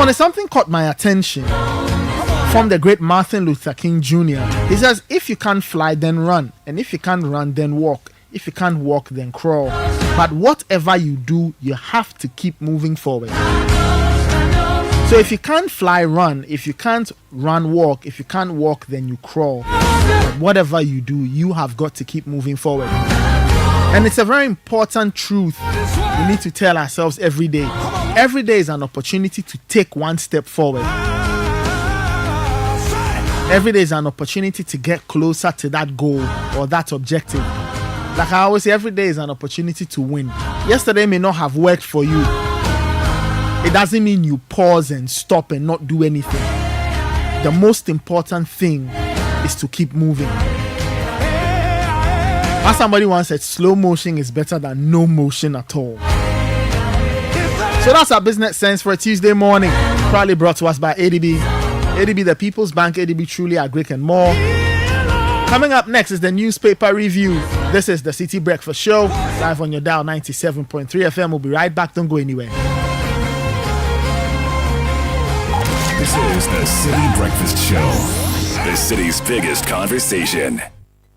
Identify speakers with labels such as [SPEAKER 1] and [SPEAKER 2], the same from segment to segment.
[SPEAKER 1] Morning, something caught my attention from the great Martin Luther King Jr. He says, if you can't fly, then run. And if you can't run, then walk. If you can't walk, then crawl. But whatever you do, you have to keep moving forward. So if you can't fly, run. If you can't run, walk. If you can't walk, then you crawl. But whatever you do, you have got to keep moving forward. And it's a very important truth we need to tell ourselves every day. Every day is an opportunity to take one step forward. Every day is an opportunity to get closer to that goal or that objective. Like I always say, every day is an opportunity to win. Yesterday may not have worked for you. It doesn't mean you pause and stop and not do anything. The most important thing is to keep moving. As somebody once said, slow motion is better than no motion at all. So that's our business sense for a Tuesday morning. Proudly brought to us by ADB. ADB, the People's Bank. ADB, truly a Greek and more. Coming up next is the newspaper review. This is the Citi Breakfast Show, live on your dial 97.3 FM. We'll be right back. Don't go anywhere.
[SPEAKER 2] This is the Citi Breakfast Show, the city's biggest conversation.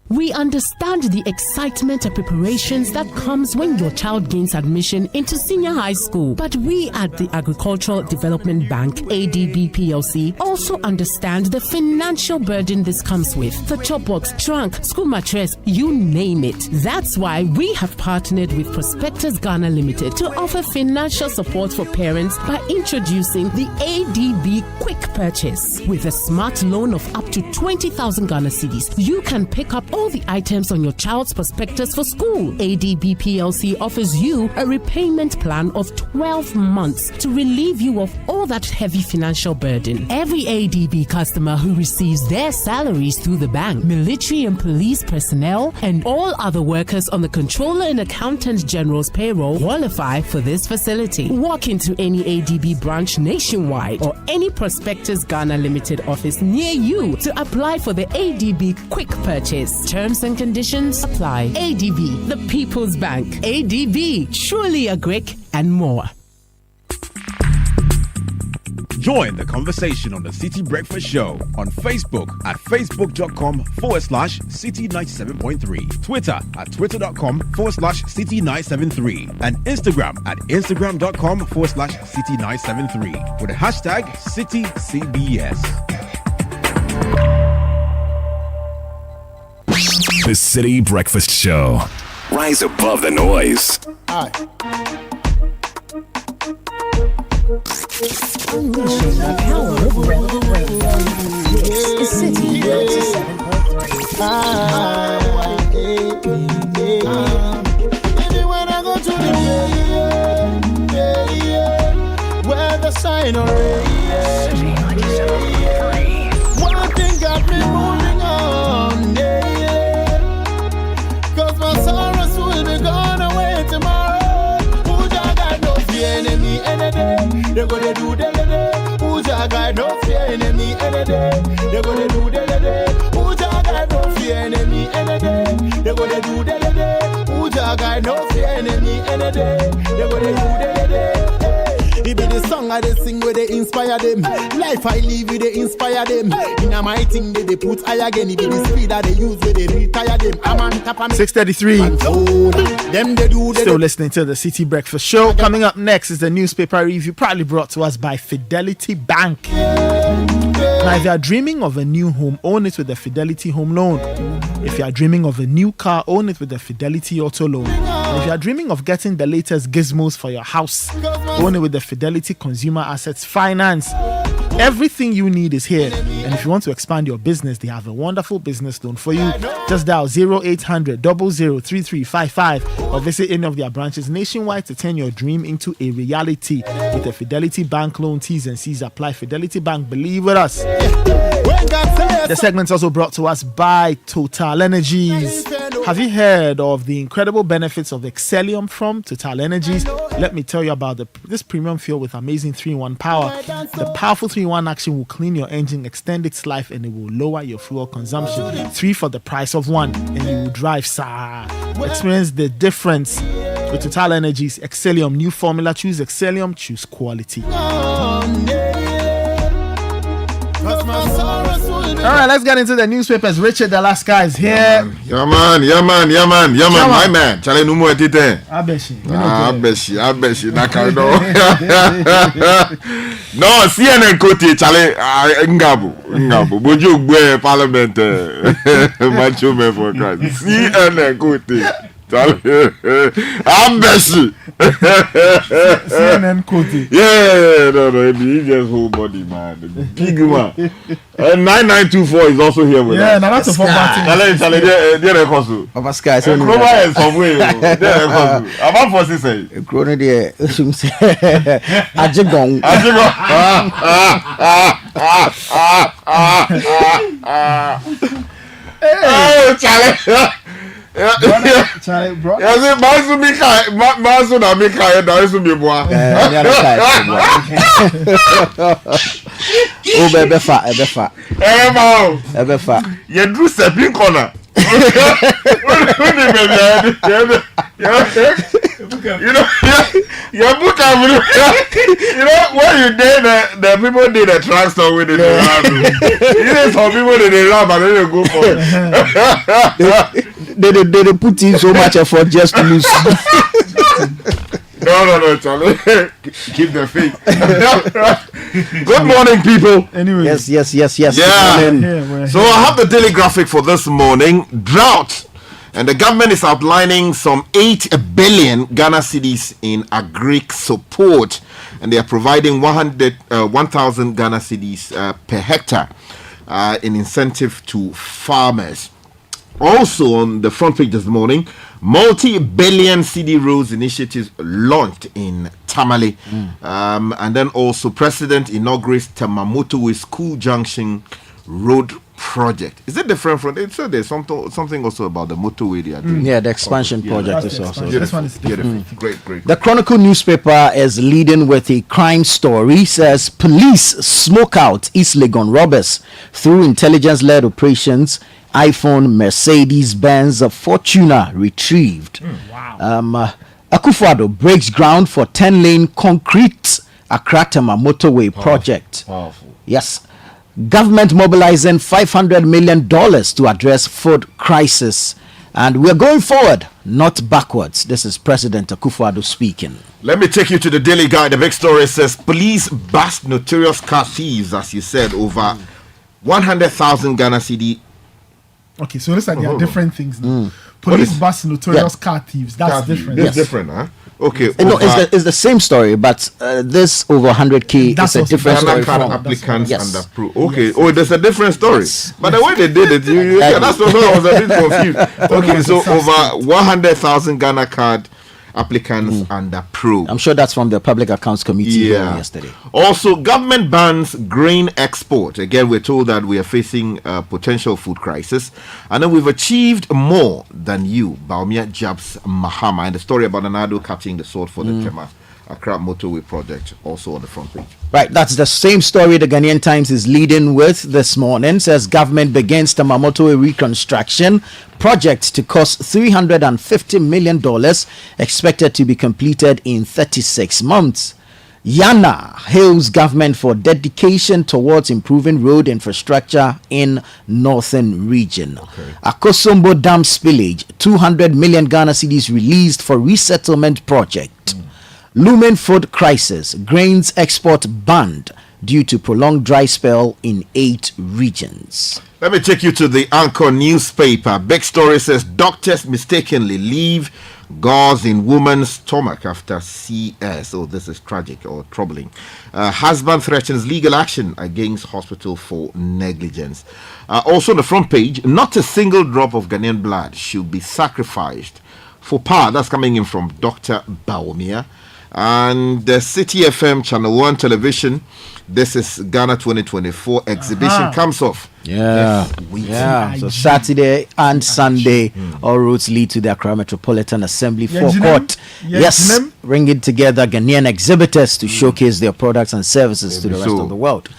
[SPEAKER 3] We understand the excitement and preparations that comes when your child gains admission into senior high school. But we at the Agricultural Development Bank, ADB PLC, also understand the financial burden this comes with. The chop box, trunk, school mattress, you name it. That's why we have partnered with Prospectus Ghana Limited to offer financial support for parents by introducing the ADB Quick Purchase. With a smart loan of up to 20,000 Ghana cedis, you can pick up all the items on your child's prospectus for school. ADB PLC offers you a repayment plan of 12 months to relieve you of all that heavy financial burden. Every ADB customer who receives their salaries through the bank, military and police personnel, and all other workers on the Controller and Accountant General's payroll qualify for this facility. Walk into any ADB branch nationwide or any Prospectus Ghana Limited office near you to apply for the ADB Quick Purchase. Terms and conditions apply. ADB, the People's Bank. ADB, truly a Greek and more.
[SPEAKER 4] Join the conversation on the Citi Breakfast Show on Facebook at facebook.com/Citi97.3, Twitter at twitter.com/Citi973, and Instagram at instagram.com/Citi973 with the hashtag CitiCBS.
[SPEAKER 2] The Citi Breakfast Show. Rise above the noise.
[SPEAKER 3] Unleashing the power of radio. This is Citi 97.3.
[SPEAKER 5] When I go to the where the sign already Citi 97.3. One thing got me moving on, cause my sorrows will be gone away tomorrow. Who got no fear enemy any day? They're gonna do the day. Who got no fear enemy any day? They're gonna do the day. Who got no fear enemy any day? They're gonna do the day. Who got no fear enemy any day? They're gonna do the day. It be the song I they sing where they inspire them. Life I live with they inspire them. In a my thing they put I again. It be the speed that they use where they retire them. I'm on top of me.
[SPEAKER 1] 6:33.
[SPEAKER 5] Them they do.
[SPEAKER 1] Still listening to the Citi Breakfast Show. Coming up next is the newspaper review, proudly brought to us by Fidelity Bank. Now, if you are dreaming of a new home, own it with the Fidelity Home Loan. If you are dreaming of a new car, own it with the Fidelity Auto Loan. And if you are dreaming of getting the latest gizmos for your house, own it with the Fidelity Consumer Assets Finance. Everything you need is here. And if you want to expand your business, they have a wonderful business loan for you. Just dial 0800 003355 or visit any of their branches nationwide to turn your dream into a reality. With the Fidelity Bank loan, T's and C's apply. Fidelity Bank, believe with us. The segment's also brought to us by Total Energies. Have you heard of the incredible benefits of Excellium from Total Energies? Let me tell you about this premium fuel with amazing 3-in-1 power. The powerful 3-in-1 action will clean your engine, extend its life, and it will lower your fuel consumption. 3 for the price of 1, and you will drive, sir. Experience the difference with Total Energies Excellium. New formula. Choose Excellium. Choose quality. All right, let's get into the newspapers. Richard Alaska is here.
[SPEAKER 6] Yeah, man. My man. Chale numu etite.
[SPEAKER 1] Abeshi.
[SPEAKER 6] Nakado. No, CNN Koti, Chale, Ngabu. Bojo Gwe Parliament. Macho me for Christ. CNN Koti. Abeshi.
[SPEAKER 1] CNN Koti.
[SPEAKER 6] Yeah, no, he just whole body, man. Big man. 9924 is also here with us.
[SPEAKER 1] Yeah, now that's a fun party.
[SPEAKER 6] Chale, there kosu.
[SPEAKER 7] Papa Sky,
[SPEAKER 6] So Kroma is somewhere. There kosu. About for say.
[SPEAKER 7] Krona there, assume say Ajigong.
[SPEAKER 6] Oh, Chale.
[SPEAKER 1] Charlie, bro.
[SPEAKER 6] Yeah, say Masu na Mika, that is me boy.
[SPEAKER 7] Oh, Ebefa.
[SPEAKER 6] You drew stepping corner. You know, your book, you know, when you did the people did a track song with it. You know, some people did a rap and then they go for it.
[SPEAKER 7] They put in so much effort just to lose.
[SPEAKER 6] No, Charlie. Keep the faith. Good morning, people.
[SPEAKER 1] Anyway.
[SPEAKER 7] Yes.
[SPEAKER 6] Yeah. So I have the daily graphic for this morning. Drought. And the government is outlining some 8 billion Ghana cedis in agric support. And they are providing 1,000 Ghana cedis per hectare in incentive to farmers. Also on the front page this morning, multi-billion cedi roads initiatives launched in Tamale. And then also President inaugurates Temamoto School Junction Road project. Is it different from it? So there's something also about the motorway they are doing.
[SPEAKER 7] Yeah, the expansion project is also.
[SPEAKER 1] This one is different.
[SPEAKER 6] Great.
[SPEAKER 7] The Chronicle newspaper is leading with a crime story. Says police smoke out East Legon robbers through intelligence-led operations. iPhone, Mercedes-Benz, Fortuner retrieved.
[SPEAKER 1] Wow.
[SPEAKER 7] Akufo-Addo breaks ground for 10-lane concrete Accra-Tema motorway project.
[SPEAKER 6] Powerful.
[SPEAKER 7] Yes. Government mobilizing $500 million to address food crisis. And we're going forward, not backwards. This is President Akufo-Addo speaking.
[SPEAKER 6] Let me take you to the Daily Guide. The big story says police bust notorious car thieves, as you said, over 100,000 Ghana cedi.
[SPEAKER 1] Okay, so listen, there are different things now. Police bust notorious car thieves. That's different.
[SPEAKER 6] It's different, huh? Okay.
[SPEAKER 7] No, it's the same story, but this over 100K
[SPEAKER 1] That's
[SPEAKER 7] is a different story.
[SPEAKER 6] Card
[SPEAKER 7] From
[SPEAKER 6] applicants
[SPEAKER 7] Yes.
[SPEAKER 6] and approved. Okay. Oh, there's a different story. But the way they did it, that's what I was a bit confused. Okay, so over 100,000 Ghana card applicants and approved.
[SPEAKER 7] I'm sure that's from the Public Accounts Committee yesterday.
[SPEAKER 6] Also, government bans grain export. Again, we're told that we are facing a potential food crisis. And then we've achieved more than you. Baumia Jabs Mahama. And the story about Nanado catching the sword for the Tema Accra motorway project also on the front page.
[SPEAKER 7] Right, that's the same story the Ghanaian Times is leading with this morning. Says government begins the motorway reconstruction project to cost $350 million, expected to be completed in 36 months. Yana hails government for dedication towards improving road infrastructure in northern region. Akosombo Dam spillage, 200 million Ghana cedis released for resettlement project. Looming food crisis, grains export banned due to prolonged dry spell in 8 regions.
[SPEAKER 6] Let me take you to the Anchor newspaper. Big story says doctors mistakenly leave gauze in woman's stomach after CS. Oh, this is tragic or troubling. Husband threatens legal action against hospital for negligence. Also on the front page, not a single drop of Ghanaian blood should be sacrificed for power. That's coming in from Dr. Baumia. And the Citi FM Channel 1 television, this is Ghana 2024 exhibition comes off.
[SPEAKER 7] So Saturday and Sunday, all roads lead to the Accra Metropolitan Assembly forecourt. Yes, bringing together Ghanaian exhibitors to showcase their products and services to the rest of the world.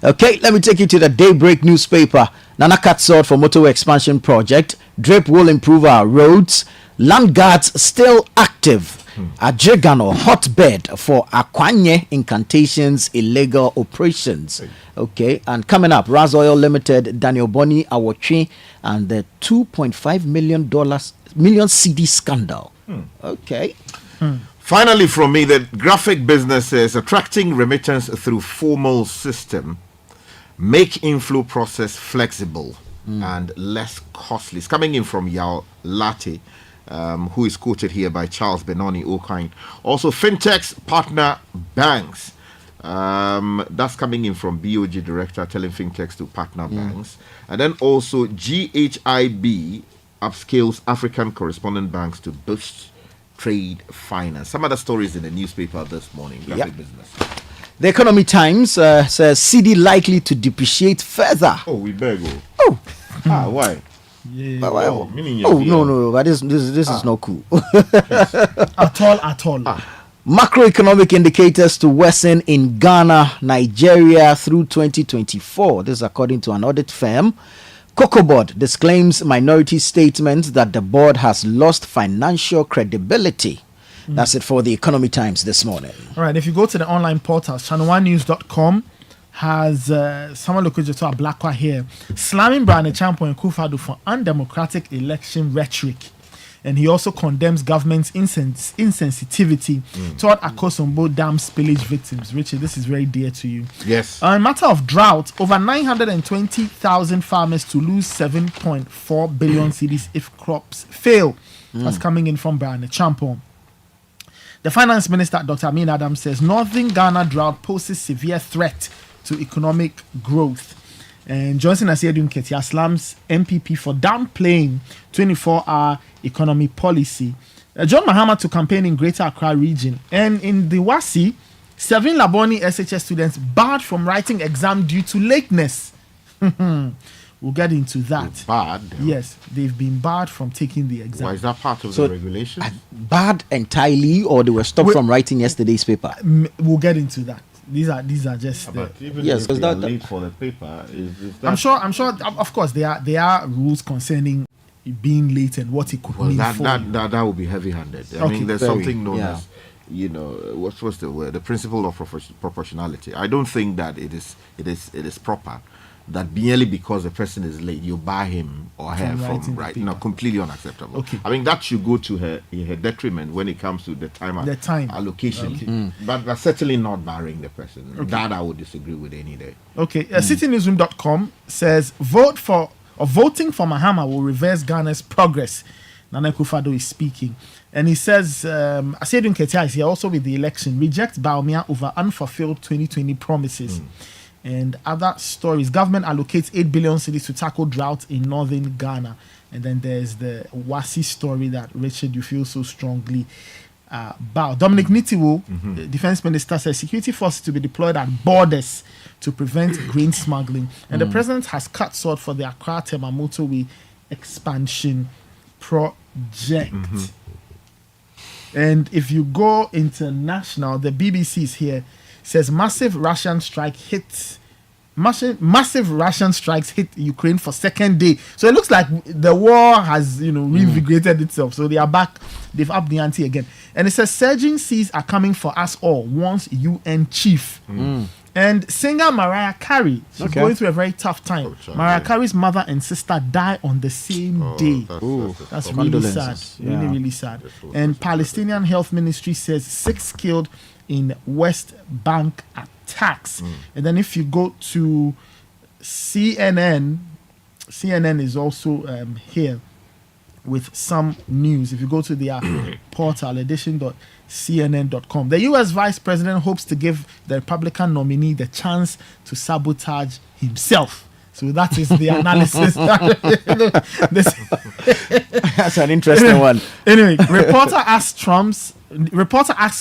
[SPEAKER 7] Okay, let me take you to the Daybreak newspaper. Nana Katsord for motorway expansion project. DRIP will improve our roads. Land guards still active Ajegano, hotbed for Akwanye incantations, illegal operations. Okay, and coming up, Raz Oil Limited, Daniel Boni Awotri, and the $2.5 million CD scandal. Okay.
[SPEAKER 6] Finally, from me, the graphic businesses attracting remittance through formal system make inflow process flexible and less costly. It's coming in from Yao Latte, who is quoted here by Charles Benoni Okine. Also, fintechs partner banks. That's coming in from BOG Director telling fintechs to partner banks. And then also GHIB upscales African correspondent banks to boost trade finance. Some other stories in the newspaper this morning. Graphic business.
[SPEAKER 7] The Economy Times says CD likely to depreciate further.
[SPEAKER 6] Oh, we better go.
[SPEAKER 7] Oh.
[SPEAKER 6] Why?
[SPEAKER 1] Yeah.
[SPEAKER 7] No. But this is not cool.
[SPEAKER 1] At all.
[SPEAKER 7] Macroeconomic indicators to worsen in Ghana, Nigeria through 2024. This is according to an audit firm. Cocoa Board disclaims minority statements that the board has lost financial credibility. That's it for the Economy Times this morning.
[SPEAKER 1] All right, if you go to the online portals, channel1news.com has someone looking to a black one here, slamming Brian Champo and Kufadu for undemocratic election rhetoric. And he also condemns government's insensitivity toward Akosombo Dam spillage victims. Richard, this is very dear to you.
[SPEAKER 6] Yes.
[SPEAKER 1] In matter of drought, over 920,000 farmers to lose 7.4 billion cedis if crops fail. That's coming in from Brian Champo. The Finance Minister, Dr. Amin Adams, says Northern Ghana drought poses severe threat to economic growth. And Johnson Asiedu Nketia slams MPP for downplaying 24-hour economy policy. John Mahama to campaign in Greater Accra region. And in the Wasi, 7 Laboni SHS students barred from writing exam due to lateness. We'll get into that.
[SPEAKER 6] Barred?
[SPEAKER 1] Yes, they've been barred from taking the exam.
[SPEAKER 6] Why is that part of the regulation?
[SPEAKER 7] Barred entirely, or they were stopped from writing yesterday's paper?
[SPEAKER 1] We'll get into that. These are just
[SPEAKER 6] if they are late for the paper, is that...
[SPEAKER 1] I'm sure. Of course, there are rules concerning being late and what it could mean.
[SPEAKER 6] That would be heavy-handed. I mean, there's something known as, what's the word? The principle of proportionality. I don't think that it is proper that merely because a person is late, you bar him or her from writing. No, completely unacceptable.
[SPEAKER 1] Okay.
[SPEAKER 6] I mean, that should go to her detriment when it comes to the time allocation. Okay. But certainly not barring the person. Okay. That I would disagree with any day. Okay.
[SPEAKER 1] CitiNewsroom.com says voting for Mahama will reverse Ghana's progress. Nana Akufo-Addo is speaking. And he says, Asiedu Nketia is here also with the election. Reject Bawumia over unfulfilled 2020 promises. And other stories. Government allocates 8 billion cedis to tackle drought in northern Ghana. And then there's the Wasi story that, Richard, you feel so strongly about. Dominic Nitiwo, the defense minister, says security forces to be deployed at borders to prevent grain smuggling. And the president has cut short for the Accra Tema Motorway expansion project. And if you go international, the BBC is here. Says massive Russian strikes hit Ukraine for second day. So it looks like the war has reinvigorated itself. So they are back. They've upped the ante again. And it says surging seas are coming for us all, warns UN chief. And singer Mariah Carey, she's going through a very tough time. Mariah Carey's mother and sister die on the same day. That's really sad. Really sad. And Palestinian Health Ministry says 6 killed in West Bank attacks. And then if you go to CNN is also here with some news. If you go to their portal, edition.cnn.com, the U.S. Vice President hopes to give the Republican nominee the chance to sabotage himself. So that is the analysis.
[SPEAKER 7] That's an interesting one.
[SPEAKER 1] Anyway, reporter asks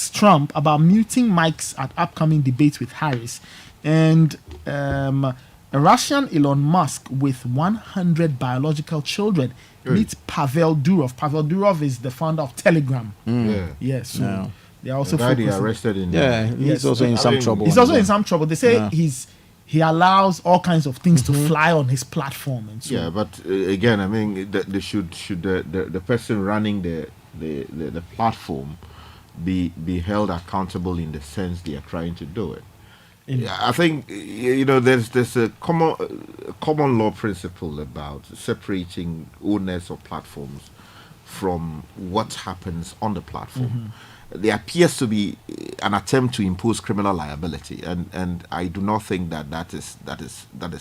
[SPEAKER 1] Trump about muting mics at upcoming debate with Harris. And a Russian Elon Musk with 100 biological children meets Pavel Durov. Pavel Durov is the founder of Telegram. Yes. So they are also
[SPEAKER 6] arrested in.
[SPEAKER 7] He's also in some trouble.
[SPEAKER 1] He's also in some trouble. They say he allows all kinds of things to fly on his platform. And so.
[SPEAKER 6] Yeah, but again, I mean, the person running the platform be held accountable in the sense they are trying to do it. I think there's a common law principle about separating owners of platforms from what happens on the platform. There appears to be an attempt to impose criminal liability, and I do not think that is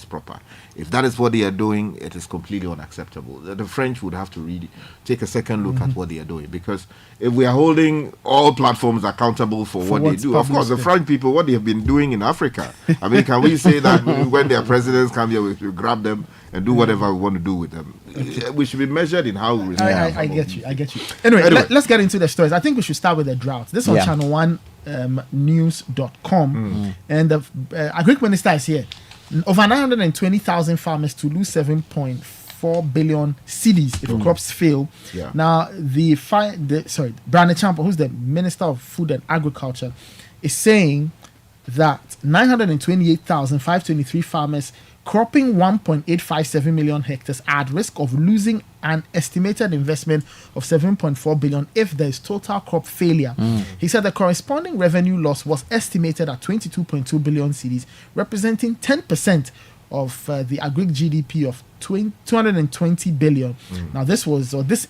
[SPEAKER 6] proper. If that is what they are doing, it is completely unacceptable. The French would have to really take a second look at what they are doing, because if we are holding all platforms accountable for what they do, of course, the French people, what they have been doing in Africa, I mean, can we say that when their presidents come here, we grab them and do whatever we want to do with them? Okay. We should be measured in how we respond. I get you.
[SPEAKER 1] Anyway. Let's get into the stories. I think we should start with the drought. This on Channel 1 news.com. And the Agric Minister is here. Over 920,000 farmers to lose 7.4 billion cedis if crops fail. Yeah. Now, Brandon Champo, who's the Minister of Food and Agriculture, is saying that 928,523 farmers cropping 1.857 million hectares are at risk of losing an estimated investment of 7.4 billion if there is total crop failure. He said the corresponding revenue loss was estimated at 22.2 billion cedis, representing 10% of the agri GDP of 220 billion. Now, this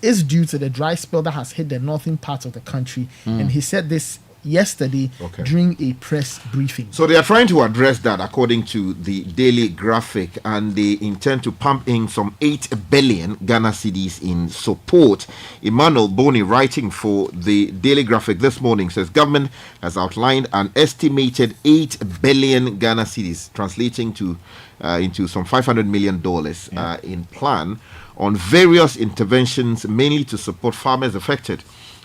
[SPEAKER 1] is due to the dry spell that has hit the northern part of the country, and he said this yesterday during a press briefing.
[SPEAKER 6] So they are trying to address that according to the Daily Graphic, and they intend to pump in some 8 billion Ghana cedis in support. Emmanuel Boni, writing for the Daily Graphic this morning, says government has outlined an estimated 8 billion Ghana cedis, translating to into some $500 million in plan on various interventions, mainly to support farmers affected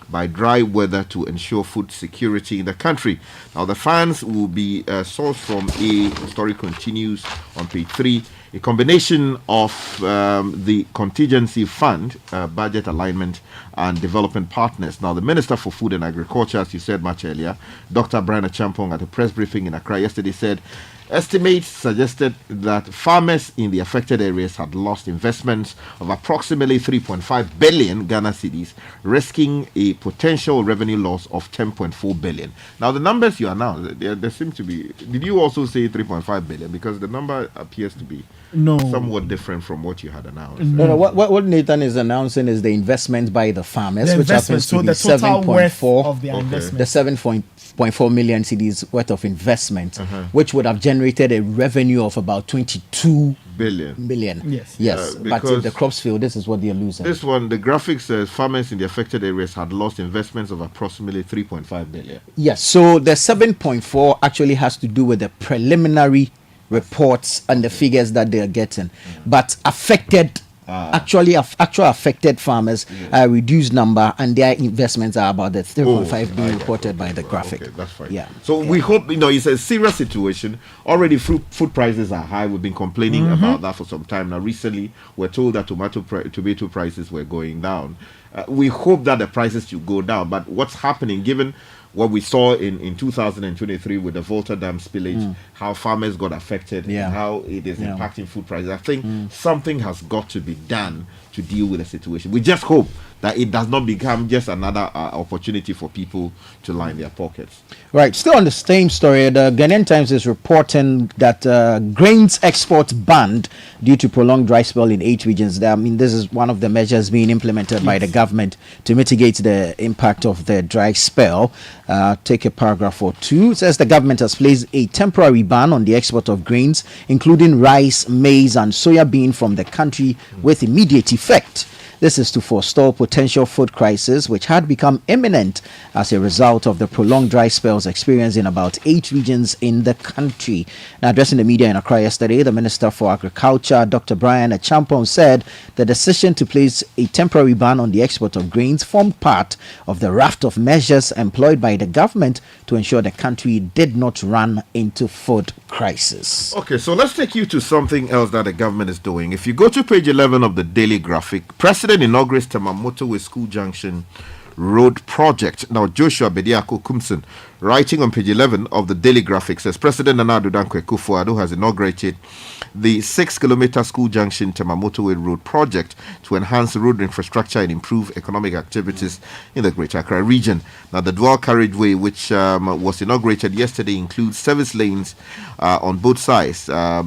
[SPEAKER 6] by dry weather to ensure food security in the country. Now, the funds will be sourced from the story continues on page 3, a combination of the contingency fund, budget alignment, and development partners. Now, the Minister for Food and Agriculture, as you said much earlier, Dr. Brian Achampong, at a press briefing in Accra yesterday, said estimates suggested that farmers in the affected areas had lost investments of approximately 3.5 billion Ghana cedis, risking a potential revenue loss of 10.4 billion. Now, the numbers you announced, there seem to be... Did you also say 3.5 billion? Because the number appears to be somewhat different from what you had announced.
[SPEAKER 7] No, what Nathan is announcing is the investment by the farmers, which happens to be 7.4
[SPEAKER 1] of the investment.
[SPEAKER 7] The 7.4 million cedis worth of investment, which would have generated a revenue of about 22 billion. Yes. But if the crops fail, this is what they are losing.
[SPEAKER 6] This one, the graphic says farmers in the affected areas had lost investments of approximately 3.5 billion.
[SPEAKER 7] Yes, so the 7.4 actually has to do with the preliminary reports and the figures that they are getting, but actual affected farmers are a reduced number, and their investments are about the 3.5 being reported by the graphic.
[SPEAKER 6] Okay, that's fine. So we hope, it's a serious situation. Already food prices are high. We've been complaining about that for some time now. Recently, we're told that tomato prices were going down. We hope that the prices should go down, but what's happening, given what we saw in 2023 with the Volta Dam spillage, how farmers got affected, and how it is impacting food prices. I think something has got to be done to deal with the situation. We just hope that it does not become just another opportunity for people to line their pockets.
[SPEAKER 7] Right. Still on the same story, the Ghanaian Times is reporting that grains exports banned due to prolonged dry spell in 8 regions. This is one of the measures being implemented by the government to mitigate the impact of the dry spell. Take a paragraph or two. It says the government has placed a temporary ban on the export of grains, including rice, maize, and soya bean from the country with immediate effect. This is to forestall potential food crisis, which had become imminent as a result of the prolonged dry spells experienced in about 8 regions in the country. Now, addressing the media in Accra yesterday, the Minister for Agriculture, Dr. Brian Achampong, said the decision to place a temporary ban on the export of grains formed part of the raft of measures employed by the government to ensure the country did not run into food crisis.
[SPEAKER 6] Okay, so let's take you to something else that the government is doing. If you go to page 11 of the Daily Graphic, President inaugurates Tamamoto with School Junction Road project. Now, Joshua Bediako Kumson, writing on page 11 of the Daily Graphic, says President Nana Addo Dankwa Akufo-Addo has inaugurated the 6-kilometer School Junction Temamoto Road project to enhance road infrastructure and improve economic activities in the Greater Accra region. Now, the dual carriageway, which was inaugurated yesterday, includes service lanes on both sides, a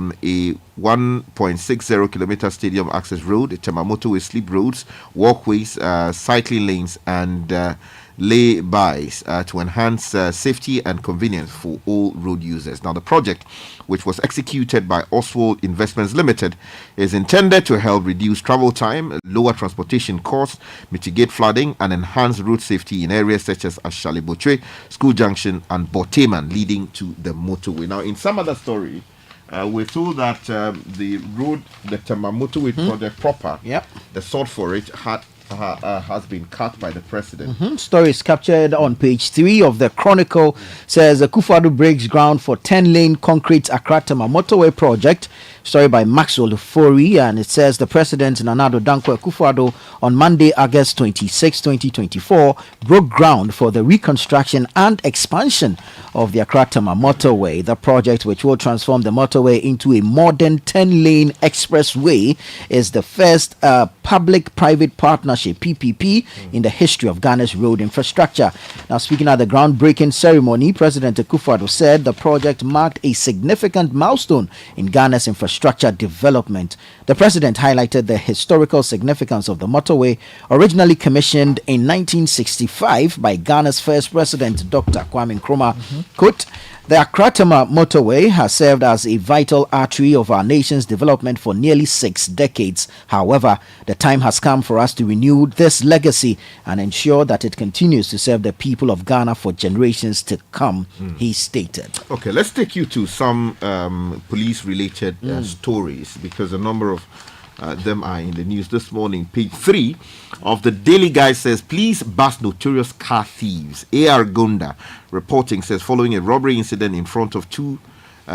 [SPEAKER 6] 1.60 kilometer stadium access road, Temamoto sleep roads, walkways, cycling lanes, and lay-bys to enhance safety and convenience for all road users. Now, the project, which was executed by Oswald Investments Limited, is intended to help reduce travel time, lower transportation costs, mitigate flooding, and enhance road safety in areas such as Ashaliboche, School Junction, and Boteman, leading to the motorway. Now, in some other story, we're told that the road, the Temamoto project proper, the sort for it has been cut by the president.
[SPEAKER 7] Story is captured on page 3 of the Chronicle. Says Akufo-Addo breaks ground for 10-lane concrete Accra-Tema motorway project. Story by Maxwell Ufori, and it says the president Nana Addo Dankwa Akufo-Addo on Monday, August 26, 2024, broke ground for the reconstruction and expansion of the Accra-Tema motorway. The project, which will transform the motorway into a modern 10-lane expressway, is the first public-private partnership (PPP) in the history of Ghana's road infrastructure. Now, speaking at the groundbreaking ceremony, President Akufo-Addo said the project marked a significant milestone in Ghana's infrastructure development. The president highlighted the historical significance of the motorway, originally commissioned in 1965 by Ghana's first president, Dr. Kwame Nkrumah. Quote, the Accra-Tema motorway has served as a vital artery of our nation's development for nearly 6 decades. However, the time has come for us to renew this legacy and ensure that it continues to serve the people of Ghana for generations to come, he stated.
[SPEAKER 6] Okay, let's take you to some police-related stories, because a number of them are in the news this morning. Page 3 of the Daily Guide says, police bust notorious car thieves. A.R. Gonda reporting says, following a robbery incident in front of 2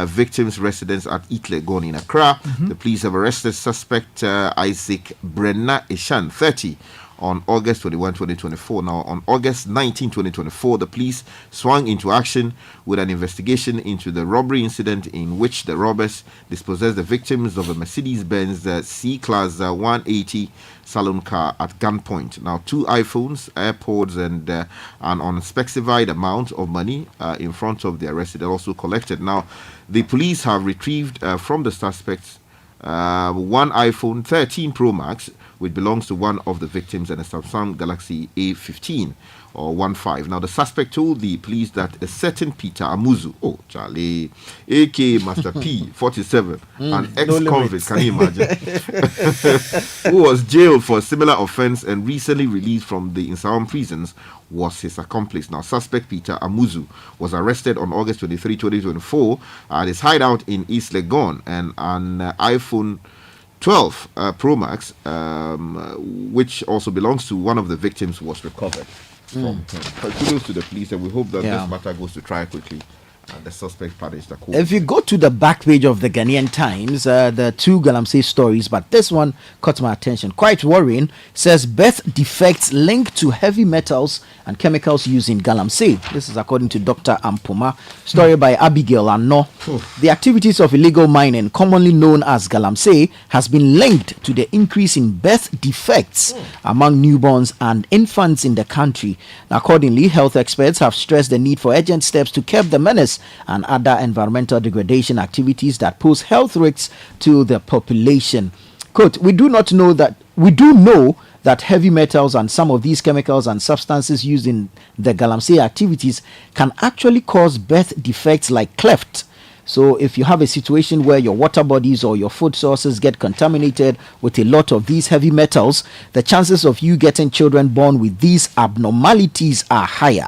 [SPEAKER 6] victims' residence at Itlegon in Accra, the police have arrested suspect Isaac Brenna Ishan, 30, on August 21, 2024. Now, on August 19, 2024, the police swung into action with an investigation into the robbery incident in which the robbers dispossessed the victims of a Mercedes-Benz C-Class 180 salon car at gunpoint. Now, 2 iPhones, AirPods, and an unspecified amount of money in front of the arrested are also collected. Now, the police have retrieved from the suspects 1 iPhone 13 Pro Max, which belongs to one of the victims, and a Samsung Galaxy A15 or 15. Now, the suspect told the police that a certain Peter Amuzu, Charlie, aka Master P, 47, an ex-convict, can you imagine, who was jailed for a similar offense and recently released from the Insawan prisons, was his accomplice. Now, suspect Peter Amuzu was arrested on August 23, 2024 at his hideout in East Legon, and an iPhone 12 Pro Max, which also belongs to one of the victims, was recovered from him. Kudos to the police, and we hope that this matter goes to trial quickly and the suspect punished.
[SPEAKER 7] If you go to the back page of the Ghanaian Times, the 2 Galamsey stories, but this one caught my attention. Quite worrying. Says birth defects linked to heavy metals and chemicals used in Galamsey. This is according to Dr. Ampoma. Story by Abigail Anno. The activities of illegal mining, commonly known as Galamsey, has been linked to the increase in birth defects among newborns and infants in the country. Accordingly, health experts have stressed the need for urgent steps to curb the menace and other environmental degradation activities that pose health risks to the population. Quote, we do know that heavy metals and some of these chemicals and substances used in the Galamsey activities can actually cause birth defects like cleft. So if you have a situation where your water bodies or your food sources get contaminated with a lot of these heavy metals, the chances of you getting children born with these abnormalities are higher.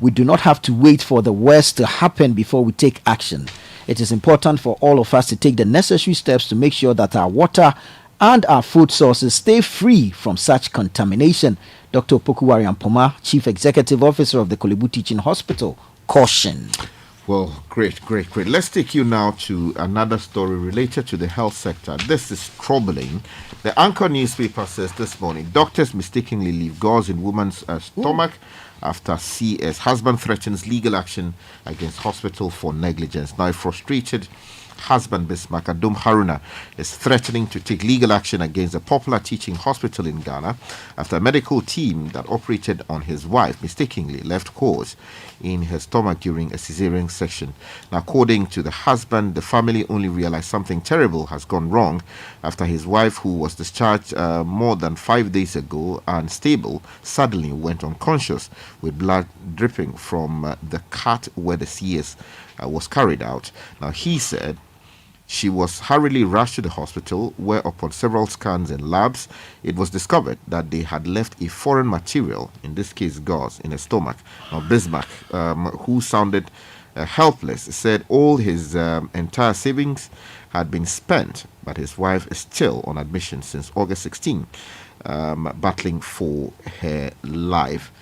[SPEAKER 7] We do not have to wait for the worst to happen before we take action. It is important for all of us to take the necessary steps to make sure that our water and our food sources stay free from such contamination. Dr. Pokuwari Ampoma, Chief Executive Officer of the Kolebu Teaching Hospital, cautioned.
[SPEAKER 6] Well, great. Let's take you now to another story related to the health sector. This is troubling. The Anchor newspaper says this morning, doctors mistakenly leave gauze in woman's stomach after CS husband threatens legal action against hospital for negligence. Now, a frustrated husband, Bismarck Adum Haruna, is threatening to take legal action against a popular teaching hospital in Ghana after a medical team that operated on his wife mistakenly left gauze in her stomach during a cesarean section. Now, according to the husband, the family only realized something terrible has gone wrong after his wife, who was discharged more than 5 days ago and stable, suddenly went unconscious with blood dripping from the cut where the CS was carried out. Now, he said she was hurriedly rushed to the hospital, where upon several scans and labs, it was discovered that they had left a foreign material, in this case gauze, in her stomach. Now, Bismarck, who sounded helpless, said all his entire savings had been spent, but his wife is still on admission since August 16, battling for her life.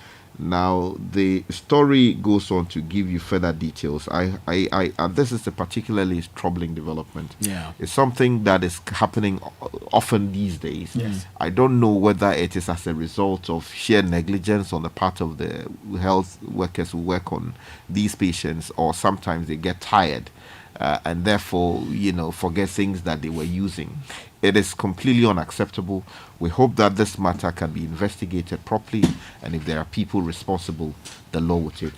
[SPEAKER 6] Now, the story goes on to give you further details. This is a particularly troubling development.
[SPEAKER 7] Yeah.
[SPEAKER 6] It's something that is happening often these days.
[SPEAKER 1] Yes.
[SPEAKER 6] I don't know whether it is as a result of sheer negligence on the part of the health workers who work on these patients, or sometimes they get tired and therefore, forget things that they were using. It is completely unacceptable. We hope that this matter can be investigated properly, and if there are people responsible, the law will take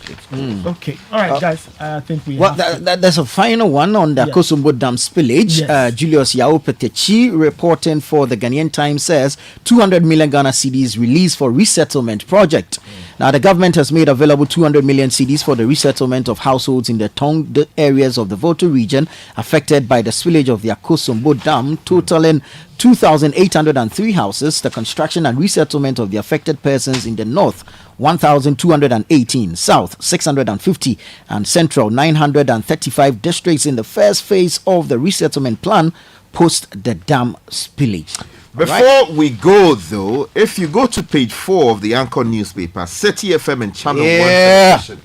[SPEAKER 6] its course.
[SPEAKER 1] Okay. All right, guys. I think we
[SPEAKER 7] there's a final one on the Akosombo Dam spillage.
[SPEAKER 1] Yes.
[SPEAKER 7] Julius Yao Petechi, reporting for the Ghanaian Times, says 200 million Ghana cedis released for resettlement project. Now, the government has made available 200 million cedis for the resettlement of households in the tongue areas of the Volta region affected by the spillage of the Akosombo Dam, totaling 2,803 houses. The construction and resettlement of the affected persons in the north, 1,218, south, 650, and central, 935 districts in the first phase of the resettlement plan post the dam spillage.
[SPEAKER 6] Before we go, though, if you go to page 4 of the Anchor newspaper, Citi FM and Channel 1 television,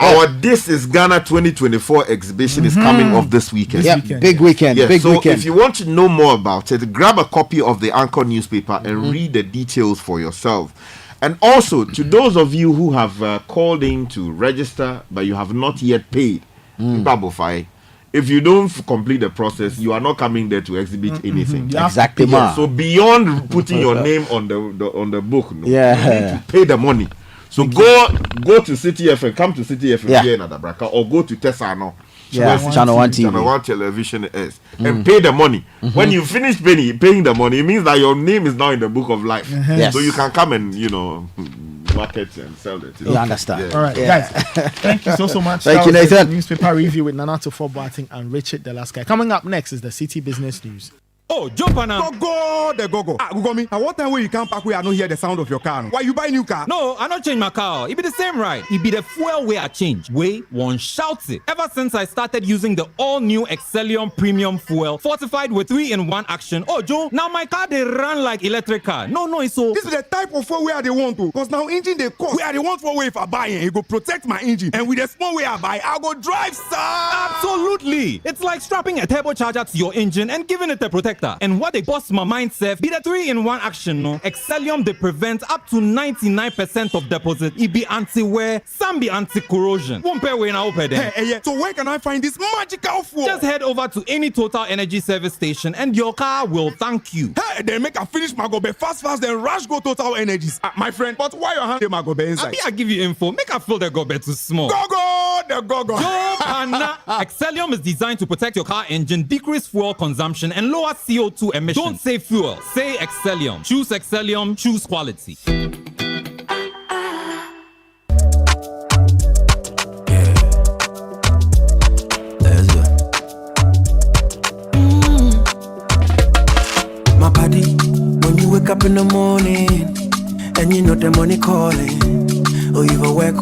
[SPEAKER 6] our This is Ghana 2024 exhibition is coming off this weekend.
[SPEAKER 7] Big weekend.
[SPEAKER 6] Yeah,
[SPEAKER 7] big
[SPEAKER 6] so
[SPEAKER 7] weekend.
[SPEAKER 6] if you want to know more about it, grab a copy of the Anchor newspaper and read the details for yourself. And also, to those of you who have called in to register, but you have not yet paid, if you don't complete the process, you are not coming there to exhibit anything.
[SPEAKER 7] Exactly.
[SPEAKER 6] So beyond putting your name on the book, you need to pay the money. So go to Citi FM, come to Citi FM here in Adabraka, or go to Tesano.
[SPEAKER 7] Channel 1 TV.
[SPEAKER 6] Channel 1 television is and pay the money. When you finish paying the money, it means that your name is now in the book of life. So you can come and market and sell it.
[SPEAKER 7] You understand?
[SPEAKER 1] All right, guys. Thank you so much.
[SPEAKER 7] Thank you, Nathan.
[SPEAKER 1] Newspaper review with Nanato Boateng and Richard Delasky. Coming up next is the Citi Business News.
[SPEAKER 8] Oh, jump on now. Go. Google me. At what time will you come back where I don't hear the sound of your car? Why you buy new car? No, I don't change my car. It be the same, right? It be the fuel way I change. Way one shouts it. Ever since I started using the all-new Excellium Premium Fuel, fortified with 3-in-1 action. Oh, Joe, now my car they run like electric car. No, it's so. This is the type of fuel where they want to. Because now engine they cost. Where they want for way if I buy it, it go protect my engine. And with the small way I buy, I go drive, sir. Absolutely. It's like strapping a turbocharger to your engine and giving it a protector. And what they bust my mind, Seth, be the 3-in-1 action, no? Excellium, they prevent up to 99% of deposit. It be anti-wear, some be anti-corrosion. One pair way now open there. Hey, so where can I find this magical fuel? Just head over to any Total Energy service station and your car will thank you. Hey, then make a finish my gobe fast, then rush go Total Energies. My friend, but why your hand my gobe inside? I give you info. Make a fill the gobe too small. Go! Excellium is designed to protect your car engine, decrease fuel consumption, and lower CO2 emissions. Don't say fuel, say Excellium. Choose Excellium, choose quality.
[SPEAKER 9] My body, when you wake up in the morning and you know the money calling, oh, you go work,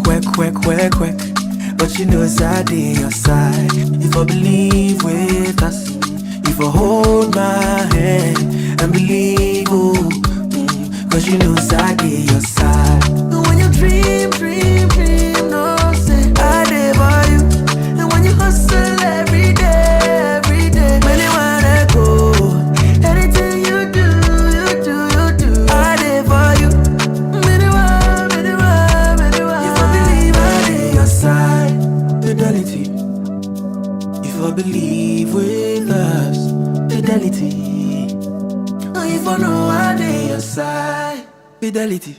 [SPEAKER 9] but you know it's out in your side. If I believe with us, if I hold my hand and believe, cause you know it's out in your side. When you dream, no say I live by you. for believe with us. Fidelity. Oh, if I know I day your side. Fidelity.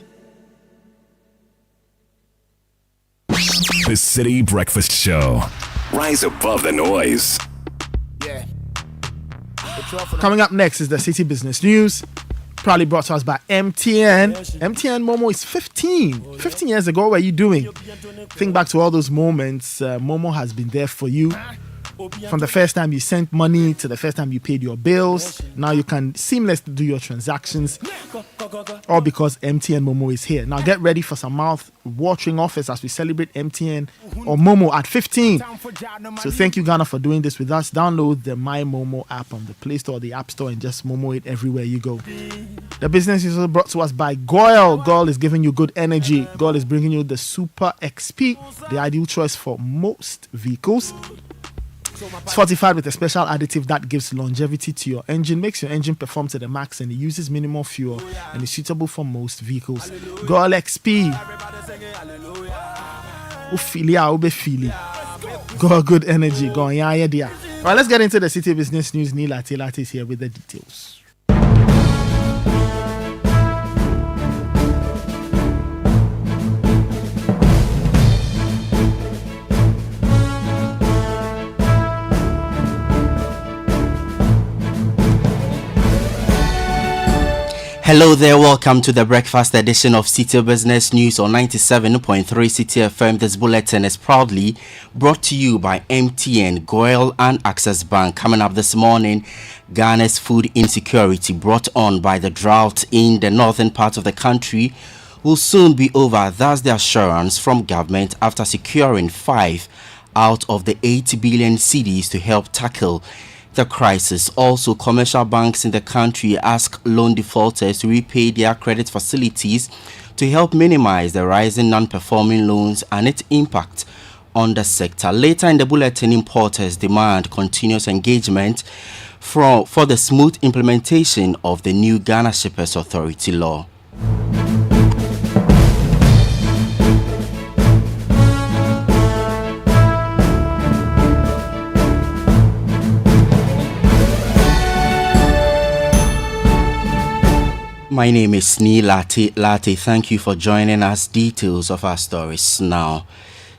[SPEAKER 2] The Citi Breakfast Show. Rise above the noise.
[SPEAKER 1] Coming up next is the City Business News. Proudly brought to us by MTN. MTN Momo is 15. 15 years ago, what were you doing? Think back to all those moments. Momo has been there for you. From the first time you sent money to the first time you paid your bills. Now you can seamlessly do your transactions. All because MTN Momo is here. Now get ready for some mouth-watering offers as we celebrate MTN or Momo at 15. So thank you, Ghana, for doing this with us. Download the My Momo app on the Play Store or the App Store and just Momo it everywhere you go. The business is also brought to us by Goyle. Goyle is giving you good energy. Goyle is bringing you the Super XP, the ideal choice for most vehicles. It's fortified with a special additive that gives longevity to your engine, makes your engine perform to the max, and it uses minimal fuel and is suitable for most vehicles. Goyle XP. Goyle good energy. Go on, yeah, dear. All right, let's get into the City Business News. Neil Atilat is here with the details.
[SPEAKER 10] Hello there, welcome to the breakfast edition of Citi Business News on 97.3 Citi FM. This bulletin is proudly brought to you by MTN, Goyle and Access Bank. Coming up this morning, Ghana's food insecurity brought on by the drought in the northern part of the country will soon be over. That's the assurance from government after securing 5 out of the 8 billion cedis to help tackle the crisis. Also, commercial banks in the country ask loan defaulters to repay their credit facilities to help minimize the rising non-performing loans and its impact on the sector. Later in the bulletin, importers demand continuous engagement for the smooth implementation of the new Ghana Shippers Authority law. My name is Neil Latte. Thank you for joining us. Details of our stories now.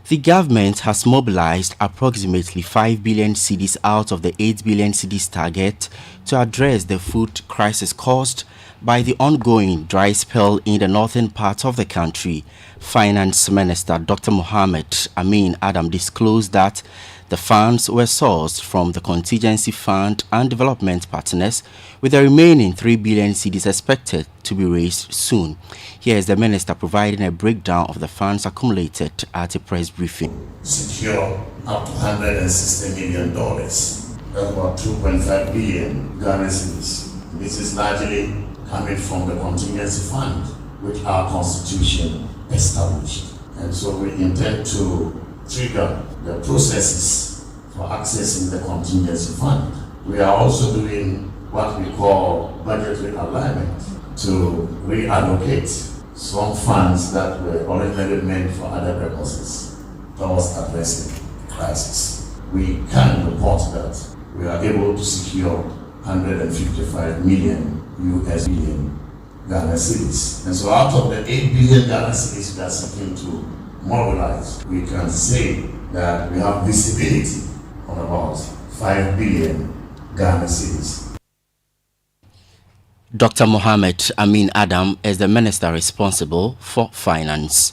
[SPEAKER 10] The government has mobilized approximately 5 billion cedis out of the 8 billion cedis target to address the food crisis caused by the ongoing dry spell in the northern part of the country. Finance Minister Dr. Mohamed Amin Adam disclosed that the funds were sourced from the contingency fund and development partners, with the remaining 3 billion cedis expected to be raised soon. Here is the minister providing a breakdown of the funds accumulated at a press briefing.
[SPEAKER 11] Secure up to $160 million. That's about 2.5 billion Ghana cedis. This is largely coming from the contingency fund, which our constitution established. And so we intend to trigger the processes for accessing the contingency fund. We are also doing what we call budgetary alignment to reallocate some funds that were originally meant for other purposes towards addressing the crisis. We can report that we are able to secure 155 million US billion Ghana cedis. And so out of the 8 billion Ghana cedis we are seeking to mobilize, we can say that we have visibility on about 5 billion Ghana cedis.
[SPEAKER 10] Dr. Mohamed Amin Adam is the minister responsible for finance.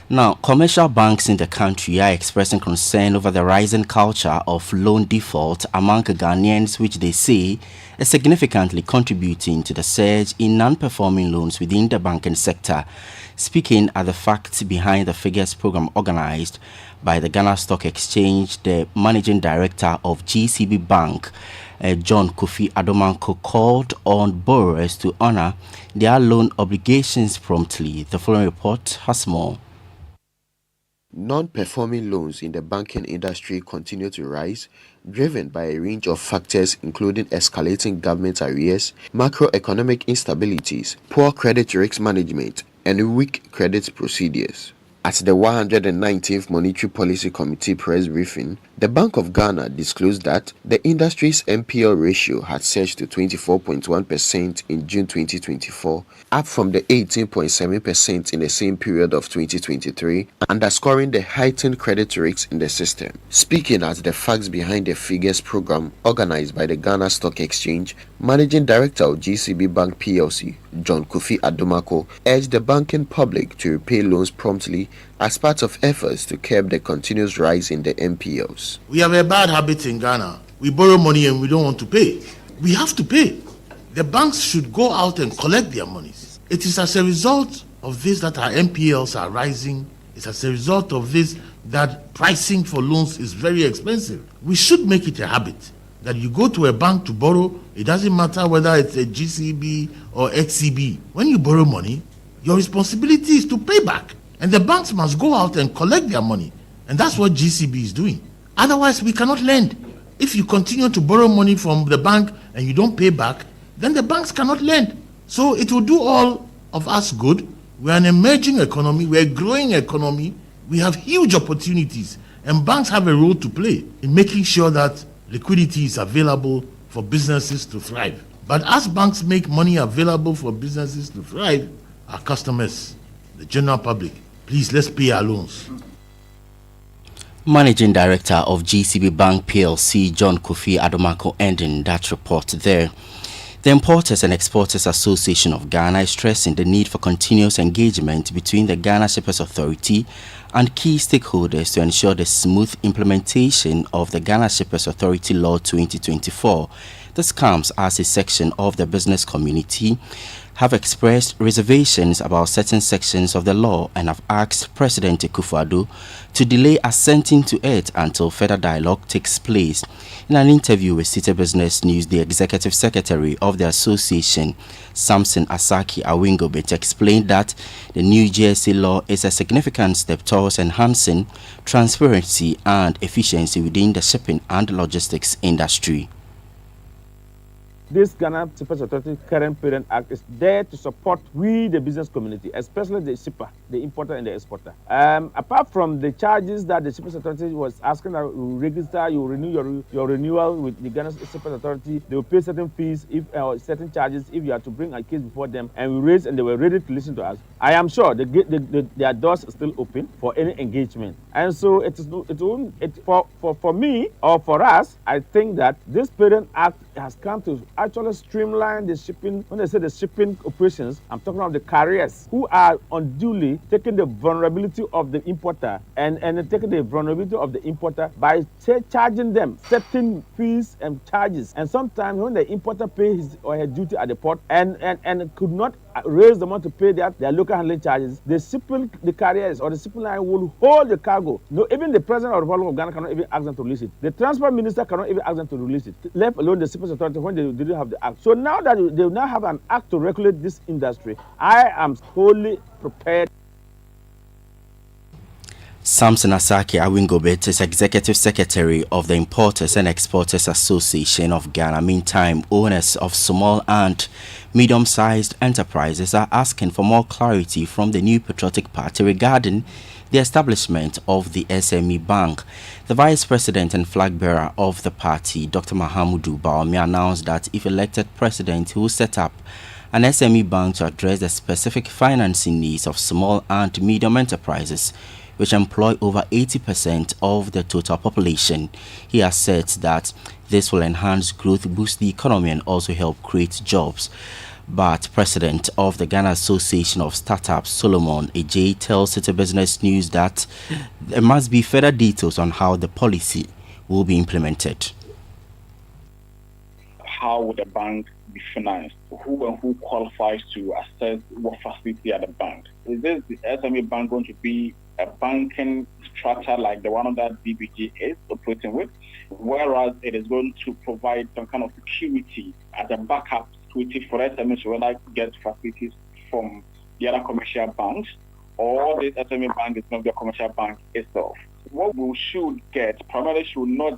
[SPEAKER 10] Now, commercial banks in the country are expressing concern over the rising culture of loan default among Ghanaians, which they say is significantly contributing to the surge in non-performing loans within the banking sector. Speaking at the facts behind the figures program organized by the Ghana Stock Exchange, the managing director of GCB Bank, John Kofi Adomanko, called on borrowers to honor their loan obligations promptly. The following report has more.
[SPEAKER 12] Non-performing loans in the banking industry continue to rise, driven by a range of factors including escalating government arrears, macroeconomic instabilities, poor credit risk management, and weak credit procedures. At the 119th Monetary Policy Committee press briefing, the Bank of Ghana disclosed that the industry's NPL ratio had surged to 24.1% in June 2024, up from the 18.7% in the same period of 2023, underscoring the heightened credit risks in the system. Speaking at the Facts Behind the Figures program organized by the Ghana Stock Exchange, Managing Director of GCB Bank PLC, John Kofi Adomako, urged the banking public to repay loans promptly as part of efforts to curb the continuous rise in the NPLs.
[SPEAKER 13] We have a bad habit in Ghana. We borrow money and we don't want to pay. We have to pay. The banks should go out and collect their monies. It is as a result of this that our NPLs are rising. It's as a result of this that pricing for loans is very expensive. We should make it a habit that you go to a bank to borrow. It doesn't matter whether it's a GCB or XCB. When you borrow money, your responsibility is to pay back. And the banks must go out and collect their money. And that's what GCB is doing. Otherwise, we cannot lend. If you continue to borrow money from the bank and you don't pay back, then the banks cannot lend. So it will do all of us good. We're an emerging economy. We're a growing economy. We have huge opportunities. And banks have a role to play in making sure that liquidity is available for businesses to thrive. But as banks make money available for businesses to thrive, our customers, the general public, please, let's pay our loans.
[SPEAKER 10] Managing Director of GCB Bank PLC, John Kofi Adomako, ending that report there. The Importers and Exporters Association of Ghana is stressing the need for continuous engagement between the Ghana Shippers Authority and key stakeholders to ensure the smooth implementation of the Ghana Shippers Authority Law 2024. This comes as a section of the business community have expressed reservations about certain sections of the law and have asked President Akufo-Addo to delay assenting to it until further dialogue takes place. In an interview with Citi Business News, the Executive Secretary of the association, Samson Asaki Awingobet, explained that the new GSA law is a significant step towards enhancing transparency and efficiency within the shipping and logistics industry.
[SPEAKER 14] This Ghana Shippers Authority Current Parent Act is there to support we, the business community, especially the shipper, the importer and the exporter. Apart from the charges that the Shippers Authority was asking that you register, you renew your renewal with the Ghana Shippers Authority, they will pay certain fees, if certain charges, if you have to bring a case before them, and we raised and they were ready to listen to us. I am sure their doors are still open for any engagement. And so for me or for us, I think that this Parent Act has come to actually streamline the shipping. When I say the shipping operations, I'm talking about the carriers who are unduly taking the vulnerability of the importer and taking the vulnerability of the importer by charging them certain fees and charges. And sometimes when the importer pays his or her duty at the port and could not raise the money to pay their local handling charges, the carriers or the shipping line will hold the cargo. No, even the President of the Republic of Ghana cannot even ask them to release it. The Transport Minister cannot even ask them to release it, let alone the Shippers Authority when they didn't have the act. So now that they now have an act to regulate this industry, I am wholly prepared.
[SPEAKER 10] Samson Asaki Awingobet is Executive Secretary of the Importers and Exporters Association of Ghana. Meantime, owners of small and medium-sized enterprises are asking for more clarity from the New Patriotic Party regarding the establishment of the SME Bank. The Vice President and flag bearer of the party, Dr. Mahamudu Bawumia, announced that if elected president, he will set up an SME Bank to address the specific financing needs of small and medium enterprises, which employ over 80% of the total population. He has said that this will enhance growth, boost the economy, and also help create jobs. But President of the Ghana Association of Startups, Solomon Ejay, tells Citi Business News that there must be further details on how the policy will be implemented.
[SPEAKER 15] How would the bank be financed? Who and who qualifies to assess what facility at the bank? Is this the SME bank going to be a banking structure like the one that BBG is operating with, whereas it is going to provide some kind of security as a backup security for SMEs when I get facilities from the other commercial banks, or this SME bank is going to be a commercial bank itself? What we should get primarily should not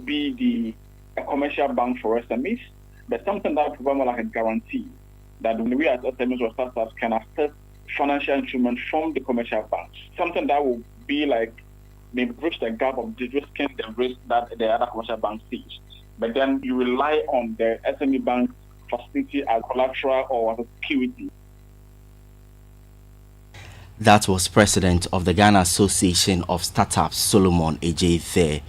[SPEAKER 15] be a commercial bank for SMEs, but something that provides more like a guarantee that when we as SMEs or startups can access financial instruments from the commercial banks, something that will be like maybe bridge the gap of de-risking the risk that the other commercial banks see. But then you rely on the SME bank facility as collateral or as a security.
[SPEAKER 10] That was President of the Ghana Association of Startups, Solomon Ejay there.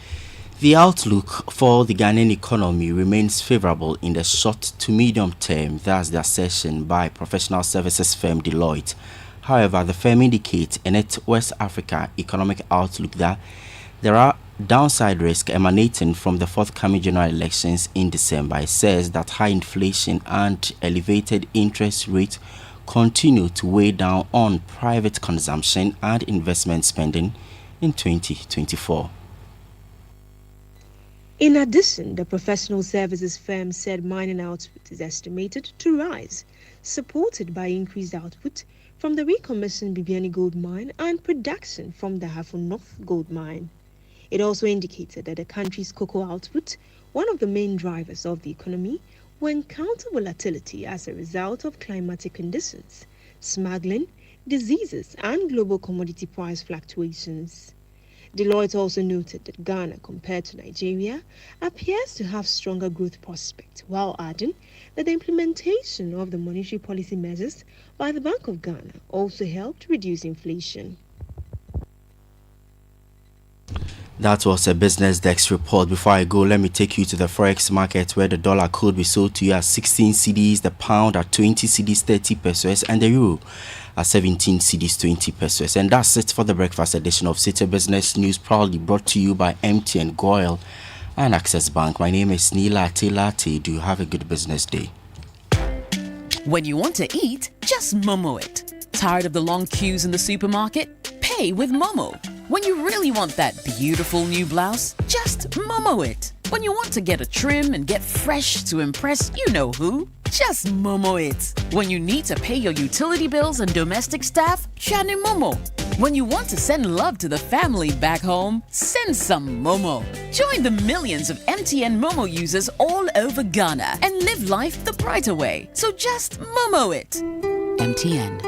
[SPEAKER 10] The outlook for the Ghanaian economy remains favorable in the short to medium term. That's the assertion by professional services firm Deloitte. However, the firm indicates in its West Africa economic outlook that there are downside risks emanating from the forthcoming general elections in December. It says that high inflation and elevated interest rates continue to weigh down on private consumption and investment spending in 2024.
[SPEAKER 16] In addition, the professional services firm said mining output is estimated to rise, supported by increased output from the recommissioned Bibiani gold mine and production from the Hafo North gold mine. It also indicated that the country's cocoa output, one of the main drivers of the economy, will encounter volatility as a result of climatic conditions, smuggling, diseases, and global commodity price fluctuations. Deloitte also noted that Ghana, compared to Nigeria, appears to have stronger growth prospects, while adding that the implementation of the monetary policy measures by the Bank of Ghana also helped reduce inflation.
[SPEAKER 10] That was a Business Desk report. Before I go, let me take you to the Forex market, where the dollar could be sold to you at 16 cedis, the pound at 20 cedis 30 pesos, and the euro at 17 cedis 20 pesos. And that's it for the breakfast edition of Citi Business News, proudly brought to you by MTN, Goyle, and Access Bank. My name is Neela Latte. Do have a good business day.
[SPEAKER 17] When you want to eat, just Momo it. Tired of the long queues in the supermarket? Pay with Momo. When you really want that beautiful new blouse, just Momo it. When you want to get a trim and get fresh to impress you know who, just Momo it. When you need to pay your utility bills and domestic staff, Shani Momo. When you want to send love to the family back home, send some Momo. Join the millions of MTN Momo users all over Ghana and live life the brighter way. So just Momo it. MTN.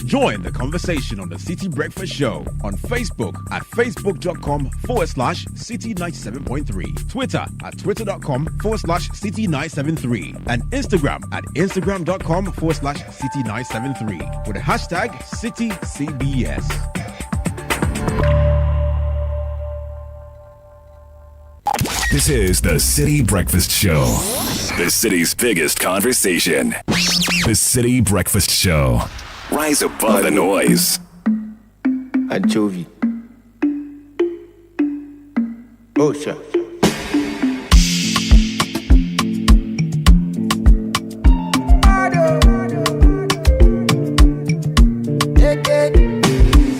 [SPEAKER 4] Join the conversation on the Citi Breakfast Show on Facebook at facebook.com/Citi97.3, Twitter at twitter.com/Citi973, and Instagram at instagram.com/Citi973 with the hashtag CitiCBS.
[SPEAKER 2] This is the Citi Breakfast Show, the city's biggest conversation. The Citi Breakfast Show. Rise above the noise.
[SPEAKER 9] Anchovy. Oh, sure.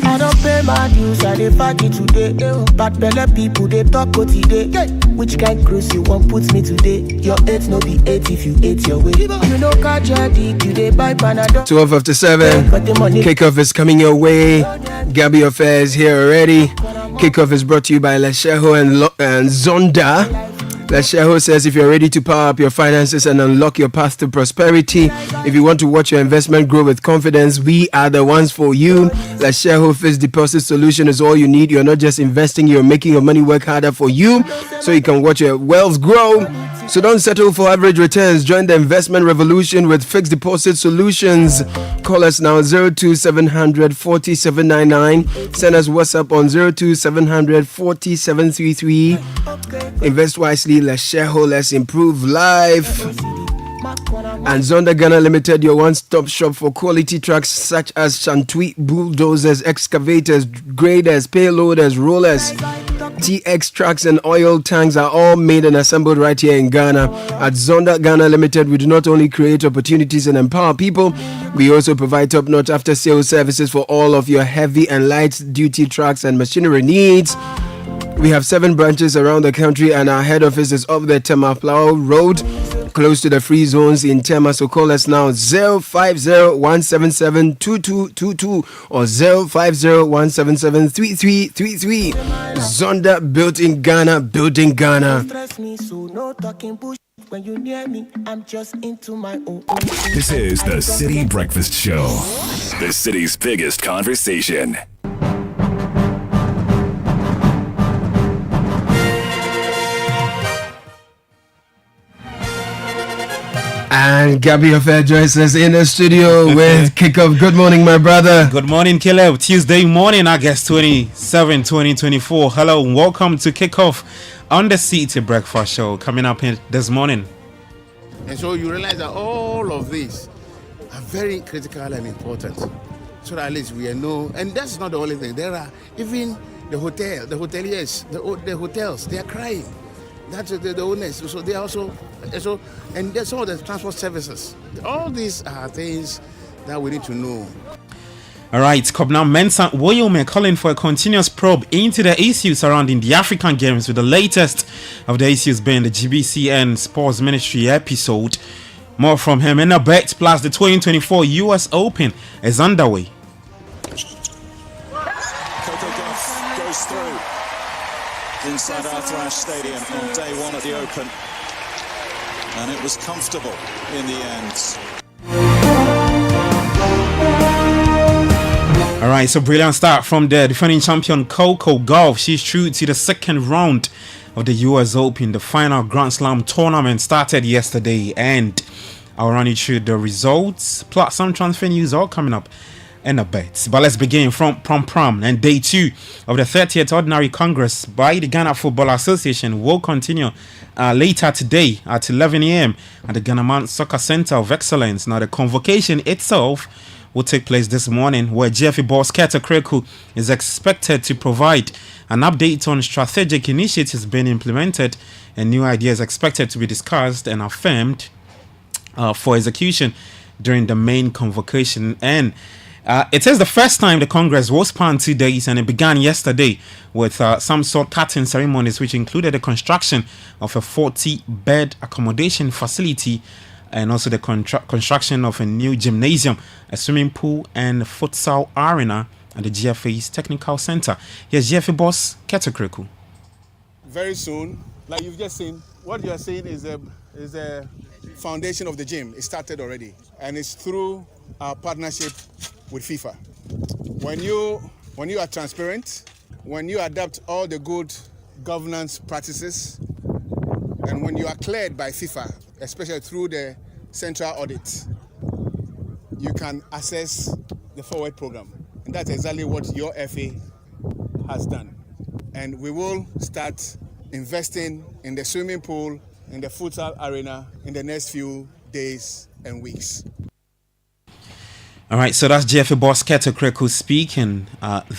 [SPEAKER 18] I don't pay my dues, I dey party today. Bad belle people, they talk go today. Which kind cruise you want put me today? Your 8 no be 8 if you 8 your way. You know catch your dick, you dey buy Panadol.
[SPEAKER 19] 12:57. Kickoff is coming your way. Gabby Affairs here already. Kickoff is brought to you by Lesheho and Zonda. Lesheho says if you're ready to power up your finances and unlock your path to prosperity, if you want to watch your investment grow with confidence, we are the ones for you. Lesheho Fixed Deposit Solution is all you need. You're not just investing, you're making your money work harder for you so you can watch your wealth grow. So don't settle for average returns. Join the investment revolution with Fixed Deposit Solutions. Call us now 02700 4799. Send us WhatsApp on 02700 4733. Invest wisely, let's share whole, let's improve life. And Zonda Ghana Limited, your one-stop shop for quality trucks such as Shantui, bulldozers, excavators, graders, payloaders, rollers. TX trucks and oil tanks are all made and assembled right here in Ghana. At Zonda Ghana Limited, we do not only create opportunities and empower people, we also provide top-notch after-sales services for all of your heavy and light-duty trucks and machinery needs. We have 7 branches around the country, and our head office is off the Temaplau Road, close to the free zones in Tema. So call us now 050-177-2222 or 050-177-3333. Zonda, built in Ghana, building Ghana.
[SPEAKER 18] When you near me, I'm just into my own.
[SPEAKER 2] This is the Citi Breakfast Show, the city's biggest conversation.
[SPEAKER 19] And Gabby Affair joins us in the studio with Kickoff. Good morning, my brother.
[SPEAKER 20] Good morning, Caleb. Tuesday morning, August 27, 2024. Hello, and welcome to Kickoff on the Citi Breakfast Show. Coming up this morning.
[SPEAKER 13] And so you realize that all of these are very critical and important. So that at least we know, and that's not the only thing. There are even the hoteliers, the hotels, they are crying. That's the owners. So they are also, and that's all the transport services. All these are things that we need to know.
[SPEAKER 20] All right, Kobna Mensah Woyome calling for a continuous probe into the issues surrounding the African Games, with the latest of the issues being the GBCN Sports Ministry episode. More from him in a bit, plus the 2024 US Open is underway.
[SPEAKER 21] Goes through inside our Thrash Stadium on day one at the Open, and it was comfortable in the end.
[SPEAKER 20] All right, so brilliant start from the defending champion Coco Gauff. She's through to the second round of the US Open. The final Grand Slam tournament started yesterday, and I'll run you through the results plus some transfer news all coming up in a bit. But let's begin from Prom and day 2 of the 30th Ordinary Congress by the Ghana Football Association will continue later today at 11 a.m. at the Ghana Soccer Center of Excellence. Now, the convocation itself will take place this morning, where GFA boss Keta Kreku is expected to provide an update on strategic initiatives being implemented and new ideas expected to be discussed and affirmed for execution during the main convocation. And it is the first time the Congress will span 2 days, and it began yesterday with some sort cutting ceremonies, which included the construction of a 40-bed accommodation facility and also the construction of a new gymnasium, a swimming pool, and a futsal arena at the GFA's Technical Center. Here's GFA boss Keta Kreku.
[SPEAKER 22] Very soon, like you've just seen, what you are seeing is a foundation of the gym. It started already, and it's through our partnership with FIFA. When you are transparent, when you adapt all the good governance practices, and when you are cleared by FIFA, especially through the central audit, you can assess the forward program. And that's exactly what your FA has done. And we will start investing in the swimming pool, in the futsal arena in the next few days and weeks.
[SPEAKER 20] All right, so that's GFA boss Keta Kreku speaking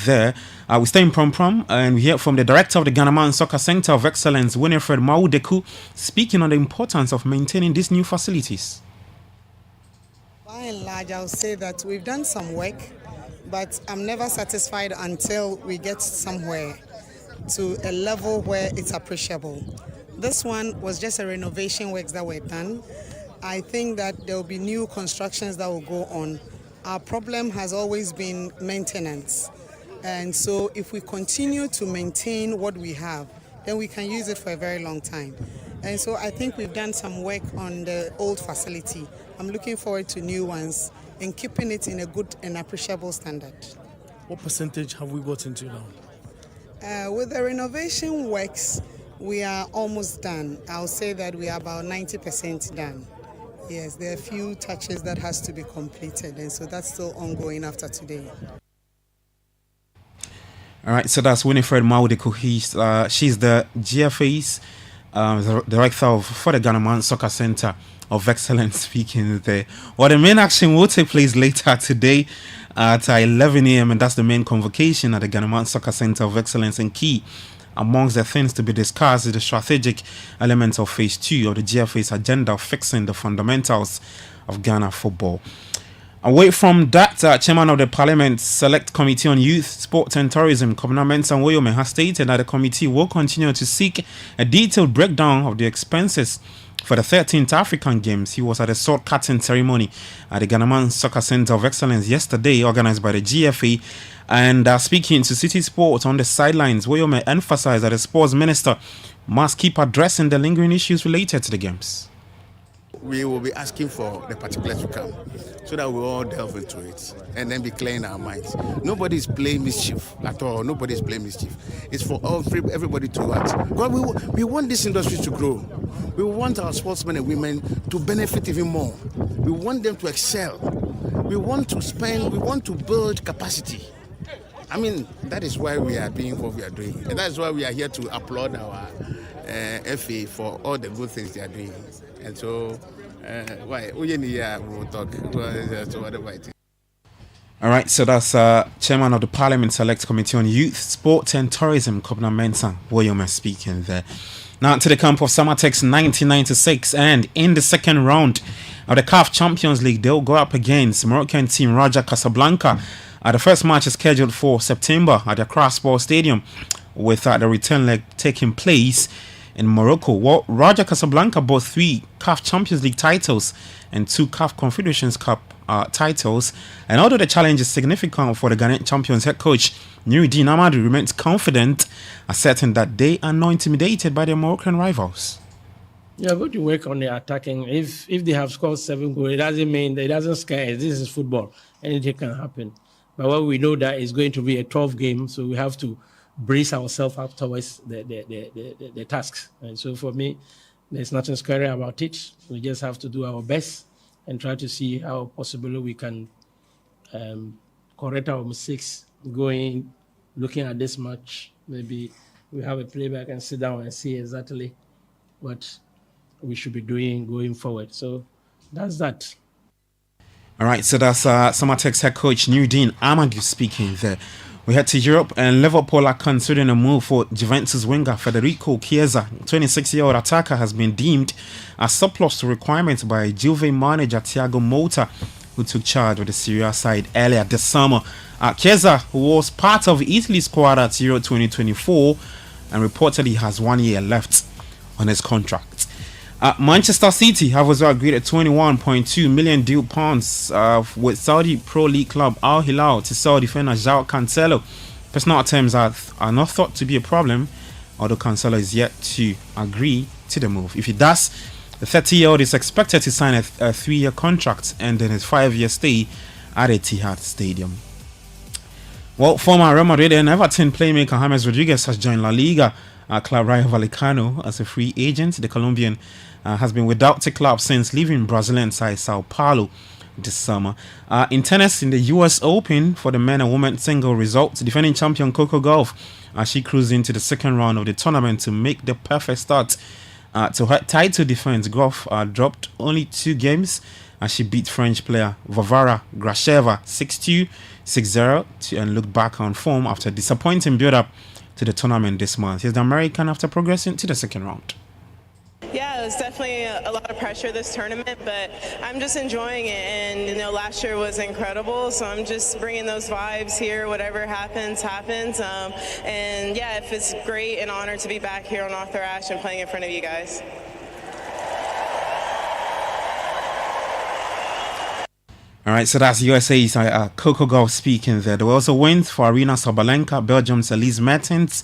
[SPEAKER 20] there. We stay in Prom and we hear from the director of the Ghana Soccer Center of Excellence, Winifred Maudeku, speaking on the importance of maintaining these new facilities.
[SPEAKER 23] By and large, I'll say that we've done some work, but I'm never satisfied until we get somewhere to a level where it's appreciable. This one was just a renovation works that were done. I think that there will be new constructions that will go on. Our problem has always been maintenance. And so if we continue to maintain what we have, then we can use it for a very long time. And so I think we've done some work on the old facility. I'm looking forward to new ones and keeping it in a good and appreciable standard.
[SPEAKER 24] What percentage have we got into now?
[SPEAKER 23] With the renovation works, we are almost done. I'll say that we are about 90% done. Yes, there are a few touches that has to be completed, and so that's still ongoing after today.
[SPEAKER 20] All right, so that's Winifred Maudeku. She's the GFA's director for the Ghana Soccer Center of Excellence speaking there. Well, the main action will take place later today at 11 a.m. and that's the main convocation at the Ghana Soccer Center of Excellence. And key amongst the things to be discussed is the strategic elements of Phase 2 of the GFA's agenda of fixing the fundamentals of Ghana football. Away from that, Chairman of the Parliament Select Committee on Youth, Sport and Tourism, Kobna Mensah Woyome, has stated that the committee will continue to seek a detailed breakdown of the expenses for the 13th African Games. He was at a sword cutting ceremony at the Ghana Soccer Center of Excellence yesterday, organized by the GFA. And speaking to City Sport on the sidelines, Woyome emphasized that the sports minister must keep addressing the lingering issues related to the games.
[SPEAKER 22] we will be asking for the particulars to come so that we all delve into it and then be clearing our minds. Nobody's playing mischief at all. Nobody's playing mischief. It's for everybody to watch. God, we want this industry to grow. We want our sportsmen and women to benefit even more. We want them to excel. We want to build capacity. I mean, that is why we are doing what we are doing. And that is why we are here to applaud our FA for all the good things they are doing. And so, we'll talk.
[SPEAKER 20] All right, so that's Chairman of the Parliament Select Committee on Youth, Sport and Tourism, Kobna Mensah, William speaking there. Now to the camp of Samatex 1996, and in the second round of the CAF Champions League, they'll go up against Moroccan team Raja Casablanca. The first match is scheduled for September at the Accra Sports Stadium, with the return leg taking place in Morocco. Well, Raja Casablanca bought 3 CAF Champions League titles and 2 CAF Confederations Cup titles. And although the challenge is significant for the Ghanaian champions, head coach Newroudeen Amadou remains confident, asserting that they are not intimidated by their Moroccan rivals.
[SPEAKER 24] Yeah, going to work on the attacking. If they have scored 7 goals, it doesn't mean, it doesn't scare us. This is football. Anything can happen. But what we know that is going to be a 12 game, so we have to brace ourselves up towards the tasks. And so for me, there's nothing scary about it. We just have to do our best and try to see how possibly we can correct our mistakes looking at this match. Maybe we have a playback and sit down and see exactly what we should be doing going forward. So that's that.
[SPEAKER 20] All right, so that's Samatex head coach Newroudeen Amadou speaking there. We head to Europe, and Liverpool are considering a move for Juventus winger Federico Chiesa. 26-year-old attacker has been deemed as surplus to requirements by Juve manager Thiago Motta, who took charge of the Serie A side earlier this summer. Chiesa, who was part of Italy's squad at Euro 2024 and reportedly has 1 year left on his contract. Manchester City have also agreed a £21.2 million deal with Saudi Pro League club Al Hilal to sell defender João Cancelo. Personal terms are not thought to be a problem, although Cancelo is yet to agree to the move. If he does, the 30-year-old is expected to sign a 3-year contract and then his 5-year stay at Etihad Stadium. Well, former Real Madrid and Everton playmaker James Rodriguez has joined La Liga club Rayo Vallecano as a free agent. The Colombian has been without a club since leaving Brazilian side Sao Paulo this summer. In tennis, in the US Open for the men and women single results, defending champion Coco Gauff, she cruised into the second round of the tournament to make the perfect start to her title defense. Gauff dropped only 2 games as she beat French player Varvara Gracheva 6-2, 6-0 and looked back on form after a disappointing build-up to the tournament this month. Here's the American after progressing to the second round.
[SPEAKER 3] Yeah, it was definitely a lot of pressure this tournament, but I'm just enjoying it. And last year was incredible, so I'm just bringing those vibes here. Whatever happens. And yeah, if it's great and honor to be back here on Arthur Ashe and playing in front of you guys.
[SPEAKER 20] All right, so that's USA's Coco Gauff speaking there. There were also wins for Arina Sabalenka, Belgium's Elise Mertens,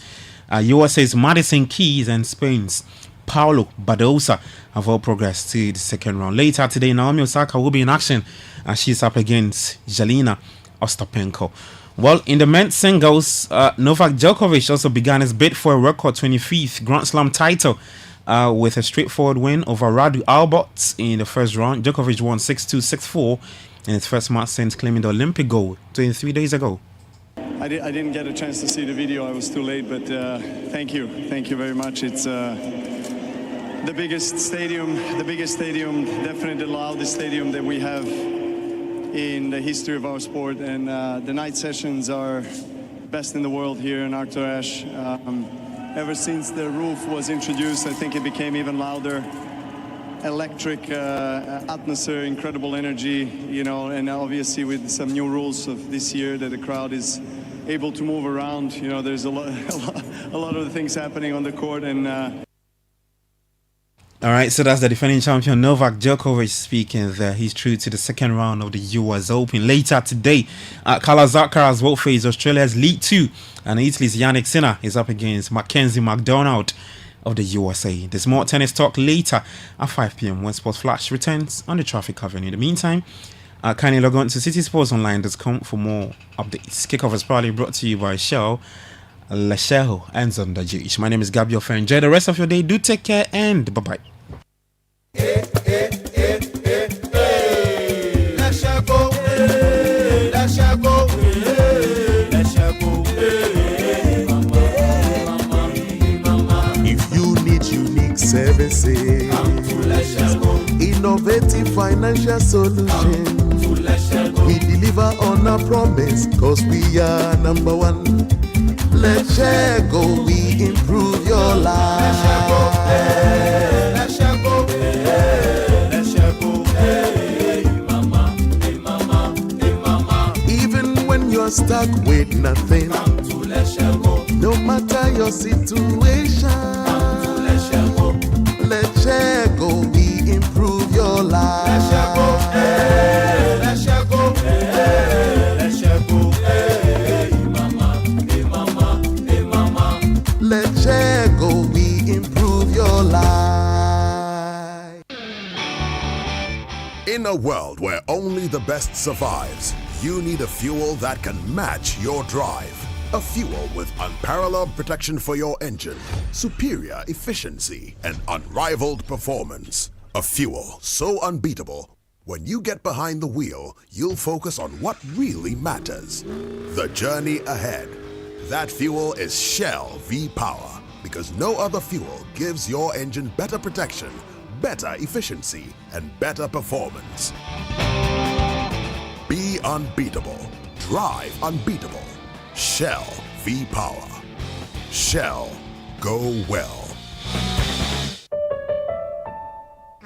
[SPEAKER 20] USA's Madison Keys, and Spain's Paulo Badosa have all progressed to the second round. Later today, Naomi Osaka will be in action as she's up against Jelena Ostapenko. Well, in the men's singles, Novak Djokovic also began his bid for a record 25th Grand Slam title with a straightforward win over Radu Albot in the first round. Djokovic won 6-2, 6-4 in his first match since claiming the Olympic gold 23 days ago.
[SPEAKER 5] I didn't get a chance to see the video. I was too late, but thank you very much. It's the biggest stadium, definitely the loudest stadium that we have in the history of our sport, and the night sessions are best in the world here in Arthur Ashe. Ever since the roof was introduced, I think it became even louder. Electric atmosphere, incredible energy, and obviously with some new rules of this year that the crowd is able to move around. There's a lot of things happening on the court, and.
[SPEAKER 20] All right, so that's the defending champion Novak Djokovic speaking there. He's through to the second round of the US Open. Later today, Carlos Alcaraz will face Australia's League 2, and Italy's Yannick Sinner is up against Mackenzie McDonald of the USA. There's more tennis talk later at 5 p.m. when Sports Flash returns on the traffic cover. In the meantime, kindly log on to citisportsonline.com for more updates. Kickoff is proudly brought to you by Shell, Lesheho, and Zonda G. My name is Gabriel Fair. Enjoy the rest of your day. Do take care and bye-bye.
[SPEAKER 1] Services, innovative financial solutions. We deliver on our promise, cause we are number one. Let's share go, we improve your life. Let's share go, let's share go, hey mama, hey mama, hey mama. Even when you're stuck with nothing, come to let's share go. No matter your situation, let's share go, we improve your life. Let's share go, hey, let's share go, hey, let's share go, hey mama, hey mama, hey mama. Let's share go, we improve your life.
[SPEAKER 2] In a world where only the best survives, you need a fuel that can match your drive. A fuel with unparalleled protection for your engine, superior efficiency, and unrivaled performance. A fuel so unbeatable, when you get behind the wheel, you'll focus on what really matters. The journey ahead. That fuel is Shell V-Power, because no other fuel gives your engine better protection, better efficiency, and better performance. Be unbeatable. Drive unbeatable. Shell V-Power. Shell, go well.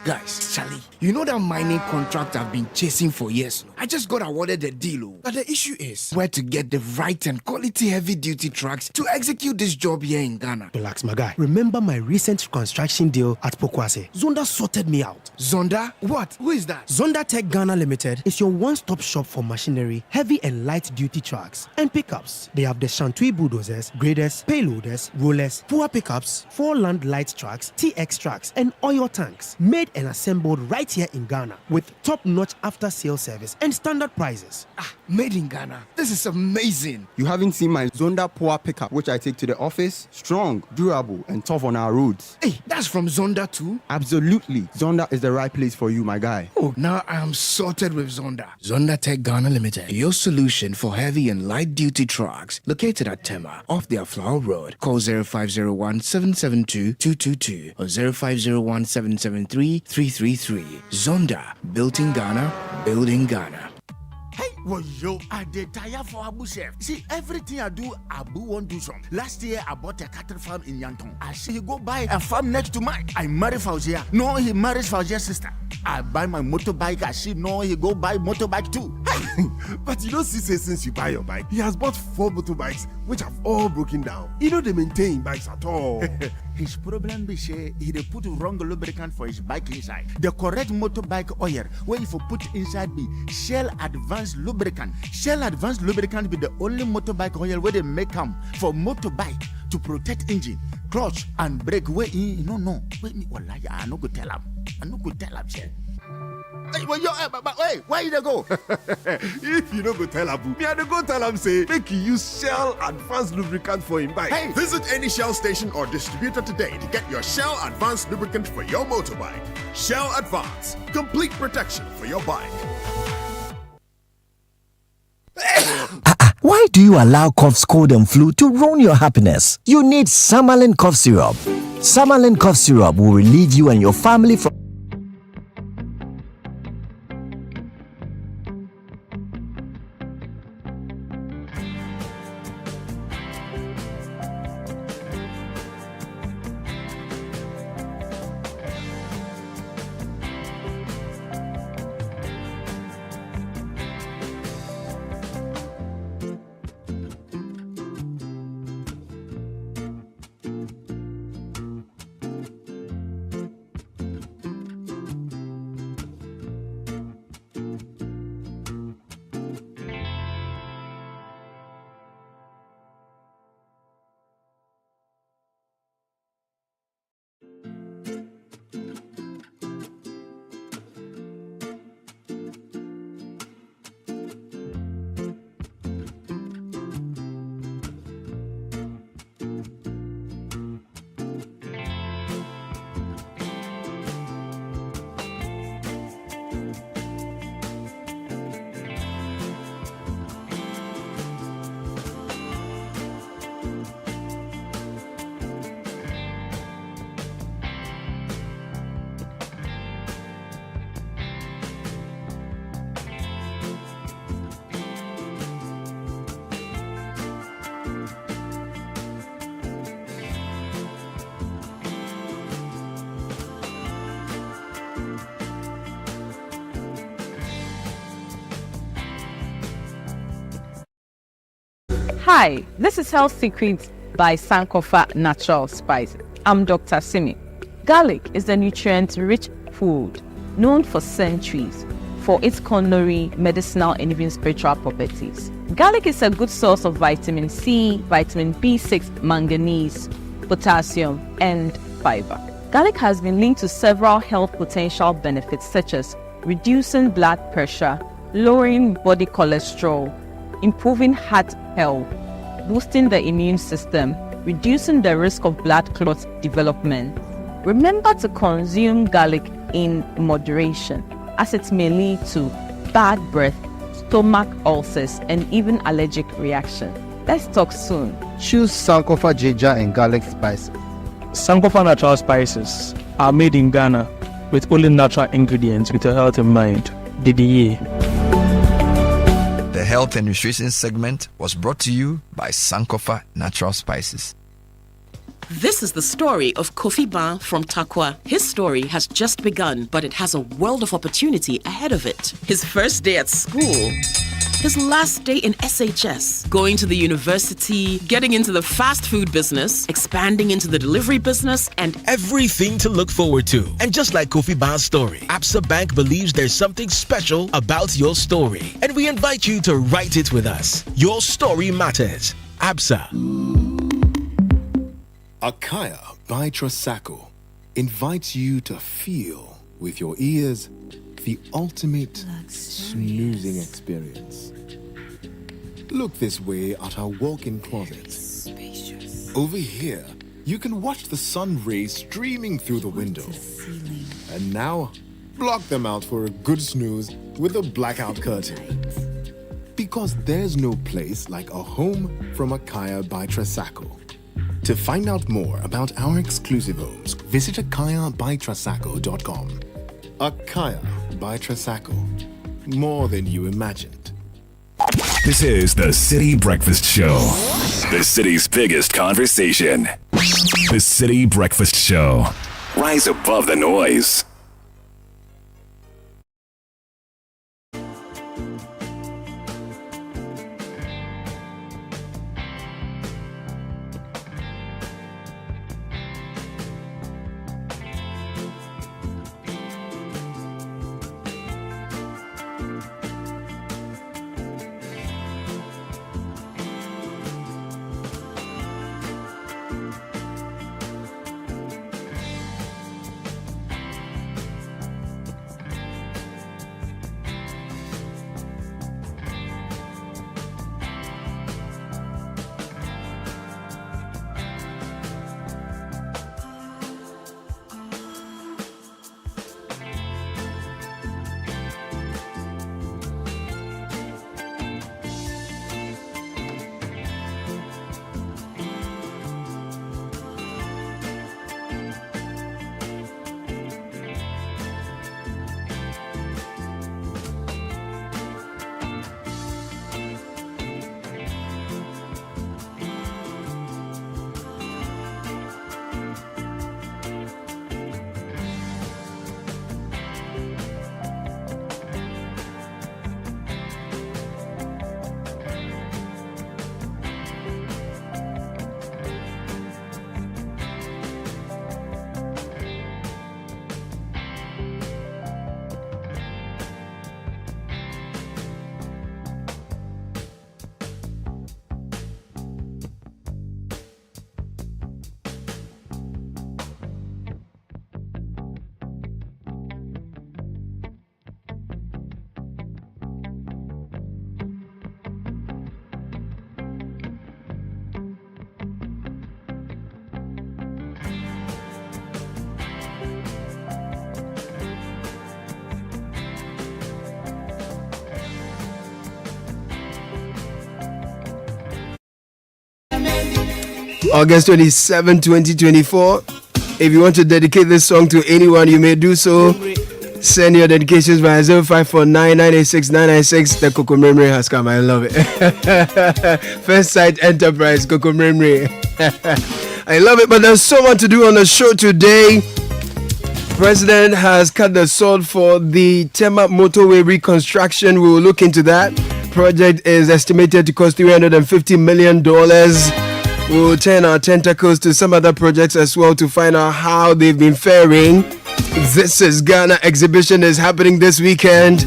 [SPEAKER 6] Guys, Charlie, you know that mining contract I've been chasing for years? I just got awarded the deal. But the issue is where to get the right and quality heavy-duty trucks to execute this job here in Ghana.
[SPEAKER 7] Relax, my guy. Remember my recent construction deal at Pokwase? Zonda sorted me out.
[SPEAKER 6] Zonda? What? Who is that?
[SPEAKER 7] Zonda Tech Ghana Limited is your one-stop shop for machinery, heavy and light-duty trucks, and pickups. They have the Shantui bulldozers, graders, payloaders, rollers, poor pickups, 4-land light trucks, TX trucks, and oil tanks. Made and assembled right here in Ghana with top-notch after-sales service and standard prices.
[SPEAKER 6] Made in Ghana. This is amazing.
[SPEAKER 8] You haven't seen my Zonda Power pickup, which I take to the office? Strong, durable, and tough on our roads.
[SPEAKER 6] Hey, that's from Zonda too?
[SPEAKER 8] Absolutely. Zonda is the right place for you, my guy.
[SPEAKER 6] Oh, now I am sorted with Zonda. Zonda Tech Ghana Limited, your solution for heavy and light-duty trucks. Located at Tema, off the Aflao Road. Call 0501 772 222 or 0501 773 333. Zonda, built in Ghana, building Ghana.
[SPEAKER 13] Hey, well, yo, I did tire for Abu Chef. See, everything I do, Abu won't do some. Last year, I bought a cattle farm in Yanton. I see he go buy a farm next to mine. I marry Fauzia. No, he marries Fauzia's sister. I buy my motorbike. I see no, he go buy motorbike too.
[SPEAKER 25] But you don't see since you buy your bike, he has bought 4 motorbikes, which have all broken down. He don't maintain bikes at all.
[SPEAKER 13] His problem be say he dey put wrong lubricant for his bike inside. The correct motorbike oil where if you put inside be Shell Advanced Lubricant. Shell Advanced Lubricant be the only motorbike oil where they make them for motorbike to protect engine, clutch and brake. Where he no. Wait me, wallahi, I no go tell him. Shell. Hey, well, hey, where you go?
[SPEAKER 25] If you don't go tell Abu, me I don't go tell him say make you use Shell Advanced Lubricant for him bike.
[SPEAKER 2] Hey, visit any Shell station or distributor today to get your Shell Advanced Lubricant for your motorbike. Shell Advance, complete protection for your bike.
[SPEAKER 26] Why do you allow cough, cold, and flu to ruin your happiness? You need Samalin Cough Syrup. Samalin Cough Syrup will relieve you and your family from
[SPEAKER 10] Hi, this is Health Secrets by Sankofa Natural Spices. I'm Dr. Simi. Garlic is a nutrient-rich food known for centuries for its culinary, medicinal, and even spiritual properties. Garlic is a good source of vitamin C, vitamin B6, manganese, potassium, and fiber. Garlic has been linked to several health potential benefits such as reducing blood pressure, lowering body cholesterol, improving heart health, boosting the immune system, reducing the risk of blood clot development. Remember to consume garlic in moderation, as it may lead to bad breath, stomach ulcers, and even allergic reaction. Let's talk soon.
[SPEAKER 11] Choose Sankofa Ginger and Garlic Spices.
[SPEAKER 12] Sankofa Natural Spices are made in Ghana with only natural ingredients with your health in mind. DDE.
[SPEAKER 14] The Health and Nutrition segment was brought to you by Sankofa Natural Spices.
[SPEAKER 15] This is the story of Kofi Ba from Takwa. His story has just begun, but it has a world of opportunity ahead of it. His first day at school, his last day in SHS, going to the university, getting into the fast food business, expanding into the delivery business, and
[SPEAKER 16] everything to look forward to. And just like Kofi Ba's story, Absa Bank believes there's something special about your story. And we invite you to write it with us. Your story matters. Absa.
[SPEAKER 27] Akaya by Trasaco invites you to feel with your ears the ultimate snoozing experience. Look this way at our walk-in closet. Over here, you can watch the sun rays streaming through the window. And now, block them out for a good snooze with a blackout curtain. Because there's no place like a home from Akaya by Trasaco. To find out more about our exclusive homes, visit akayabytrasaco.com. Akaya by Trasaco. More than you imagined.
[SPEAKER 28] This is the Citi Breakfast Show. The city's biggest conversation. The Citi Breakfast Show. Rise above the noise.
[SPEAKER 19] August 27, 2024. If you want to dedicate this song to anyone, you may do so. Send your dedications by 0549986996. The Coco Memory has come. I love it. First Sight Enterprise, Coco Memory. I love it, but there's so much to do on the show today. President has cut the sword for the Tema motorway reconstruction. We will look into that. project is estimated to cost $350 million. We'll turn our tentacles to some other projects as well to find out how they've been faring. This is Ghana exhibition is happening this weekend.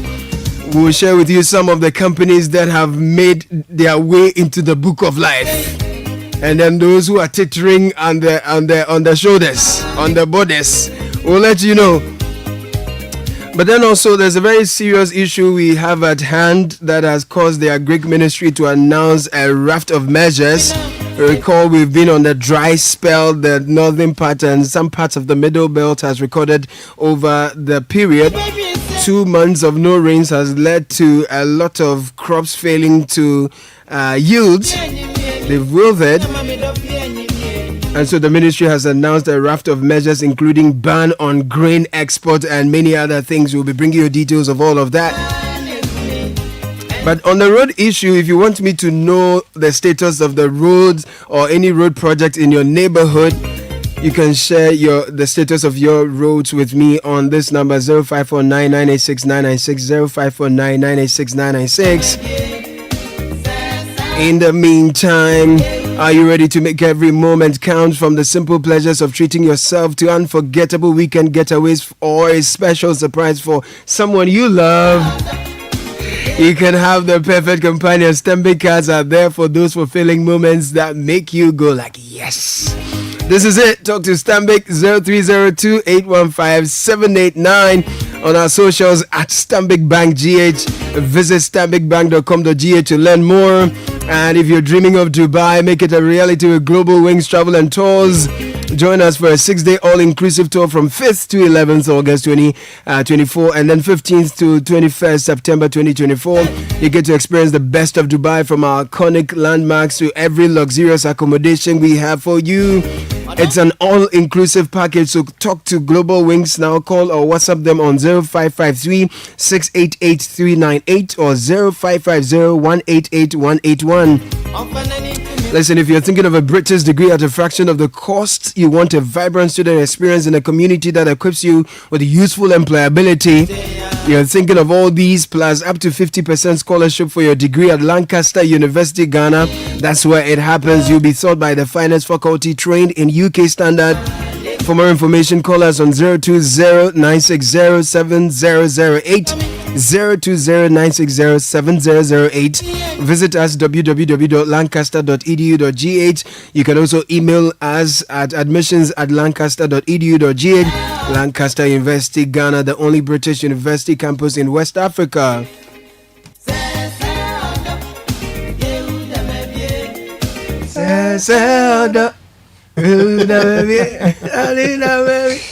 [SPEAKER 19] We'll share with you some of the companies that have made their way into the book of life. And then those who are tittering on the shoulders, on the bodies. We'll let you know. But then also there's a very serious issue we have at hand that has caused the Agric Ministry to announce a raft of measures. Recall we've been on the dry spell. The northern part and some parts of the middle belt has recorded over the period. 2 months of no rains has led to a lot of crops failing to yield. They've withered. And so the ministry has announced a raft of measures, including ban on grain export and many other things. We'll be bringing you details of all of that. But on the road issue, if you want me to know the status of the roads or any road project in your neighborhood, you can share the status of your roads with me on this number 0549986996, 0549986996. In the meantime, are you ready to make every moment count, from the simple pleasures of treating yourself to unforgettable weekend getaways or a special surprise for someone you love? You can have the perfect companion. Stanbic cards are there for those fulfilling moments that make you go like, yes. This is it. Talk to Stanbic 0302-815-789 on our socials at Stanbic Bank GH. Visit stanbicbank.com.gh to learn more. And if you're dreaming of Dubai, make it a reality with Global Wings Travel and Tours. Join us for a 6-day all-inclusive tour from 5th to 11th August 2024 and then 15th to 21st September 2024. You get to experience the best of Dubai, from our iconic landmarks to every luxurious accommodation we have for you. It's an all-inclusive package, so talk to Global Wings now. Call or WhatsApp them on 0553-688-398 or 0550-188-181. Listen, if you're thinking of a British degree at a fraction of the cost, you want a vibrant student experience in a community that equips you with useful employability, you're thinking of all these plus up to 50% scholarship for your degree at Lancaster University, Ghana. That's where it happens. You'll be taught by the finest faculty trained in UK standard. For more information, call us on 020-960-7008. 020-960-7008. Visit us www.lancaster.edu.gh. You can also email us at admissions@lancaster.edu.gh. Lancaster University, Ghana, the only British university campus in West Africa.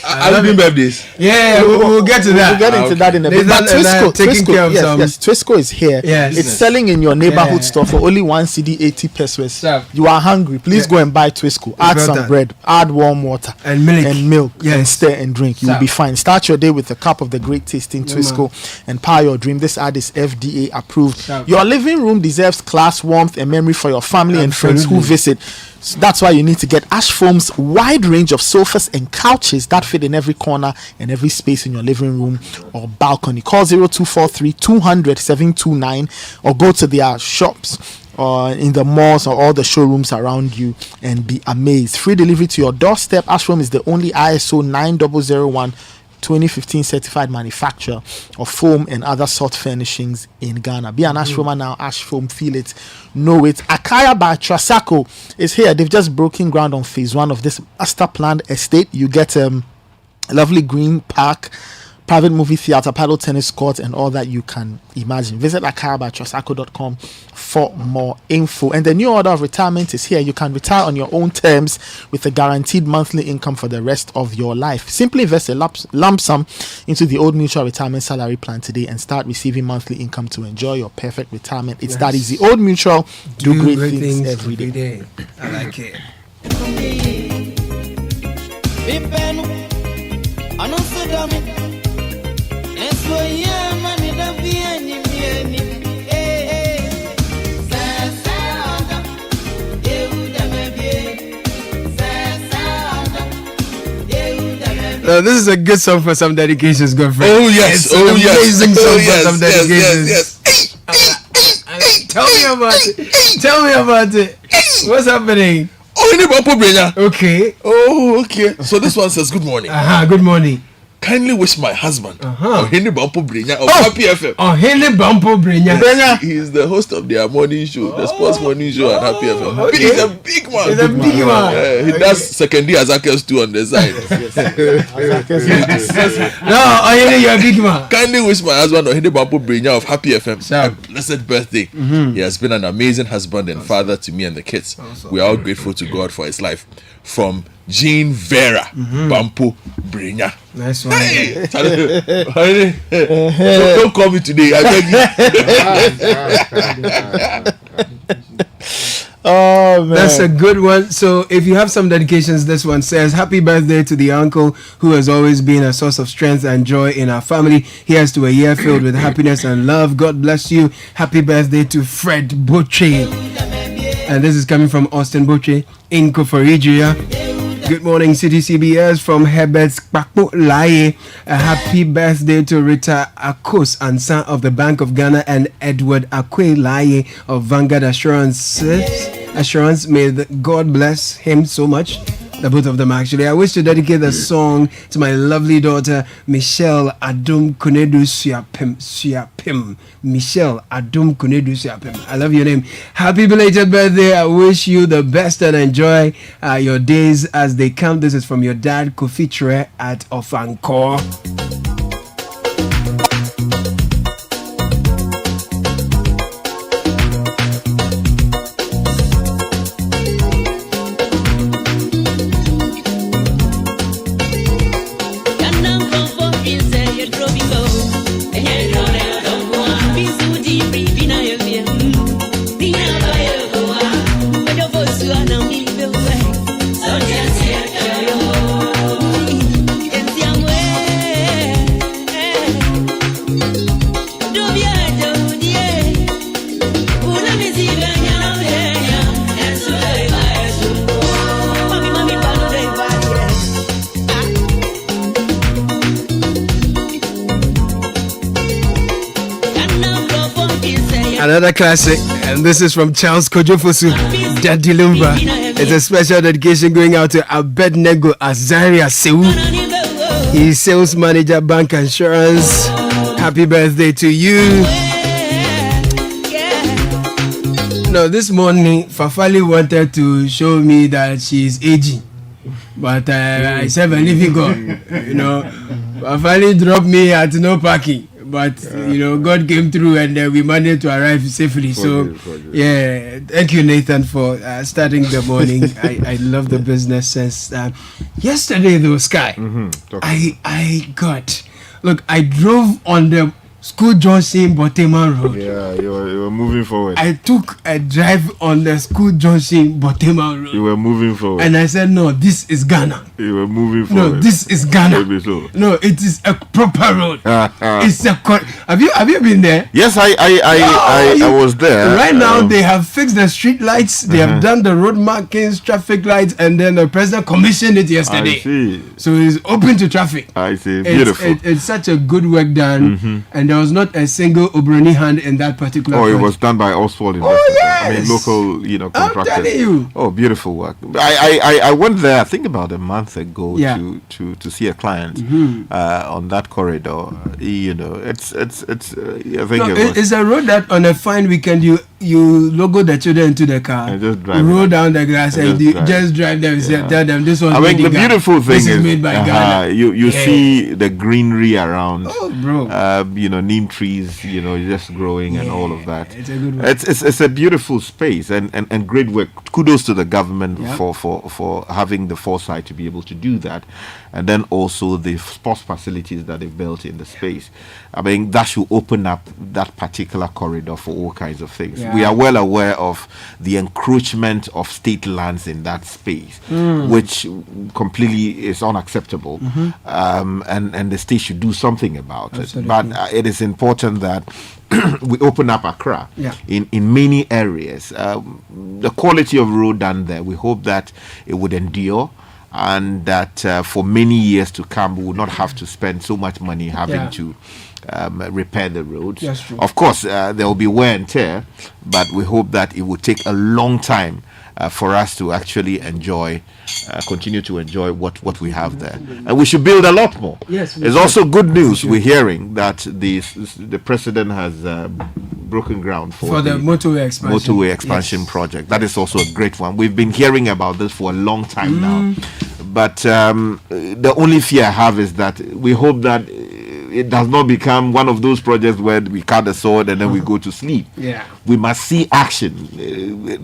[SPEAKER 4] Happy birthdays.
[SPEAKER 19] Yeah, we'll get to that.
[SPEAKER 4] We'll get into that in a bit. But Twisco is here.
[SPEAKER 19] Yes.
[SPEAKER 4] It's selling in your neighborhood store for only 1 CD 80 pesos. You are hungry, please go and buy Twisco. Add some bread, add warm water
[SPEAKER 19] and milk,
[SPEAKER 4] and stir and drink. You'll be fine. Start your day with a cup of the great tasting Twisco and power your dream. This ad is FDA approved. Your living room deserves class, warmth, and memory for your family and friends who visit. So that's why you need to get Ash Foam's wide range of sofas and couches that fit in every corner and every space in your living room or balcony. Call 0243-200-729 or go to their shops or in the malls or all the showrooms around you and be amazed. Free delivery to your doorstep. Ash Foam is the only ISO 9001 2015 certified manufacturer of foam and other soft furnishings in Ghana. Be an Ash Foamer now. Ash Foam, feel it, know it. Akaya by Trasaco is here. They've just broken ground on phase 1 of this master planned estate. You get a lovely green park, private movie theater, paddle tennis court, and all that you can imagine. Visit akayabytrasaco.com for more info. And the new order of retirement is here. You can retire on your own terms with a guaranteed monthly income for the rest of your life. Simply invest a lump sum into the Old Mutual Retirement Salary Plan today and start receiving monthly income to enjoy your perfect retirement. It's that easy. Old Mutual, do great things every day.
[SPEAKER 19] I like it. This is a good song for some dedications, girlfriend.
[SPEAKER 4] Oh yes,
[SPEAKER 19] it's an amazing song for some dedications.
[SPEAKER 4] Yes.
[SPEAKER 19] Tell me about it. What's happening?
[SPEAKER 3] Okay. Oh, okay. So this one says, good morning.
[SPEAKER 19] Good morning.
[SPEAKER 3] Kindly wish my husband, Ohene Bampo Brenya of Happy FM.
[SPEAKER 19] Ohene Bampo Brenya.
[SPEAKER 3] He is the host of their morning show, the sports morning show at Happy FM. Okay. He's a big man.
[SPEAKER 19] He's a big man.
[SPEAKER 3] He does secondary Azakers too on the side.
[SPEAKER 19] No, Ohene, you're a big man.
[SPEAKER 3] Kindly wish my husband, Ohene Bampo Brenya of Happy FM, a blessed birthday. He has been an amazing husband and father to me and the kids. We are all grateful to God for his life. From Jean Vera Bampo Brenya.
[SPEAKER 19] Nice one.
[SPEAKER 3] Hey, don't call me today. I beg you.
[SPEAKER 19] Oh man, that's a good one. So if you have some dedications, this one says, happy birthday to the uncle who has always been a source of strength and joy in our family. Here's to a year filled with happiness and love. God bless you. Happy birthday to Fred Boche. And this is coming from Austin Boche in Koforigia. Good morning, City CBS from Herbert Kpakpo Laye. A happy birthday to Rita Akos, and son of the Bank of Ghana, and Edward Akwe Laye of Vanguard Assurance. May God bless him so much. The both of them, actually. I wish to dedicate the song to my lovely daughter, Michelle Adum Kunedu Siapim. Michelle Adum Kunedu Siapim. I love your name. Happy belated birthday. I wish you the best and enjoy your days as they come. This is from your dad, Kofi Tre at Ofankor. Another classic, and this is from Charles Kojofosu, Daddy Lumba. It's a special dedication going out to Abednego Azaria Sewu. He's sales manager, bank insurance. Happy birthday to you. No, this morning, Fafali wanted to show me that she's aging. But I said, believe in God. You know, Fafali dropped me at no parking. But you know, God came through and we managed to arrive safely. So yeah, thank you, Nathan, for starting the morning. I love the business sense. Yesterday though, Sky, I drove on the School Junction Botema Road.
[SPEAKER 9] Yeah, you were moving forward.
[SPEAKER 19] I took a drive on the School Junction Botema Road.
[SPEAKER 9] You were moving forward.
[SPEAKER 19] And I said, no, this is Ghana.
[SPEAKER 9] You were moving forward.
[SPEAKER 19] No, this is Ghana.
[SPEAKER 9] Maybe so.
[SPEAKER 19] No, it is a proper road. It's a have you been there?
[SPEAKER 9] Yes, I was there.
[SPEAKER 19] Right now they have fixed the street lights. They have done the road markings, traffic lights, and then the president commissioned it yesterday.
[SPEAKER 9] I see.
[SPEAKER 19] So it's open to traffic.
[SPEAKER 9] I see. Beautiful.
[SPEAKER 19] It's such a good work done, and there was not a single Obroni hand in that particular.
[SPEAKER 9] Oh, it was done by Oswald Investment.
[SPEAKER 19] Oh yes.
[SPEAKER 9] I mean, local, contractors.
[SPEAKER 19] I'm telling you.
[SPEAKER 9] Oh, beautiful work. I went there, I think about a month ago to see a client on that corridor. It's I think
[SPEAKER 19] it's a road that on a fine weekend you logo the children into the car
[SPEAKER 9] and just drive
[SPEAKER 19] roll down the grass and you just drive them. Tell them this one.
[SPEAKER 9] I mean, the beautiful thing is
[SPEAKER 19] made by Ghana.
[SPEAKER 9] You see the greenery around.
[SPEAKER 19] Oh, bro.
[SPEAKER 9] Neem trees, just growing and all of that.
[SPEAKER 19] It's a good one.
[SPEAKER 9] It's a beautiful space and great work. Kudos to the government for having the foresight to be able to do that, and then also the sports facilities that they've built in the space. I mean, that should open up that particular corridor for all kinds of things. We are well aware of the encroachment of state lands in that space, which completely is unacceptable, and the state should do something about it. But it is important that we open up Accra in many areas. The quality of road done there, we hope that it would endure, and that for many years to come we will not have to spend so much money having to repair the roads.
[SPEAKER 19] That's true.
[SPEAKER 9] Of course, there will be wear and tear, but we hope that it will take a long time for us to actually continue to enjoy what we have there. And we should build a lot more.
[SPEAKER 19] Yes,
[SPEAKER 9] it's also good news we're hearing that the president has broken ground for
[SPEAKER 19] the motorway expansion
[SPEAKER 9] project. That is also a great one. We've been hearing about this for a long time now. But the only fear I have is that we hope that it does not become one of those projects where we cut the sword and then we go to sleep.
[SPEAKER 19] Yeah.
[SPEAKER 9] We must see action.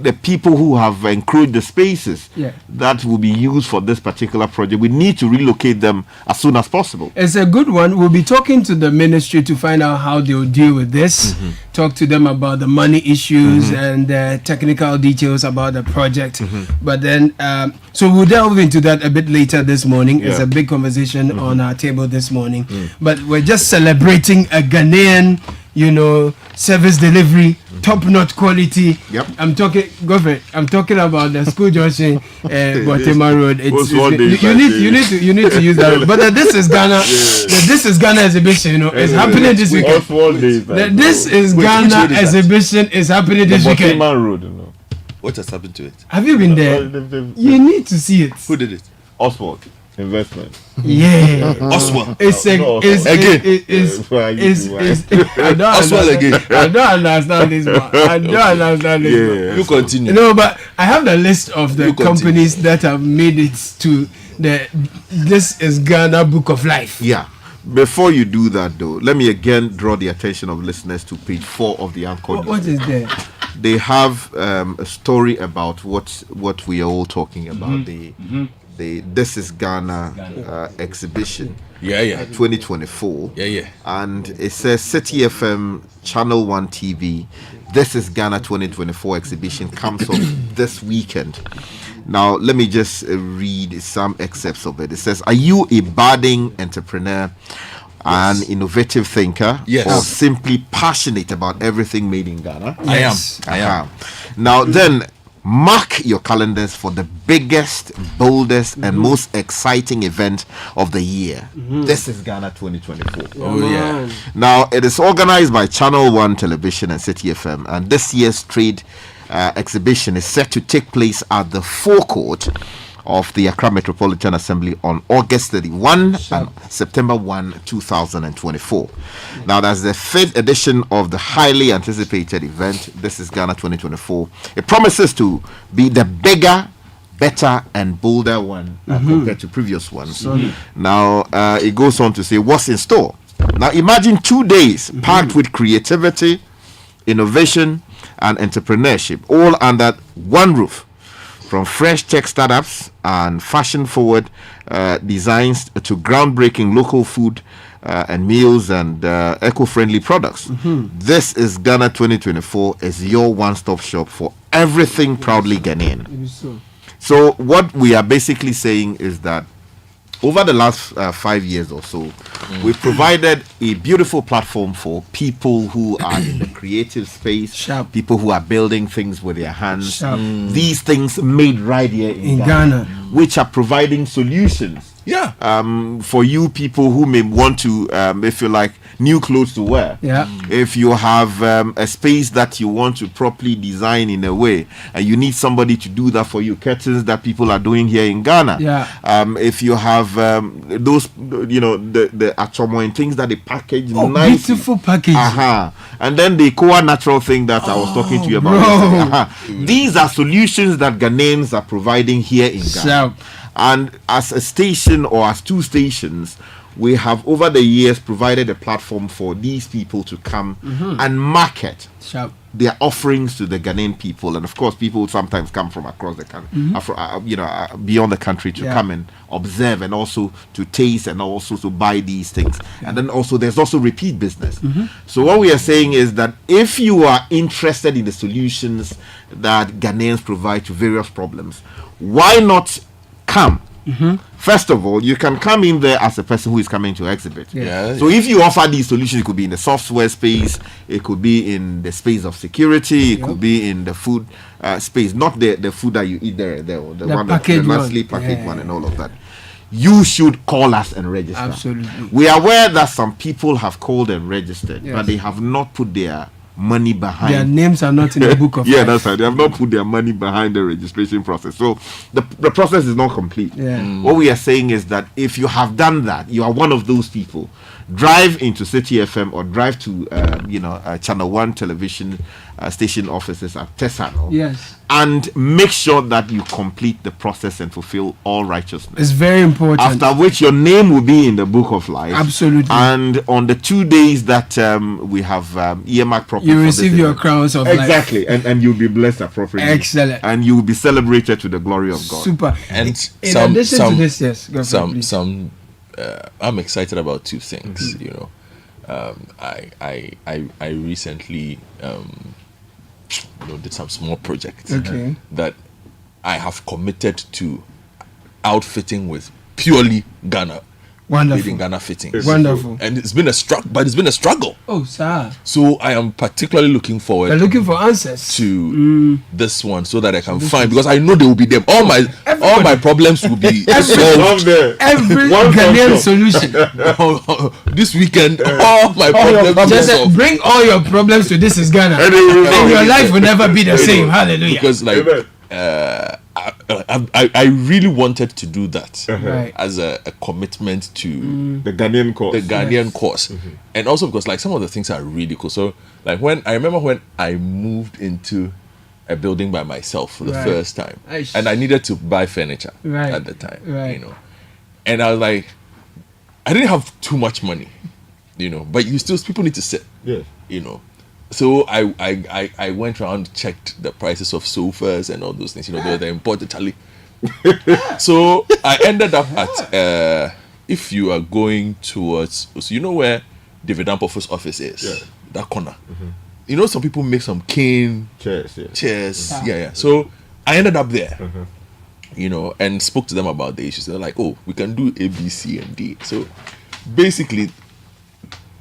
[SPEAKER 9] The people who have encroached the spaces that will be used for this particular project, we need to relocate them as soon as possible.
[SPEAKER 19] It's a good one. We'll be talking to the ministry to find out how they'll deal with this. Talk to them about the money issues and the technical details about the project. But then, so we'll delve into that a bit later this morning. It's a big conversation on our table this morning. But we're just celebrating a Ghanaian, service delivery, top-notch quality. I'm talking about the school junction, Botema Road. You need to use that. But this is Ghana. This is Ghana exhibition. It's happening this weekend. This is Ghana exhibition is happening this weekend.
[SPEAKER 9] Road,
[SPEAKER 3] What has happened to it?
[SPEAKER 19] Have you been there? You need to see it.
[SPEAKER 3] Who did it?
[SPEAKER 9] Oswald Investment.
[SPEAKER 19] Yeah.
[SPEAKER 3] Oswald.
[SPEAKER 19] Oswald again. I don't understand this one.
[SPEAKER 3] You continue.
[SPEAKER 19] But I have the list of the companies that have made it to This is Ghana Book of Life.
[SPEAKER 9] Yeah. Before you do that, though, let me again draw the attention of listeners to page 4 of the Anchor.
[SPEAKER 19] What is there?
[SPEAKER 9] They have a story about what we are all talking about. The This is Ghana exhibition. 2024. And it says Citi FM Channel 1 TV. This is Ghana 2024 exhibition comes up this weekend. Now, let me just read some excerpts of it. It says, are you a budding entrepreneur, an innovative thinker, or simply passionate about everything made in Ghana?
[SPEAKER 3] I am.
[SPEAKER 9] Now, then, mark your calendars for the biggest, boldest, and most exciting event of the year. This is Ghana 2024. Now, it is organized by Channel 1 Television and Citi FM, and this year's trade exhibition is set to take place at the forecourt of the Accra Metropolitan Assembly on August 31 and September 1, 2024. Now, that's the 5th edition of the highly anticipated event. This is Ghana 2024. It promises to be the bigger, better, and bolder one compared to previous ones. Now, it goes on to say what's in store. Now, imagine 2 days packed with creativity, innovation, and entrepreneurship, all under one roof. From fresh tech startups and fashion-forward designs to groundbreaking local food and meals and eco-friendly products. This is Ghana 2024 is your one-stop shop for everything proudly Ghanaian. So what we are basically saying is that over the last 5 years or so, we've provided a beautiful platform for people who are in the creative space, people who are building things with their hands. These things made right here in Ghana, which are providing solutions. For you people who may want to, if you like, new clothes to wear. If you have a space that you want to properly design in a way, and you need somebody to do that for you, curtains that people are doing here in Ghana. If you have those, the atomo and things that they package nicely.
[SPEAKER 19] Beautiful package.
[SPEAKER 9] And then the Koa natural thing that I was talking to you about. These are solutions that Ghanaians are providing here in Ghana. And as a station or as two stations, we have over the years provided a platform for these people to come and market their offerings to the Ghanaian people. And of course, people sometimes come from across the country, beyond the country to come and observe and also to taste and also to buy these things. And then also there's also repeat business. So what we are saying is that if you are interested in the solutions that Ghanaians provide to various problems, why not come? First of all, you can come in there as a person who is coming to exhibit. So if you offer these solutions, it could be in the software space, it could be in the space of security, it could be in the food space, not the food that you eat there, the one that the nicely packaged one and all of that. you should call us and register.
[SPEAKER 19] Absolutely.
[SPEAKER 9] We are aware that some people have called and registered,
[SPEAKER 19] Yes.
[SPEAKER 9] but they have not put their money behind.
[SPEAKER 19] Their names are not in the book of
[SPEAKER 9] Yeah,
[SPEAKER 19] life.
[SPEAKER 9] that's right. They have not put their money behind the registration process. So the process is not complete.
[SPEAKER 19] Yeah.
[SPEAKER 9] What we are saying is that if you have done that, you are one of those people. Drive into Citi FM or drive to Channel 1 television station offices at Tesano.
[SPEAKER 19] Yes.
[SPEAKER 9] And make sure that you complete the process and fulfill all righteousness.
[SPEAKER 19] It's very important.
[SPEAKER 9] After which your name will be in the book of life.
[SPEAKER 19] Absolutely.
[SPEAKER 9] And on the 2 days that we have earmarked properly,
[SPEAKER 19] You
[SPEAKER 9] for
[SPEAKER 19] receive
[SPEAKER 9] this
[SPEAKER 19] your
[SPEAKER 9] event.
[SPEAKER 19] crowns of life.
[SPEAKER 9] Exactly. And you'll be blessed appropriately.
[SPEAKER 19] Excellent.
[SPEAKER 9] And you will be celebrated to the glory of God.
[SPEAKER 19] Super.
[SPEAKER 3] And
[SPEAKER 19] in addition to this, yes, go for it, please.
[SPEAKER 3] I'm excited about two things. You know, I recently did some small projects that I have committed to outfitting with purely Ghana.
[SPEAKER 19] Wonderful.
[SPEAKER 3] Made in Ghana fittings.
[SPEAKER 19] Wonderful.
[SPEAKER 3] And it's been a struggle.
[SPEAKER 19] Oh, sir.
[SPEAKER 3] So I am particularly looking forward.
[SPEAKER 19] We're looking for answers
[SPEAKER 3] to this one so that I can find, because I know they will be there. All my problems will be solved.
[SPEAKER 19] Every Ghanaian solution.
[SPEAKER 3] This weekend, all my problems will be
[SPEAKER 19] Just
[SPEAKER 3] solved.
[SPEAKER 19] bring all your problems to This Is Ghana, and your life will never be the same. Hallelujah.
[SPEAKER 3] Because I really wanted to do that
[SPEAKER 19] Right.
[SPEAKER 3] as a commitment to
[SPEAKER 9] the Ghanaian cause.
[SPEAKER 3] The Ghanaian cause. And also because some of the things are really cool. So when I moved into a building by myself for the
[SPEAKER 19] Right.
[SPEAKER 3] first time,
[SPEAKER 19] Aish.
[SPEAKER 3] and I needed to buy furniture
[SPEAKER 19] Right.
[SPEAKER 3] at the time,
[SPEAKER 19] Right.
[SPEAKER 3] and I was like, I didn't have too much money, but people need to sit, So I went around, checked the prices of sofas and all those things. They were the imported Italy. So I ended up at if you are going towards, so where David Ampofo's office is, that corner. Some people make some cane chairs. Yeah. So I ended up there, and spoke to them about the issues. They're like, "Oh, we can do A, B, C, and D." So basically,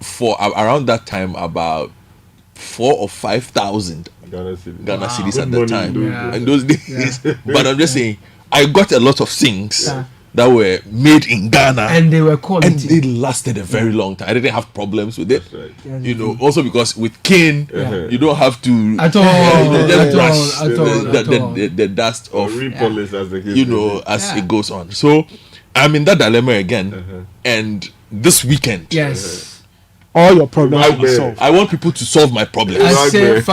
[SPEAKER 3] for around that time, about 4,000 or 5,000 Ghana cedis at the time, and those days. But I'm just saying, I got a lot of things that were made in Ghana,
[SPEAKER 19] and they were quality,
[SPEAKER 3] and they lasted a very long time. I didn't have problems with it, also because with cane, you don't have to
[SPEAKER 19] at all,
[SPEAKER 3] the dust off,
[SPEAKER 9] repolish as the case
[SPEAKER 3] as it goes on. So I'm in that dilemma again, and this weekend,
[SPEAKER 4] all your problems will be solved.
[SPEAKER 3] I want people to solve my problems.
[SPEAKER 19] I say, bring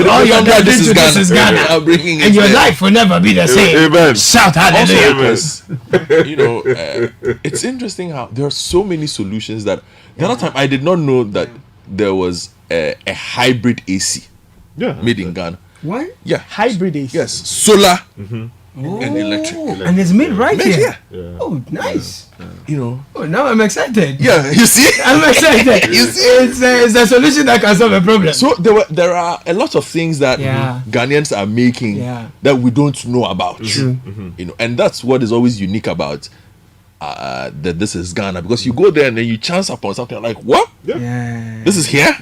[SPEAKER 19] all your daddy to This Is Ghana, and your life will never be the same.
[SPEAKER 9] Amen.
[SPEAKER 19] Shout hallelujah.
[SPEAKER 3] It's interesting how there are so many solutions that the other time I did not know that there was a hybrid AC made in Ghana.
[SPEAKER 19] What?
[SPEAKER 3] Yeah,
[SPEAKER 4] hybrid AC.
[SPEAKER 3] Yes, solar and electric,
[SPEAKER 19] and it's made right here.
[SPEAKER 3] Yeah.
[SPEAKER 19] Oh, nice.
[SPEAKER 3] Oh,
[SPEAKER 19] now I'm excited.
[SPEAKER 3] Yeah, you see,
[SPEAKER 19] I'm excited.
[SPEAKER 3] You see?
[SPEAKER 19] It's a solution that can solve a problem.
[SPEAKER 3] So there are a lot of things that Ghanaians are making that we don't know about. And that's what is always unique about that This Is Ghana, because you go there and then you chance upon something like, what? This is here.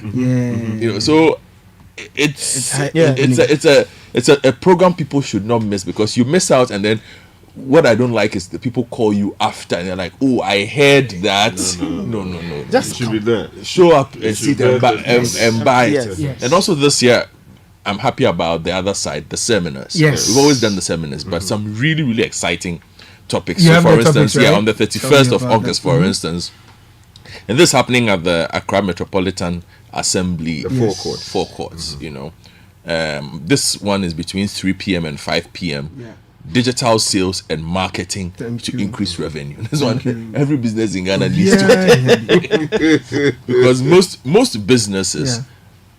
[SPEAKER 3] So it's a program people should not miss, because you miss out, and then what I don't like is the people call you after and they're like, "Oh, I heard that." No.
[SPEAKER 9] Just should be there.
[SPEAKER 3] Show up and sit and buy it.
[SPEAKER 19] Yes.
[SPEAKER 3] And also this year, I'm happy about the other side, the seminars.
[SPEAKER 19] Yes.
[SPEAKER 3] We've always done the seminars, but some really, really exciting topics.
[SPEAKER 19] You
[SPEAKER 3] So
[SPEAKER 19] have
[SPEAKER 3] for
[SPEAKER 19] the
[SPEAKER 3] instance,
[SPEAKER 19] topics, right?
[SPEAKER 3] on the 31st of August, for instance, and this is happening at the Accra Metropolitan Assembly,
[SPEAKER 9] the
[SPEAKER 3] four courts. This one is between 3 p.m. and 5 p.m. Digital sales and marketing to increase revenue. This one, every business in Ghana needs to, because most businesses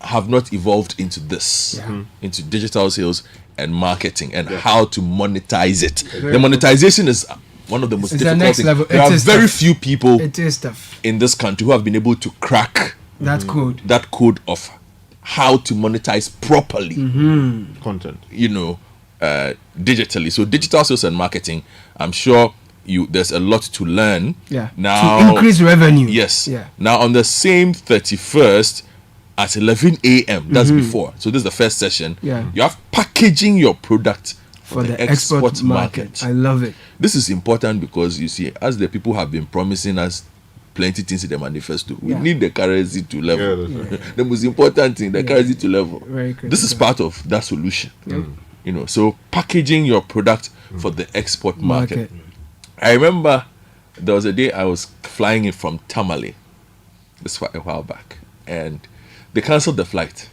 [SPEAKER 3] have not evolved into this, into digital sales and marketing and how to monetize it. The monetization is one of the most difficult
[SPEAKER 19] next
[SPEAKER 3] things.
[SPEAKER 19] level.
[SPEAKER 3] There are very few people
[SPEAKER 19] in
[SPEAKER 3] this country who have been able to crack
[SPEAKER 19] that
[SPEAKER 3] code of how to monetize properly
[SPEAKER 9] content,
[SPEAKER 3] digitally. So digital sales and marketing, I'm sure there's a lot to learn now
[SPEAKER 19] to increase revenue.
[SPEAKER 3] Now on the same 31st at 11 a.m. that's before, so this is the first session. You have packaging your product
[SPEAKER 19] for the export market. I love it.
[SPEAKER 3] This is important because you see, as the people have been promising us plenty things in the manifesto, we need the currency to level. The most important thing, the currency to level. This is part of that solution. You know, so packaging your product for the export market. I remember there was a day I was flying in from Tamale, this was a while back, and they cancelled the flight.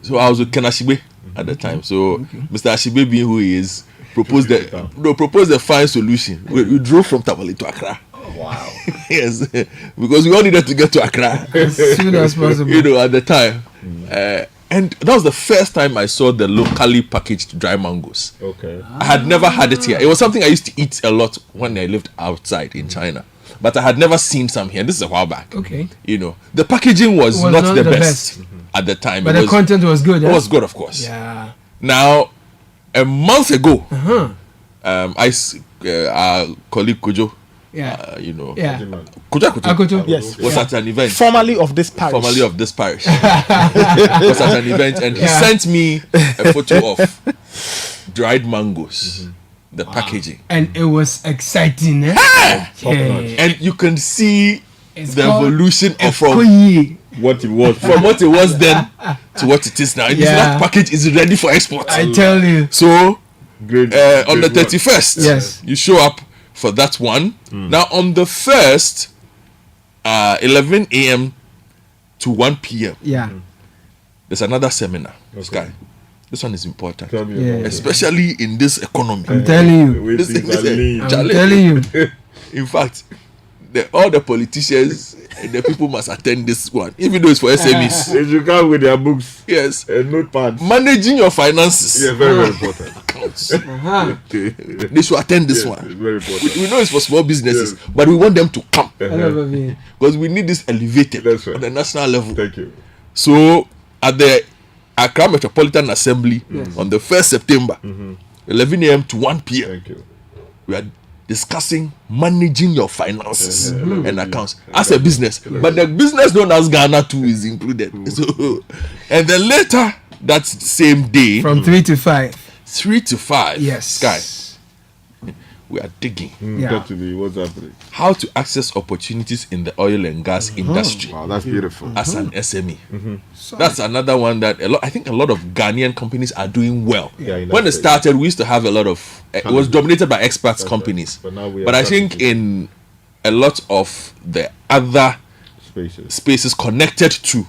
[SPEAKER 3] So I was with Ken Ashibe at the time. So Mr. Ashibe, being who he is, proposed the fine solution. We drove from Tamale to Accra.
[SPEAKER 19] Wow.
[SPEAKER 3] Yes, because we all needed to get to Accra
[SPEAKER 19] as soon as possible.
[SPEAKER 3] You know, at the time. And that was the first time I saw the locally packaged dry mangoes. I had never had it here. It was something I used to eat a lot when I lived outside in China. But I had never seen some here. This is a while back. You know, the packaging was not the best at the time.
[SPEAKER 19] But the content was good.
[SPEAKER 3] It was good, of course.
[SPEAKER 19] Yeah.
[SPEAKER 3] Now, a month ago, our colleague Kojo, you know,
[SPEAKER 4] Kojo, yes,
[SPEAKER 3] was at an event.
[SPEAKER 4] Formerly of this parish.
[SPEAKER 3] Was at an event, and he sent me a photo of dried mangoes. The packaging,
[SPEAKER 19] and it was exciting.
[SPEAKER 3] And you can see the evolution from
[SPEAKER 9] what it was
[SPEAKER 3] then to what it is now. That package is ready for export.
[SPEAKER 19] I tell you.
[SPEAKER 3] So on the 31st, you show up for that one. Now on the 1st, 11 a.m. to 1 p.m. There's another seminar. This one is important, especially in this economy.
[SPEAKER 19] I'm telling you.
[SPEAKER 3] I'm telling you. In fact, all the politicians and the people must attend this one, even though it's for SMEs.
[SPEAKER 9] They should come with their books.
[SPEAKER 3] Yes.
[SPEAKER 9] And notepads.
[SPEAKER 3] Managing your finances.
[SPEAKER 9] Yeah, very important.
[SPEAKER 3] Accounts. They should attend this one.
[SPEAKER 9] It's very important.
[SPEAKER 3] We know it's for small businesses, but we want them to come. Because we need this elevated on the national level.
[SPEAKER 9] Thank you.
[SPEAKER 3] So, at the Accra Metropolitan Assembly on the 1st September, 11 a.m. to 1 p.m.
[SPEAKER 9] Thank you.
[SPEAKER 3] We are discussing managing your finances and accounts as a business. But the business known as Ghana too is included. So, and then later that same day,
[SPEAKER 19] from 3 to 5.
[SPEAKER 3] 3 to 5.
[SPEAKER 19] Yes.
[SPEAKER 3] Sky. We are digging.
[SPEAKER 9] What's happening?
[SPEAKER 3] How to access opportunities in the oil and gas industry.
[SPEAKER 9] Wow, that's beautiful.
[SPEAKER 3] As an SME. That's another one that I think a lot of Ghanaian companies are doing well. When it started, we used to have a lot of it was dominated by expats companies. But I think in a lot of the other spaces connected to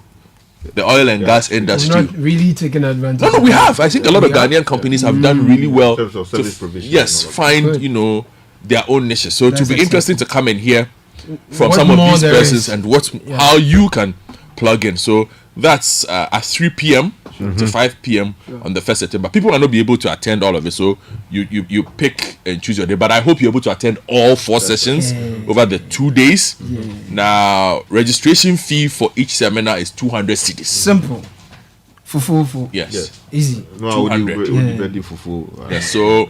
[SPEAKER 3] the oil and gas industry,
[SPEAKER 19] not really taken advantage.
[SPEAKER 3] No, we have. I think a lot of Ghanaian companies have done really well
[SPEAKER 9] in terms of service provision.
[SPEAKER 3] Yes, find their own niches. So it will be interesting to come and hear from
[SPEAKER 19] what
[SPEAKER 3] some of these
[SPEAKER 19] persons
[SPEAKER 3] and how you can plug in. So that's at 3 p.m. to 5 p.m. on the 1st September. People might not be able to attend all of it, so you pick and choose your day. But I hope you're able to attend all 4 sessions over the 2 days. Now, registration fee for each seminar is 200 cedis.
[SPEAKER 19] Simple. Fufu.
[SPEAKER 3] Yes.
[SPEAKER 19] Easy.
[SPEAKER 9] No, 200.
[SPEAKER 3] Yes, so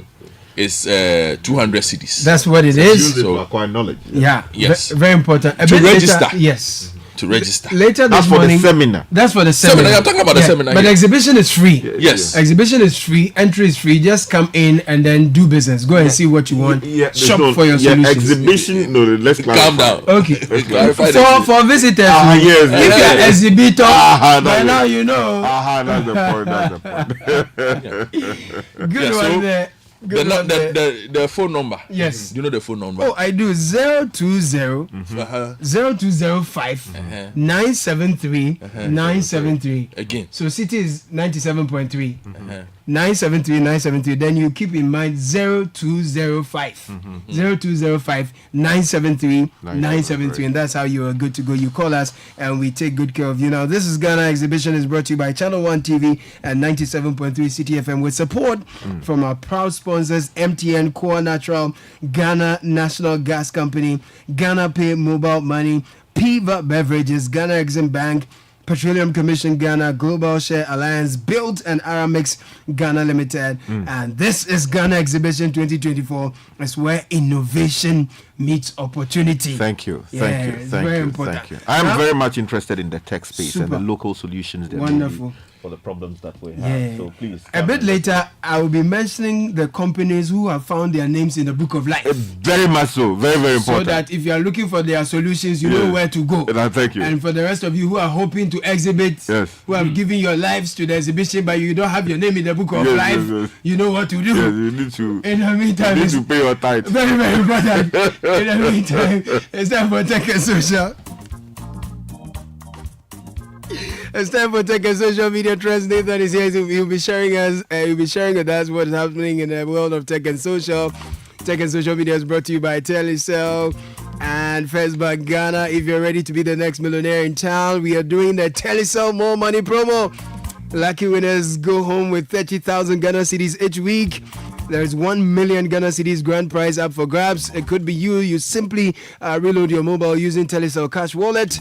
[SPEAKER 3] it's 200 cedis.
[SPEAKER 19] That's what it is.
[SPEAKER 9] So acquire knowledge.
[SPEAKER 19] Yeah.
[SPEAKER 3] Yes.
[SPEAKER 19] Very important.
[SPEAKER 3] To register.
[SPEAKER 19] Later, yes.
[SPEAKER 3] To register.
[SPEAKER 19] Later this morning.
[SPEAKER 9] That's for the seminar.
[SPEAKER 19] That's for the seminar.
[SPEAKER 3] I'm talking about the seminar.
[SPEAKER 19] But the exhibition is free.
[SPEAKER 3] Yes.
[SPEAKER 19] Exhibition is free. Entry is free. Just come in and then do business. Go and see what you want. Shop for your solutions.
[SPEAKER 9] Exhibition. No, let's clarify.
[SPEAKER 3] Calm down.
[SPEAKER 19] Okay.
[SPEAKER 3] Clarify
[SPEAKER 19] for visitors.
[SPEAKER 9] Yes.
[SPEAKER 19] If you're an exhibitor, by now you know.
[SPEAKER 9] That's the point.
[SPEAKER 19] Good one there.
[SPEAKER 3] The phone number.
[SPEAKER 19] Yes.
[SPEAKER 3] You know the phone number?
[SPEAKER 19] Oh, I do. 020-0205 973 973.
[SPEAKER 3] Again.
[SPEAKER 19] So Citi is 97.3. 973. Then you keep in mind 0205 0205 973 973, and that's how you are good to go. You call us and we take good care of you. Now, this is Ghana Exhibition is brought to you by Channel 1 TV and 97.3 Citi FM with support from our proud sponsors MTN, Core Natural, Ghana National Gas Company, Ghana Pay Mobile Money, Piva Beverages, Ghana Exim Bank, Petroleum Commission Ghana, Global Share Alliance, Built and Aramex Ghana Limited. And this is Ghana Exhibition 2024. It's where innovation meets opportunity.
[SPEAKER 9] Thank you.
[SPEAKER 19] Very important.
[SPEAKER 9] I am very much interested in the tech space and the local solutions they're
[SPEAKER 19] wonderful.
[SPEAKER 9] For for the problems that we have.
[SPEAKER 19] Yeah.
[SPEAKER 9] So please.
[SPEAKER 19] A bit later, I will be mentioning the companies who have found their names in the Book of Life.
[SPEAKER 9] Very much so. Very, very important.
[SPEAKER 19] So that if you are looking for their solutions, you know where to go.
[SPEAKER 9] Thank you.
[SPEAKER 19] And for the rest of you who are hoping to exhibit, who have given your lives to the exhibition, but you don't have your name in the Book of Life, you know what to do.
[SPEAKER 9] Yes, you need to.
[SPEAKER 19] In the meantime,
[SPEAKER 9] you need to pay your tithe.
[SPEAKER 19] Very, very important. In the meantime, it's time for Tech and Social. It's time for Tech and Social Media Trends. Nathan is here. He'll be sharing with us what's happening in the world of Tech and Social. Tech and Social Media is brought to you by Telecel and First Bank Ghana. If you're ready to be the next millionaire in town, we are doing the Telecel More Money promo. Lucky winners go home with 30,000 Ghana cedis each week. There's 1 million Ghana cedis grand prize up for grabs. It could be you. You simply reload your mobile using Telecel Cash Wallet.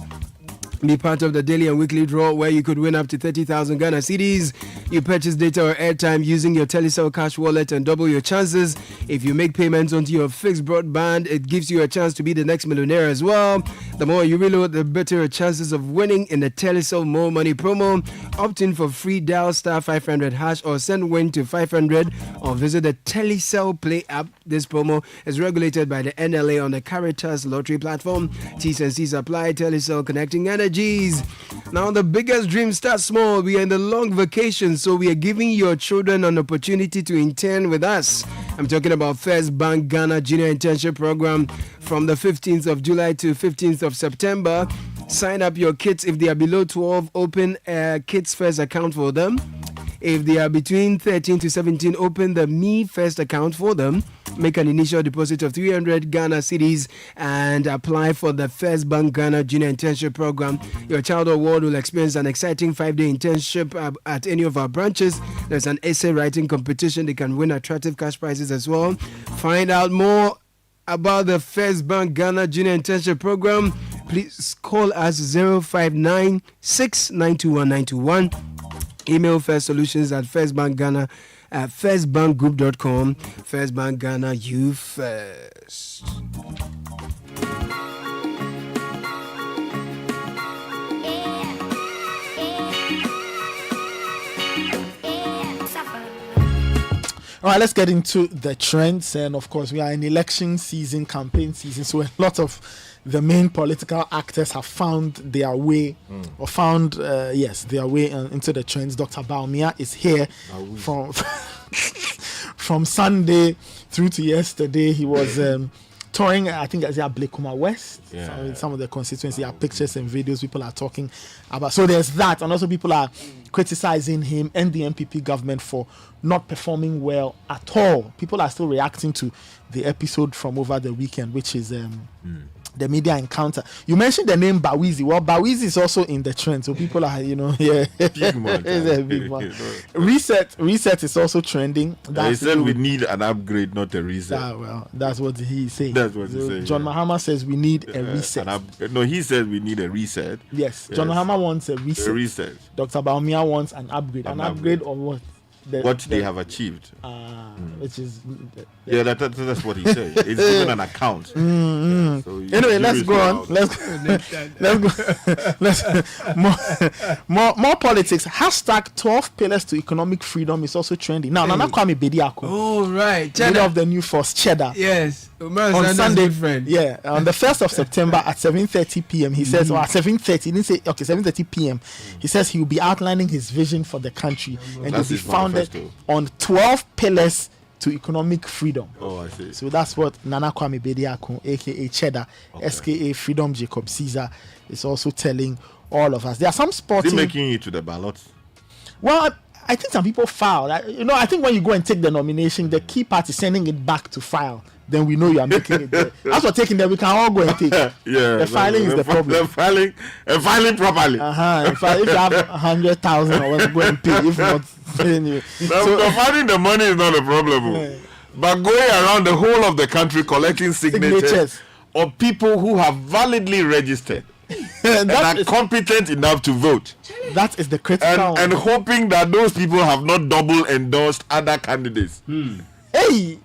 [SPEAKER 19] Be part of the daily and weekly draw where you could win up to 30,000 Ghana cedis. You purchase data or airtime using your Telecel Cash Wallet and double your chances. If you make payments onto your fixed broadband, it gives you a chance to be the next millionaire as well. The more you reload, the better your chances of winning in the Telecel More Money promo. Opt in for free, dial star 500 hash or send win to 500 or visit the Telecel Play app. This promo is regulated by the NLA on the Caritas Lottery platform. T's and C's apply. Telecel, connecting energies. Now the biggest dream starts small. We are in the long vacation, so we are giving your children an opportunity to intern with us. I'm talking about First Bank Ghana Junior Internship Program from the 15th of July to 15th of September. Sign up your kids if they are below 12. Open a Kids First account for them. If they are between 13 to 17, open the Me First account for them. Make an initial deposit of 300 Ghana cedis and apply for the First Bank Ghana Junior Internship Program. Your child or ward will experience an exciting 5-day internship at any of our branches. There's an essay writing competition. They can win attractive cash prizes as well. Find out more about the First Bank Ghana Junior Internship Program. Please call us 059 6921921. Email firstsolutions at firstbankghana at firstbankgroup.com. First Bank Ghana, you first.
[SPEAKER 4] All right, let's get into the trends. And of course, we are in election season, campaign season. So a lot of the main political actors have found their way their way into the trends. Dr. Baumia is here from Sunday through to yesterday. He was touring, I think, as Blakuma West. Yeah. Some of the constituency, there are pictures and videos people are talking about. So there's that. And also people are criticizing him and the MPP government for not performing well at all. People are still reacting to the episode from over the weekend, which is the media encounter. You mentioned the name Bawizi. Well, Bawizi is also in the trend, so people are, big one. It's a big one. Reset is also trending.
[SPEAKER 9] He said we need an upgrade, not a reset.
[SPEAKER 4] Well, that's what he's saying.
[SPEAKER 9] That's what he's saying.
[SPEAKER 4] John Mahama says we need a reset.
[SPEAKER 9] No, he said we need a reset.
[SPEAKER 4] Yes, John Mahama wants a reset.
[SPEAKER 9] A reset.
[SPEAKER 4] Dr. Baumia wants an upgrade. An upgrade of what?
[SPEAKER 9] What they have achieved.
[SPEAKER 4] Which is
[SPEAKER 9] that's what he said. It's given an account. So
[SPEAKER 4] anyway, let's go on. Let's more politics. Hashtag 12 pillars to economic freedom is also trending. Now, Nana Kwame Bediako.
[SPEAKER 19] Oh, right.
[SPEAKER 4] Leader of the new force, Cheddar.
[SPEAKER 19] Yes.
[SPEAKER 4] On Sunday, yeah, on the 1st of September at 7:30 p.m. He says, or at 7:30, he didn't say, okay, 7:30 p.m. He says he will be outlining his vision for the country, and it will be founded on 12 pillars to economic freedom.
[SPEAKER 9] Oh, I see.
[SPEAKER 4] So that's what Nana Kwame Bediako, aka Cheddar, SKA Freedom Jacob Caesar, is also telling all of us. There are some sporting.
[SPEAKER 9] Is he making it to the ballot?
[SPEAKER 4] Well, I think some people file. I think when you go and take the nomination, the key part is sending it back to file. Then we know you are making it there. As we're taking there, we can all go and take.
[SPEAKER 9] Yeah,
[SPEAKER 4] the filing is the problem.
[SPEAKER 9] The filing properly.
[SPEAKER 4] If you have 100,000 or whatever, go and pay. If not, then you.
[SPEAKER 9] The finding the money is not a problem. But going around the whole of the country collecting signatures of people who have validly registered and are competent enough to vote.
[SPEAKER 4] That is the critical
[SPEAKER 9] and hoping that those people have not double endorsed other candidates.
[SPEAKER 4] Hey,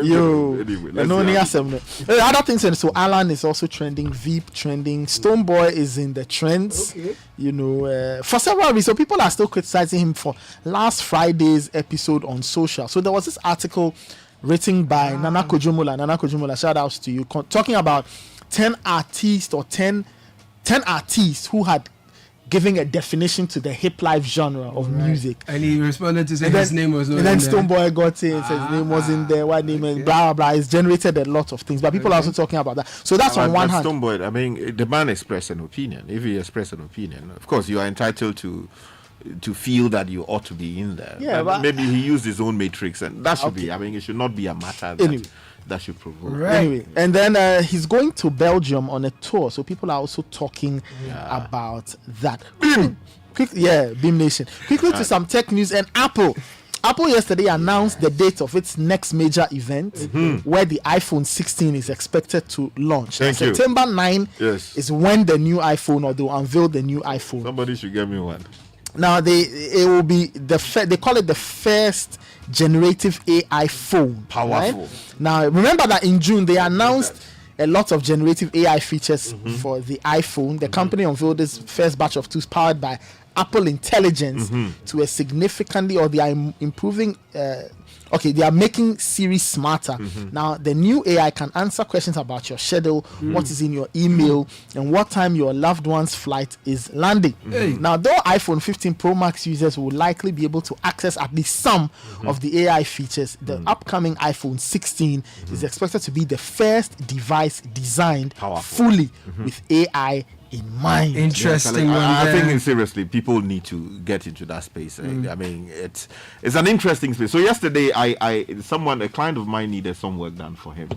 [SPEAKER 4] Yo,
[SPEAKER 9] Anyway,
[SPEAKER 4] other things, and so Alan is also trending, Veep trending, Stoneboy is in the trends.
[SPEAKER 19] Okay.
[SPEAKER 4] You know, for several reasons. So people are still criticizing him for last Friday's episode on social. So there was this article written by Nana Kojomola, shout outs to you, talking about 10 artists or 10 artists who had giving a definition to the hip life genre of music.
[SPEAKER 19] And he responded to say his name was not in
[SPEAKER 4] there.
[SPEAKER 19] there.
[SPEAKER 4] And then Stoneboy got it, said his name was in there, what name, and blah, blah, blah. It's generated a lot of things, but people are also talking about that. So that's on one hand.
[SPEAKER 9] Stoneboy, I mean, the man expressed an opinion. If he expressed an opinion, of course, you are entitled to feel that you ought to be in there.
[SPEAKER 4] Yeah, but
[SPEAKER 9] maybe he used his own matrix, and that should be, I mean, it should not be a matter that should provoke.
[SPEAKER 4] Right. Anyway, and then he's going to Belgium on a tour, so people are also talking about that. Beam Nation. Quickly to some tech news, and Apple yesterday announced the date of its next major event, where the iPhone 16 is expected to launch. September 9 is when the new iPhone, or they'll unveil the new iPhone.
[SPEAKER 9] Somebody should get me one.
[SPEAKER 4] Now it will be they call it the first generative AI phone.
[SPEAKER 9] Powerful.
[SPEAKER 4] Right? Now remember that in June they announced a lot of generative AI features for the iPhone. The company unveiled this first batch of tools powered by Apple Intelligence to a significantly, or they are improving. They are making Siri smarter. Now, the new AI can answer questions about your schedule, what is in your email, and what time your loved one's flight is landing. Now, though iPhone 15 Pro Max users will likely be able to access at least some of the AI features, the upcoming iPhone 16 is expected to be the first device designed fully with AI in mind.
[SPEAKER 19] Interesting.
[SPEAKER 9] I think seriously, people need to get into that space. I mean, it's an interesting space. So yesterday, a client of mine needed some work done for him.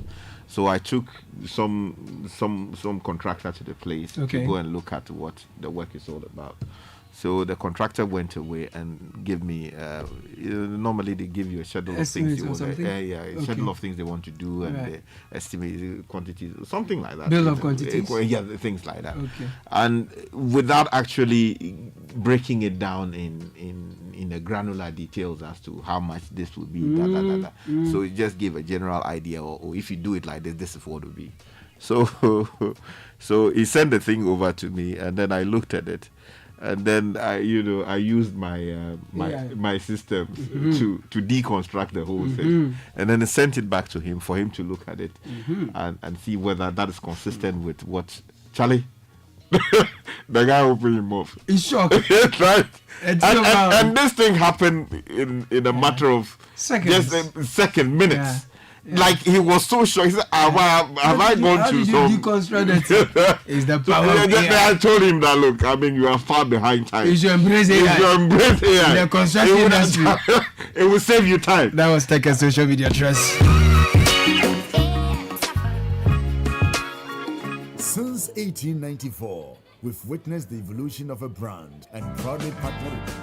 [SPEAKER 9] So I took some contractor to the place to go and look at what the work is all about. So the contractor went away and gave me. Normally they give you a schedule of things you want. Schedule of things they want to do, and they estimate quantities, something like that.
[SPEAKER 19] Bill of quantities.
[SPEAKER 9] Things like that.
[SPEAKER 19] Okay.
[SPEAKER 9] And without actually breaking it down in the granular details as to how much this would be. So it just gave a general idea, or if you do it like this, this is what it would be. So he sent the thing over to me, and then I looked at it. And then I used my system to deconstruct the whole thing, and then I sent it back to him for him to look at it and see whether that is consistent with what Charlie. The guy opened him off.
[SPEAKER 19] He's shocked.
[SPEAKER 9] Right. And this thing happened in a matter of
[SPEAKER 19] seconds,
[SPEAKER 9] just minutes. Yeah. Like he was so shocked. He said, "Have I gone to some?"
[SPEAKER 19] Deconstruct Is the power of AI.
[SPEAKER 9] I told him that, look, I mean, you are far behind time.
[SPEAKER 19] You should embrace AI. The construction industry.
[SPEAKER 9] It will save you time.
[SPEAKER 19] That was Tech and Social Media Trust.
[SPEAKER 5] Since 1894, we've witnessed the evolution of a brand and proudly partnered with it.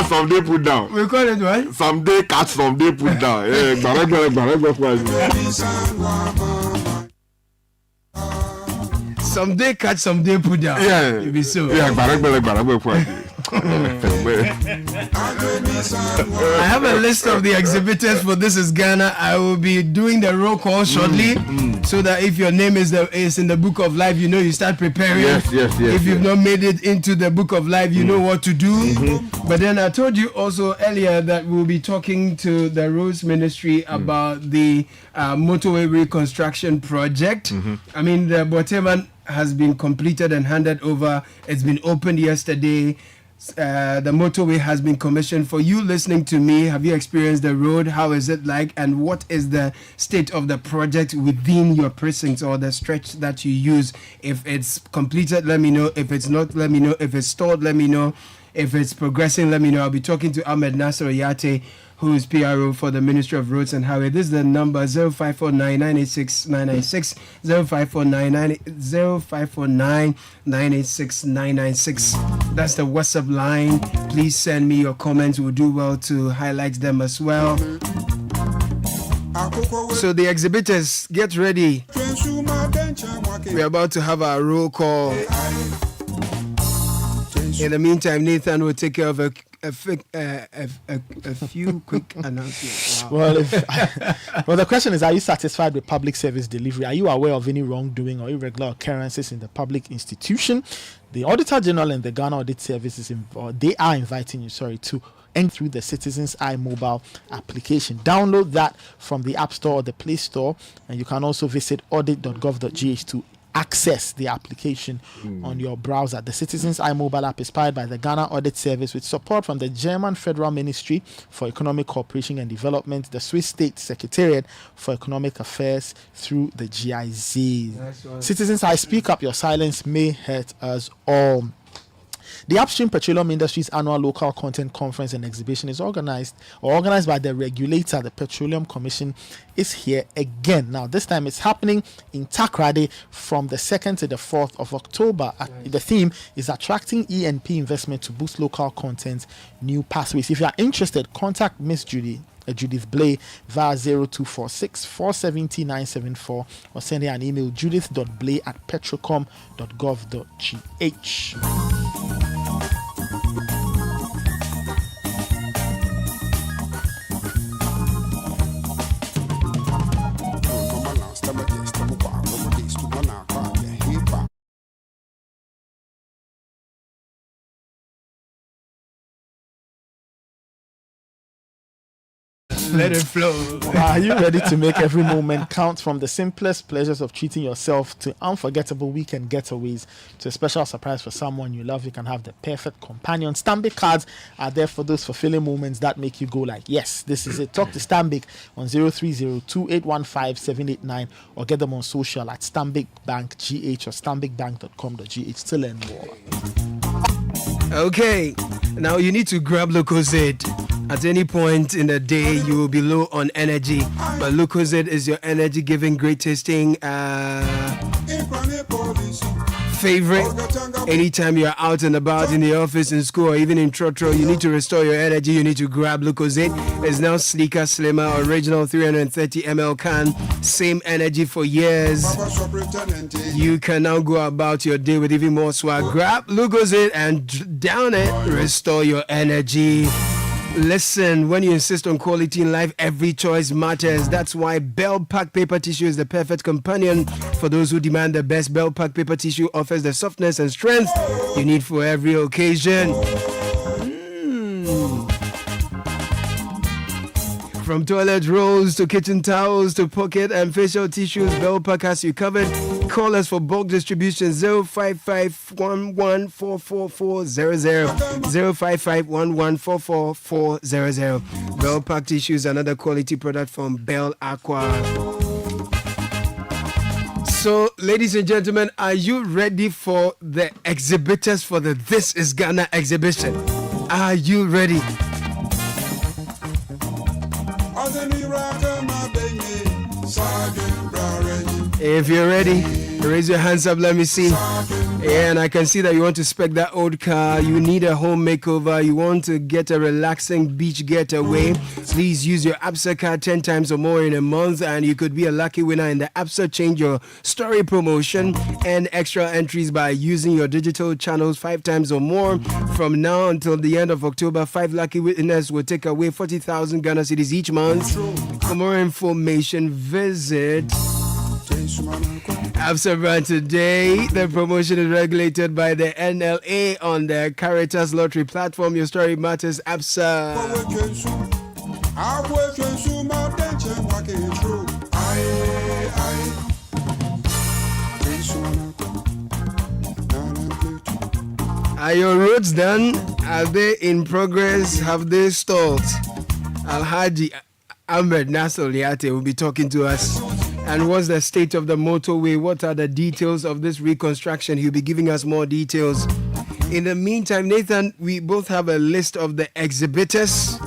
[SPEAKER 9] someday put down.
[SPEAKER 19] We call it what?
[SPEAKER 9] Someday catch, someday put down.
[SPEAKER 19] Someday catch, someday put down.
[SPEAKER 9] Yeah.
[SPEAKER 19] You be so.
[SPEAKER 9] Yeah, I
[SPEAKER 19] have a list of the exhibitors for This Is Ghana. I will be doing the roll call shortly, so that if your name is in the book of life, you start preparing.
[SPEAKER 9] Yes.
[SPEAKER 19] If you've not made it into the book of life, you know what to do. But then I told you also earlier that we'll be talking to the Roads Ministry about the motorway reconstruction project. I mean, the Boteman has been completed and handed over. It's been opened yesterday. The motorway has been commissioned. For you listening to me, have you experienced the road? How is it like? And what is the state of the project within your precinct or the stretch that you use? If it's completed, let me know. If it's not, let me know. If it's stalled, let me know. If it's progressing, let me know. I'll be talking to Ahmed Nasser Oyate, who is PRO for the Ministry of Roads and Highways. This is the number 0549986996, 0549986996. That's the WhatsApp line. Please send me your comments. We'll do well to highlight them as well. So the exhibitors, get ready. We're about to have our roll call. In the meantime, Nathan will take care of a few quick announcements. Wow.
[SPEAKER 4] Well, the question is, are you satisfied with public service delivery? Are you aware of any wrongdoing or irregular occurrences in the public institution? The Auditor General and the Ghana Audit Service they are inviting you, to enter through the Citizens Eye mobile application. Download that from the App Store or the Play Store, and you can also visit audit.gov.gh to access the application on your browser. The Citizens Eye mobile app is powered by the Ghana Audit Service with support from the German Federal Ministry for Economic Cooperation and Development, the Swiss State Secretariat for Economic Affairs through the GIZ. Citizens Eye, speak up, your silence may hurt us all. The Upstream Petroleum Industry's annual local content conference and exhibition is organized by the regulator. The Petroleum Commission is here again. Now, this time it's happening in Takrady from the 2nd to the 4th of October. The theme is attracting E&P investment to boost local content, new pathways. If you are interested, contact Miss Judith Blay via 0246 470 974 or send her an email judith.blay@petrocom.gov.gh.
[SPEAKER 19] Let it flow.
[SPEAKER 4] Are you ready to make every moment count, from the simplest pleasures of treating yourself to unforgettable weekend getaways to a special surprise for someone you love? You can have the perfect companion. Stanbic cards are there for those fulfilling moments that make you go like, yes, this is it. Talk to Stanbic on 030-2815-789 or get them on social at Stanbic Bank GH or stanbicbank.com.gh to learn more.
[SPEAKER 19] Okay, now you need to grab Lucozade. At any point in the day, you will be low on energy, but Lucozade is your energy-giving, great-tasting favorite. Anytime you're out and about in the office, in school, or even in Trotro, you need to restore your energy. You need to grab Lucozade. It's now sleeker, slimmer, original 330 ml can. Same energy for years. You can now go about your day with even more swag. Grab Lucozade and down it. Restore your energy. Listen, when you insist on quality in life, every choice matters. That's why Bell Pack Paper Tissue is the perfect companion for those who demand the best. Bell Pack Paper Tissue offers the softness and strength you need for every occasion. From toilet rolls to kitchen towels to pocket and facial tissues, Bell Pack has you covered. Call us for bulk distribution 05511444400, 05511444400. Bell Pack Tissue is another quality product from Bell Aqua. So, ladies and gentlemen, are you ready for the exhibitors for the This Is Ghana exhibition? Are you ready? If you're ready, raise your hands up, let me see. Yeah, and I can see that you want to spec that old car. You need a home makeover. You want to get a relaxing beach getaway. Please use your ABSA card 10 times or more in a month, and you could be a lucky winner in the ABSA Change Your Story promotion and extra entries by using your digital channels 5 times or more. From now until the end of October, 5 lucky winners will take away 40,000 Ghana cedis each month. For more information, visit ABSA brand today. The promotion is regulated by the NLA on the Caritas Lottery platform. Your story matters, ABSA. Are your roads done? Are they in progress? Have they stalled? Alhaji Ahmed Nasser Liate will be talking to us. And what's the state of the motorway? What are the details of this reconstruction? He'll be giving us more details. In the meantime, Nathan, we both have a list of the exhibitors.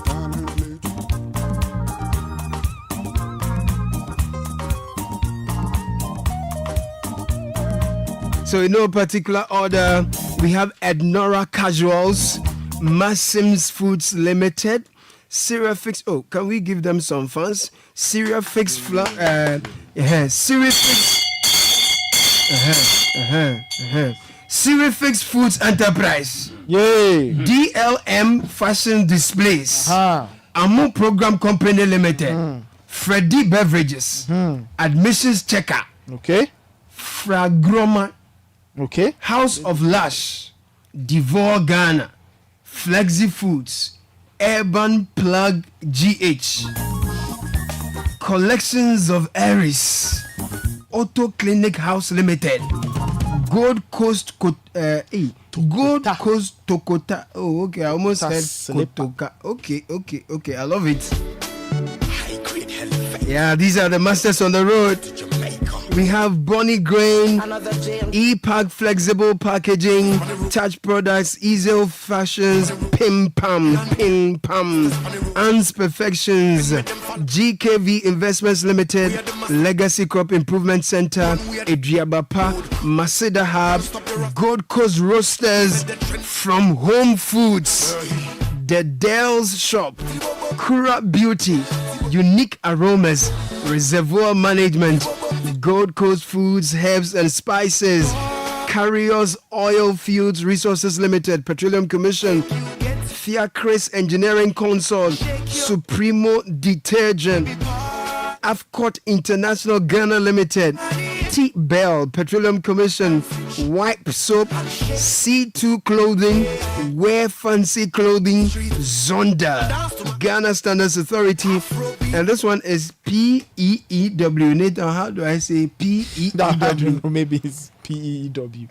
[SPEAKER 19] So in no particular order, we have Ednora Casuals, Massims Foods Limited, Syrafix. Oh, can we give them some funds? Syrafix Syrafix Foods Enterprise.
[SPEAKER 4] Yay!
[SPEAKER 19] DLM Fashion Displays. Amu Program Company Limited. Freddy Beverages. Admissions Checker.
[SPEAKER 4] Okay.
[SPEAKER 19] Fragroma.
[SPEAKER 4] Okay.
[SPEAKER 19] House of Lash. Devour Ghana. Flexi Foods. Urban Plug GH. Collections of Aries. Auto Clinic House Limited. Gold Coast Gold Coast Tokota. Oh, okay. I almost said Kotoka. Okay. I love it. Yeah, these are the masters on the road. We have Bonnie Grain, E-Pack Flexible Packaging, Touch Products, Easel Fashions, Pim Pam, Ans Perfections, GKV Investments Limited, Legacy Crop Improvement Center, Adriabapa, Masida Hub, Gold Coast Roasters, From Home Foods, The Dell's Shop, Kura Beauty, Unique Aromas, Reservoir Management, Gold Coast Foods, Herbs and Spices, Carriers Oil Fields Resources Limited, Petroleum Commission, Fiacres Engineering Consult, Supremo Detergent, Afcot International Ghana Limited, T-Bell Petroleum Commission, Wipe Soap, C2 Clothing, Wear Fancy Clothing, Zonda, Ghana Standards Authority, and this one is PEEW. Nathan, how do I say PEEW?
[SPEAKER 4] I don't know, maybe it's PEEW.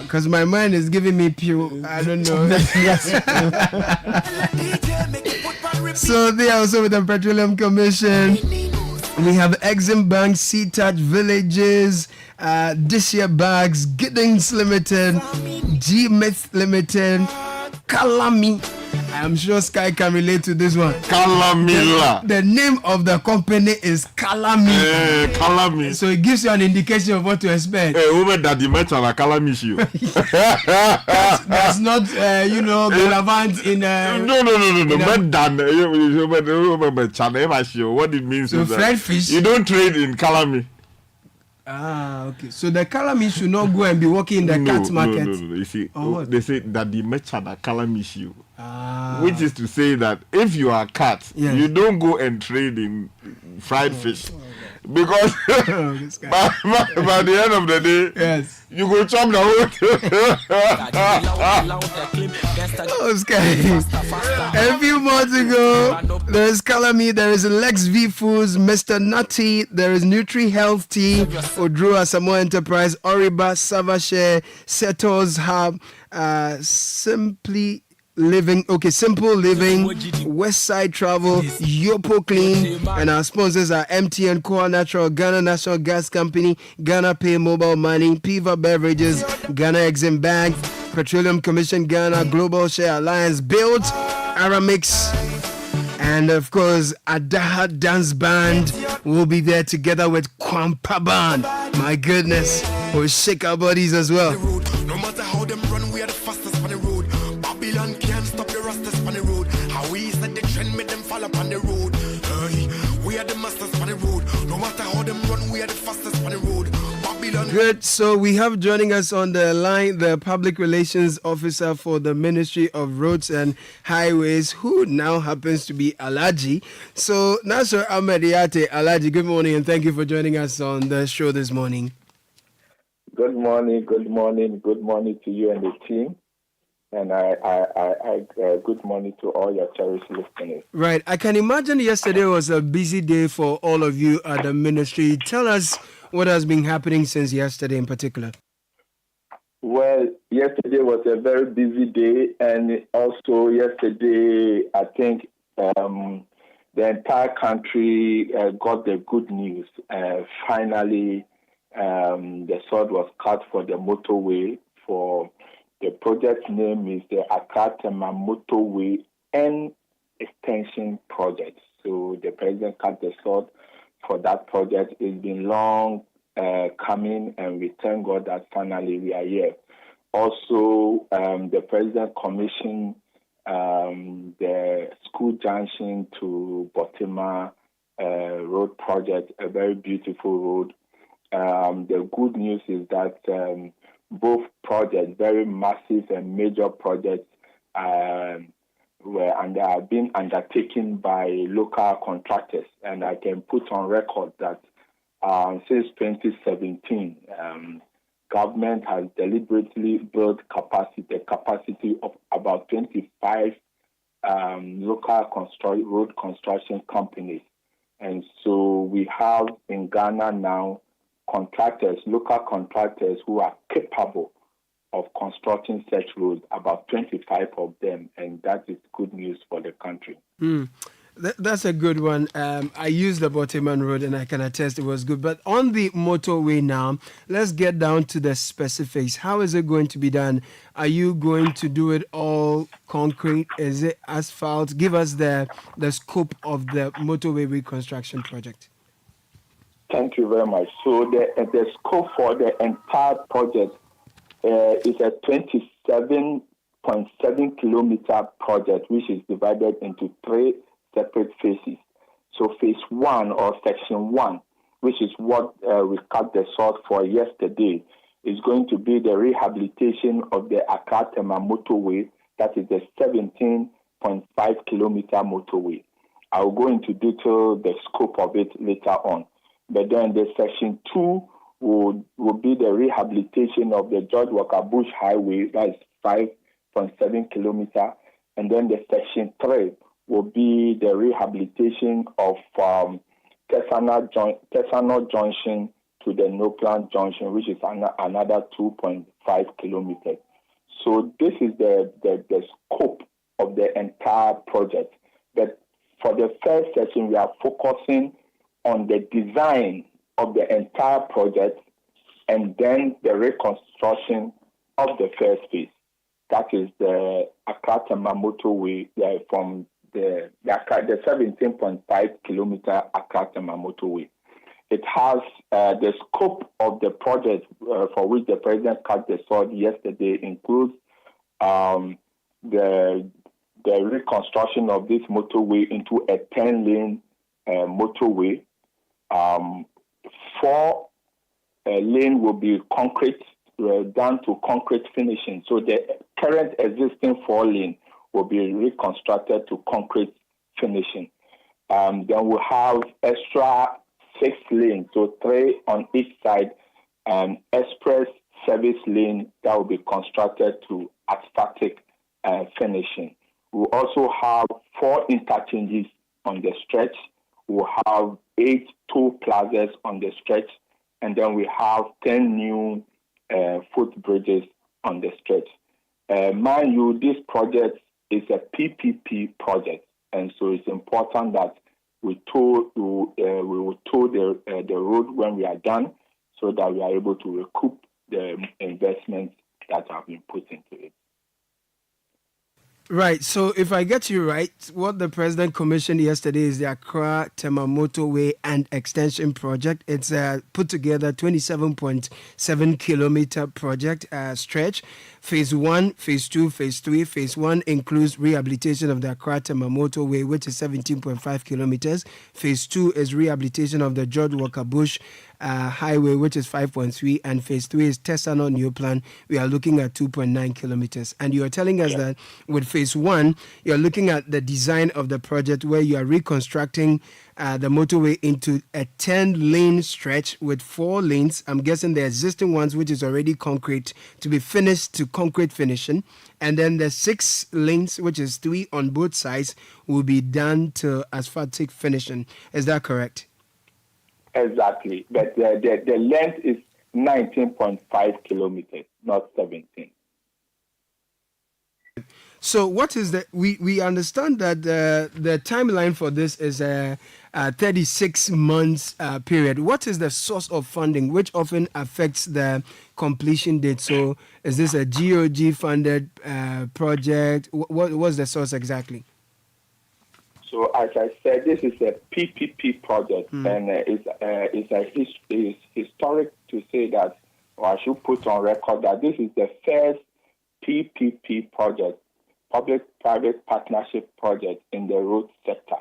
[SPEAKER 19] Because my mind is giving me pure, I don't know. So they are also with the Petroleum Commission. We have Exim Bank, Sea-Touch Villages, This Year Bags, Giddings Limited, G-Myth Limited, Kalami. I'm sure Sky can relate to this one.
[SPEAKER 9] Kalamila.
[SPEAKER 19] The name of the company is Kalami.
[SPEAKER 9] Kalami.
[SPEAKER 19] So it gives you an indication of what to expect.
[SPEAKER 9] Woman that the match on a Kalamishi.
[SPEAKER 19] That's not, relevant in.
[SPEAKER 9] No. What it means is
[SPEAKER 19] fried fish.
[SPEAKER 9] You don't trade in Kalami.
[SPEAKER 19] Okay. So the Kalami should not go and be working in the cat market.
[SPEAKER 9] No. You see, they say that the merchant are Kalamishi. Which is to say that if you are a cat, you don't go and trade in fried fish. Because by the end of the day, you go chop the whole
[SPEAKER 19] A few months ago, there is Kalami, there is Lex V Foods, Mr. Nutty, there is Nutri Health Tea, Odrua Samoa Enterprise, Oriba, Savashare, Setos Hub, Simple Living, Westside Travel, Yopo Clean, and our sponsors are MTN Core Natural, Ghana National Gas Company, Ghana Pay Mobile Money, Piva Beverages, Ghana Exim Bank, Petroleum Commission Ghana, Global Share Alliance, Build, Aramix, and of course Adaha Dance Band will be there together with Kwampa Band. My goodness, we'll shake our bodies as well. Good. So we have joining us on the line the Public Relations Officer for the Ministry of Roads and Highways, who now happens to be Alaji. So Nasser Ahmediate, Alaji, good morning and thank you for joining us on the show this morning.
[SPEAKER 1] Good morning to you and the team. And good morning to all your cherished listeners.
[SPEAKER 19] Right. I can imagine yesterday was a busy day for all of you at the ministry. Tell us what has been happening since yesterday in particular.
[SPEAKER 1] Well, yesterday was a very busy day. And also yesterday, I think the entire country got the good news. Finally, the sword was cut for the motorway for... The project name is the Accra-Tema Motorway and Extension Project. So the president cut the sword for that project. It's been long coming, and we thank God that finally we are here. Also, the president commissioned the School Junction to Botima road project, a very beautiful road. The good news is that both projects, very massive and major projects, have been undertaken by local contractors. And I can put on record that since 2017, government has deliberately built the capacity of about 25 local road construction companies. And so we have in Ghana now local contractors who are capable of constructing such roads, about 25 of them, and that is good news for the country.
[SPEAKER 19] That's a good one. I used the Boteman Road and I can attest it was good. But on the motorway now, let's get down to the specifics. How is it going to be done? Are you going to do it all concrete? Is it asphalt? Give us the scope of the motorway reconstruction project.
[SPEAKER 1] Thank you very much. So the scope for the entire project is a 27.7 kilometer project, which is divided into 3 separate phases. So phase 1 or section 1, which is what we cut the sword for yesterday, is going to be the rehabilitation of the Accra-Tema motorway, that is the 17.5 kilometer motorway. I will go into detail the scope of it later on. But then the section 2 will be the rehabilitation of the George Walker Bush Highway, that is 5.7 kilometer. And then the section 3 will be the rehabilitation of Tesano Junction to the Noplan Junction, which is another 2.5 kilometers. So this is the scope of the entire project. But for the first section, we are focusing on the design of the entire project and then the reconstruction of the first phase. That is the Accra-Tema motorway from the 17.5 kilometer Accra-Tema motorway. It has the scope of the project for which the president cut the sword yesterday includes the reconstruction of this motorway into a 10-lane motorway. 4 lane will be concrete, down to concrete finishing. So the current existing 4 lane will be reconstructed to concrete finishing. Then we'll have extra 6 lanes, so 3 on each side, express service lane that will be constructed to asphaltic finishing. We'll also have 4 interchanges on the stretch. We'll have 8 toll plazas on the stretch, and then we have 10 new footbridges on the stretch. Mind you, this project is a PPP project, and so it's important that we will toll the road when we are done, so that we are able to recoup the investments that have been put into it.
[SPEAKER 19] Right. So if I get you right, what the president commissioned yesterday is the Accra-Tema Motorway and Extension Project. It's put together 27.7 kilometer project stretch. Phase 1, Phase 2, Phase 3. Phase 1 includes rehabilitation of the Accra-Tema Motorway, which is 17.5 kilometers. Phase 2 is rehabilitation of the George Walker Bush highway, which is 5.3, and phase 3 is Tesano New Plan. We are looking at 2.9 kilometers. And you are telling us that with phase 1, you're looking at the design of the project where you are reconstructing the motorway into a 10-lane stretch with 4 lanes. I'm guessing the existing ones, which is already concrete, to be finished to concrete finishing. And then the 6 lanes, which is 3 on both sides, will be done to asphaltic finishing. Is that correct?
[SPEAKER 1] Exactly. But the length is 19.5 kilometers, not 17.
[SPEAKER 19] So what is the, we understand that the timeline for this is a 36 months period. What is the source of funding, which often affects the completion date? So is this a GOG funded project? What was the source exactly?
[SPEAKER 1] So as I said, this is a PPP project, and it's historic to say that, or I should put on record that this is the first PPP project, public-private partnership project in the road sector.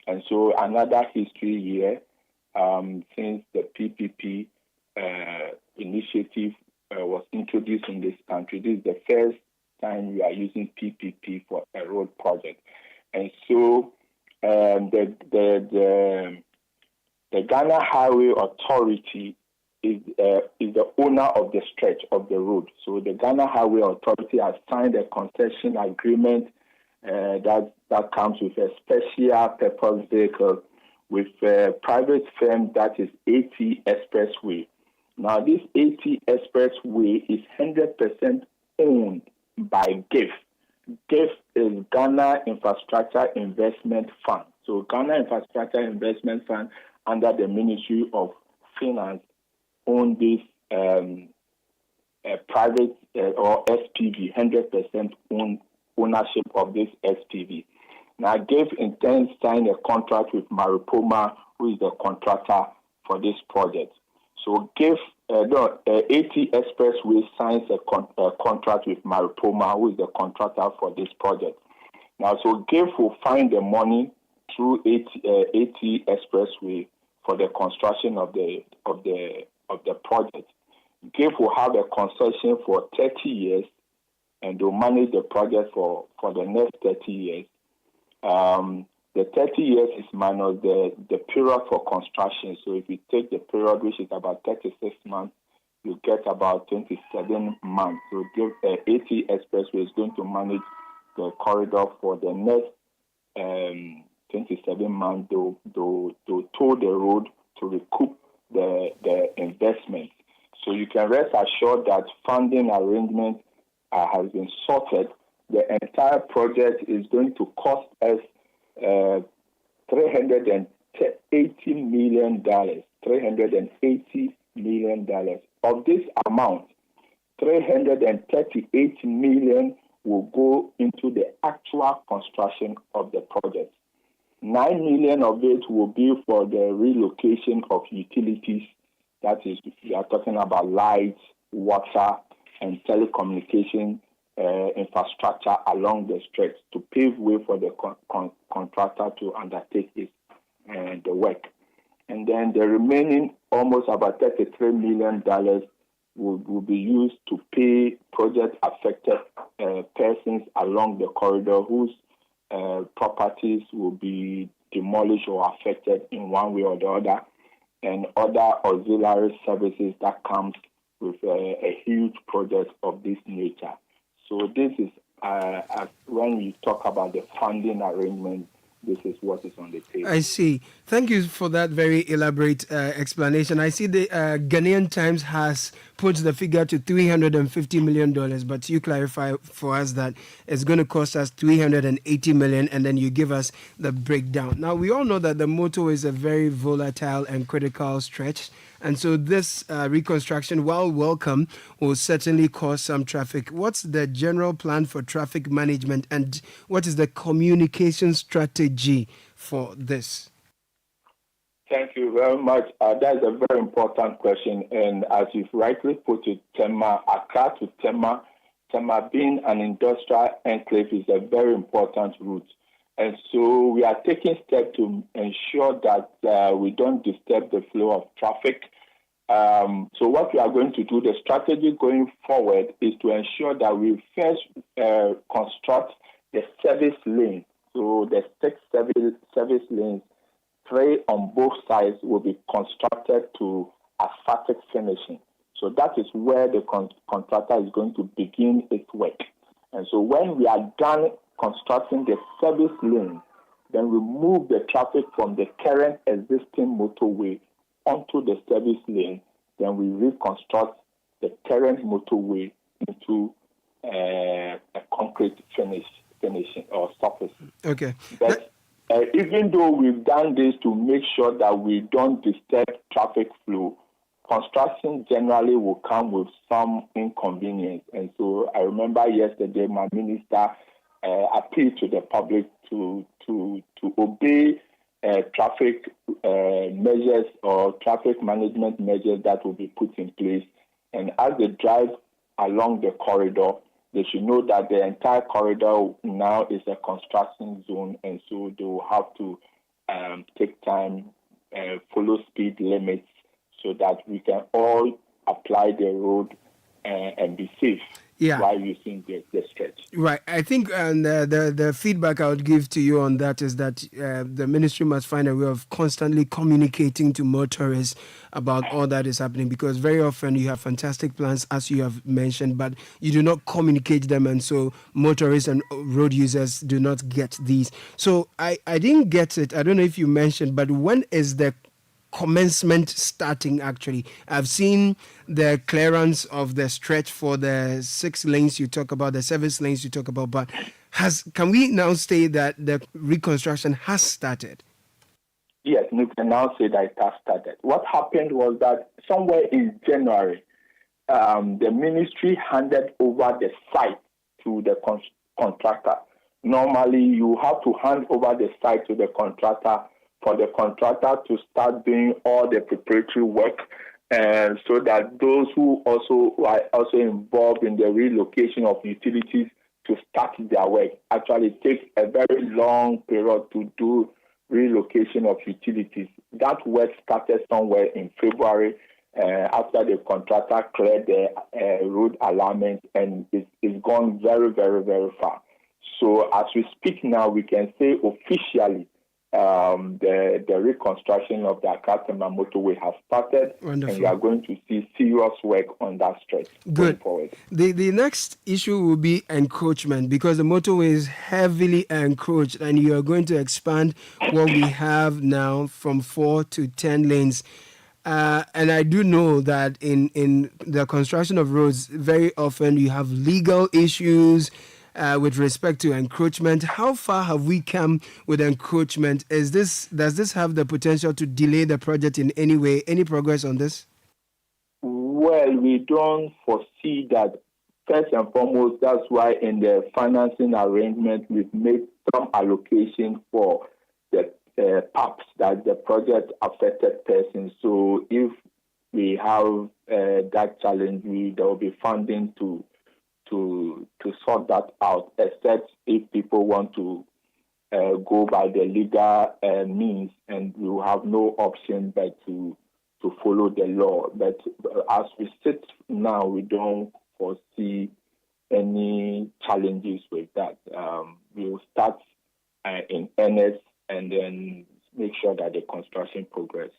[SPEAKER 1] And so another history here since the PPP initiative was introduced in this country. This is the first time we are using PPP for a road project. And so the Ghana Highway Authority is the owner of the stretch of the road. So the Ghana Highway Authority has signed a concession agreement that comes with a special purpose vehicle with a private firm that is AT Expressway. Now, this AT Expressway is 100% owned by GIF. GIF is Ghana Infrastructure Investment Fund. So Ghana Infrastructure Investment Fund under the Ministry of Finance own this private or SPV, 100% ownership of this SPV. Now, GIF intends to sign a contract with Maripoma, who is the contractor for this project. So GIF, AT Expressway signs a contract with Maripoma, who is the contractor for this project. Now, so GIF will find the money through AT Expressway for the construction of the project. GIF will have a concession for 30 years, and they'll manage the project for the next 30 years. The 30 years is minus the period for construction. So if you take the period, which is about 36 months, you get about 27 months. So GIF, AT Expressway is going to manage the corridor for the next 27 months. They'll tow the road to recoup the investment. So you can rest assured that funding arrangement has been sorted. The entire project is going to cost us $380 million. $380 million. Of this amount, $338 million will go into the actual construction of the project. $9 million of it will be for the relocation of utilities. That is, we are talking about lights, water, and telecommunication infrastructure along the stretch to pave way for the contractor to undertake the work. And then the remaining almost about $33 million will be used to pay project-affected persons along the corridor whose properties will be demolished or affected in one way or the other, and other auxiliary services that comes with a huge project of this nature. So this is, when we talk about the funding arrangement, this is what is on the table.
[SPEAKER 19] I see. Thank you for that very elaborate explanation. I see the Ghanaian Times has put the figure to $350 million, but you clarify for us that it's going to cost us $380 million, and then you give us the breakdown. Now, we all know that the motorway is a very volatile and critical stretch, and so this reconstruction, while welcome, will certainly cause some traffic. What's the general plan for traffic management, and what is the communication strategy for this?
[SPEAKER 1] Thank you very much. That is a very important question. And as you've rightly put it, Accra to Tema being an industrial enclave is a very important route. And so we are taking steps to ensure that we don't disturb the flow of traffic. So what we are going to do, the strategy going forward, is to ensure that we first construct the service lane. So the 6 service lanes, 3 on both sides, will be constructed to asphaltic finishing. So that is where the contractor is going to begin its work. And so when we are done constructing the service lane, then we move the traffic from the current existing motorway onto the service lane. Then we reconstruct the current motorway into a concrete finishing or surface.
[SPEAKER 19] Okay.
[SPEAKER 1] But even though we've done this to make sure that we don't disturb traffic flow, construction generally will come with some inconvenience. And so I remember yesterday my minister appealed to the public to obey traffic measures or traffic management measures that will be put in place. And as they drive along the corridor, they should know that the entire corridor now is a construction zone, and so they will have to take time, follow speed limits, so that we can all apply the road and be safe while using the stretch.
[SPEAKER 19] Right. I think the feedback I would give to you on that is that the ministry must find a way of constantly communicating to motorists about all that is happening, because very often you have fantastic plans, as you have mentioned, but you do not communicate them, and so motorists and road users do not get these. So I didn't get it. I don't know if you mentioned, but when is the commencement starting actually? I've seen the clearance of the stretch for the 6 lanes you talk about, the service lanes you talk about, but can we now say that the reconstruction has started?
[SPEAKER 1] Yes, we can now say that it has started. What happened was that somewhere in January, the ministry handed over the site to the contractor. Normally, you have to hand over the site to the contractor for the contractor to start doing all the preparatory work, and so that those who are also involved in the relocation of utilities to start their work. Actually, it takes a very long period to do relocation of utilities. That work started somewhere in February after the contractor cleared the road alignment, and it's gone very, very, very far. So as we speak now, we can say officially the reconstruction of the Akatema motorway has started.
[SPEAKER 19] Wonderful.
[SPEAKER 1] And we are going to see serious work on that stretch going forward.
[SPEAKER 19] The next issue will be encroachment, because the motorway is heavily encroached, and you are going to expand what we have now from 4 to 10 lanes. And I do know that in the construction of roads, very often you have legal issues with respect to encroachment. How far have we come with encroachment? Does this have the potential to delay the project in any way? Any progress on this?
[SPEAKER 1] Well, we don't foresee that. First and foremost, that's why in the financing arrangement, we've made some allocation for the PAPs, that the project affected persons. So if we have that challenge, there will be funding to sort that out, except if people want to go by the legal means, and we will have no option but to follow the law. But as we sit now, we don't foresee any challenges with that. We will start in earnest and then make sure that the construction progress.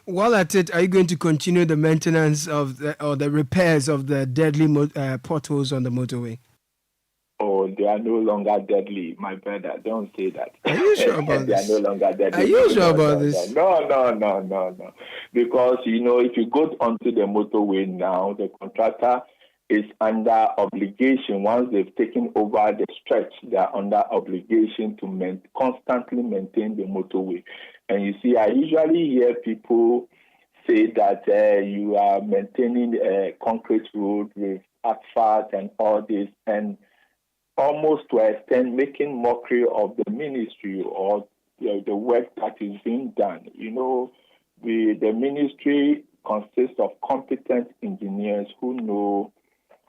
[SPEAKER 19] While at it, are you going to continue the maintenance of the repairs of the deadly potholes on the motorway?
[SPEAKER 1] Oh, they are no longer deadly, my brother. Don't say that.
[SPEAKER 19] Are you sure about
[SPEAKER 1] this? They are no longer deadly.
[SPEAKER 19] Are you sure about this?
[SPEAKER 1] No. Because, if you go onto the motorway now, the contractor is under obligation. Once they've taken over the stretch, they are under obligation to constantly maintain the motorway. And you see, I usually hear people say that you are maintaining a concrete road with asphalt and all this, and almost to an extent making mockery of the ministry or the work that is being done. The ministry consists of competent engineers who know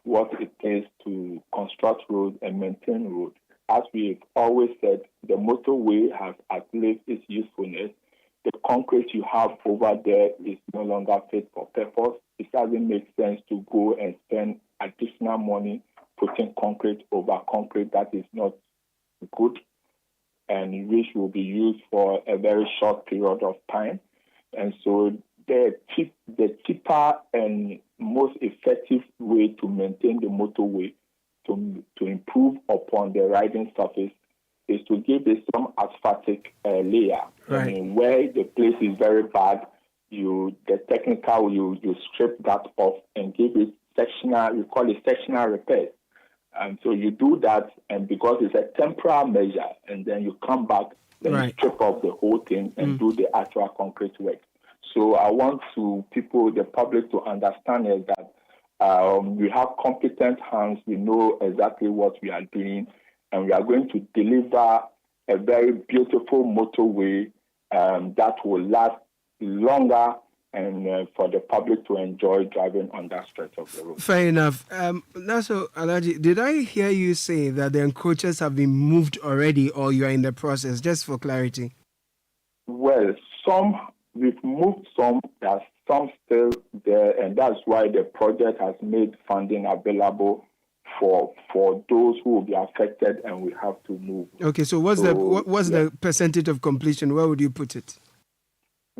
[SPEAKER 1] what it is to construct roads and maintain roads. As we've always said, the motorway has outlived its usefulness. the concrete you have over there is no longer fit for purpose. It doesn't make sense to go and spend additional money putting concrete over concrete that is not good and which will be used for a very short period of time. And so the cheaper and most effective way to maintain the motorway to improve upon the riding surface is to give it some asphaltic layer.
[SPEAKER 19] Right.
[SPEAKER 1] I mean, where the place is very bad, you strip that off and give it sectional, we call it sectional repairs. And so you do that, and because it's a temporary measure, and then you come back, then you strip off the whole thing and do the actual concrete work. So I want the public to understand is that we have competent hands, we know exactly what we are doing, and we are going to deliver a very beautiful motorway that will last longer and for the public to enjoy driving on that stretch of the road.
[SPEAKER 19] Fair enough. Naso Alaji, did I hear you say that the encroachers have been moved already, or you are in the process? Just for clarity.
[SPEAKER 1] Well, we've moved some, there's some still there, and that's why the project has made funding available for those who will be affected and we have to move.
[SPEAKER 19] Okay, so what's the percentage of completion? Where would you put it?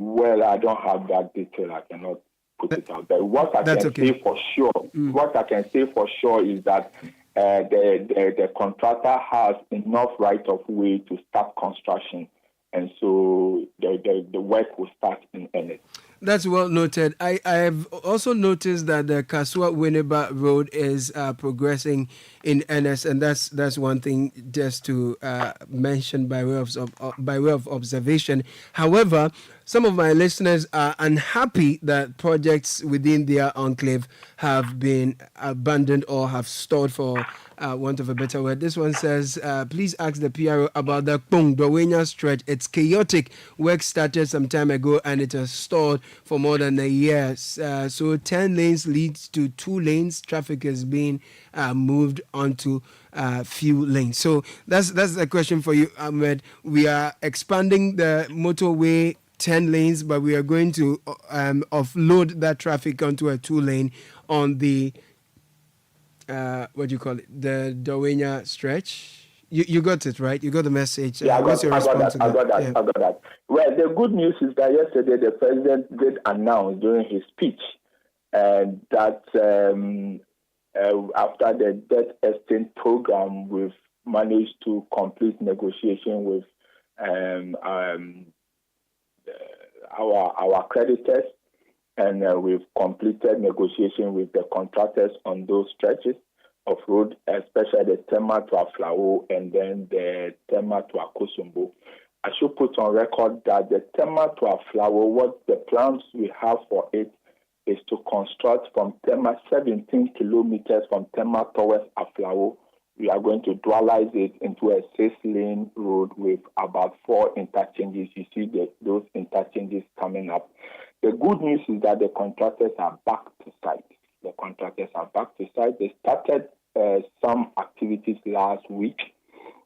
[SPEAKER 1] Well, I don't have that detail. I cannot put it out there. What I can say for sure is that the contractor has enough right of way to start construction, and so the work will start in earnest.
[SPEAKER 19] That's well noted. I have also noticed that the Kasua-Winneba Road is progressing in earnest, and that's one thing just to mention by way of observation. However, some of my listeners are unhappy that projects within their enclave have been abandoned or have stalled, for want of a better word. This one says, please ask the PRO about the Kpong Dowenya stretch. It's chaotic. Work started some time ago and it has stalled for more than a year. So 10 lanes leads to 2 lanes. Traffic is being moved onto few lanes. So that's a question for you, Ahmed. We are expanding the motorway 10 lanes, but we are going to offload that traffic onto a 2-lane on the the Dowenya stretch. You got it, right? You got the message.
[SPEAKER 1] Yeah, I got that. Well, the good news is that yesterday the president did announce during his speech that after the debt exchange program, we've managed to complete negotiation with our creditors, and we've completed negotiation with the contractors on those stretches of road, especially the Tema to Aflao and then the Tema to Akosombo. I should put on record that the Tema to Aflao, what the plans we have for it is to construct from Tema 17 kilometers from Tema towards Aflao. We are going to dualize it into a 6-lane road with about 4 interchanges. You see those interchanges coming up. The good news is that the contractors are back to site. They started some activities last week.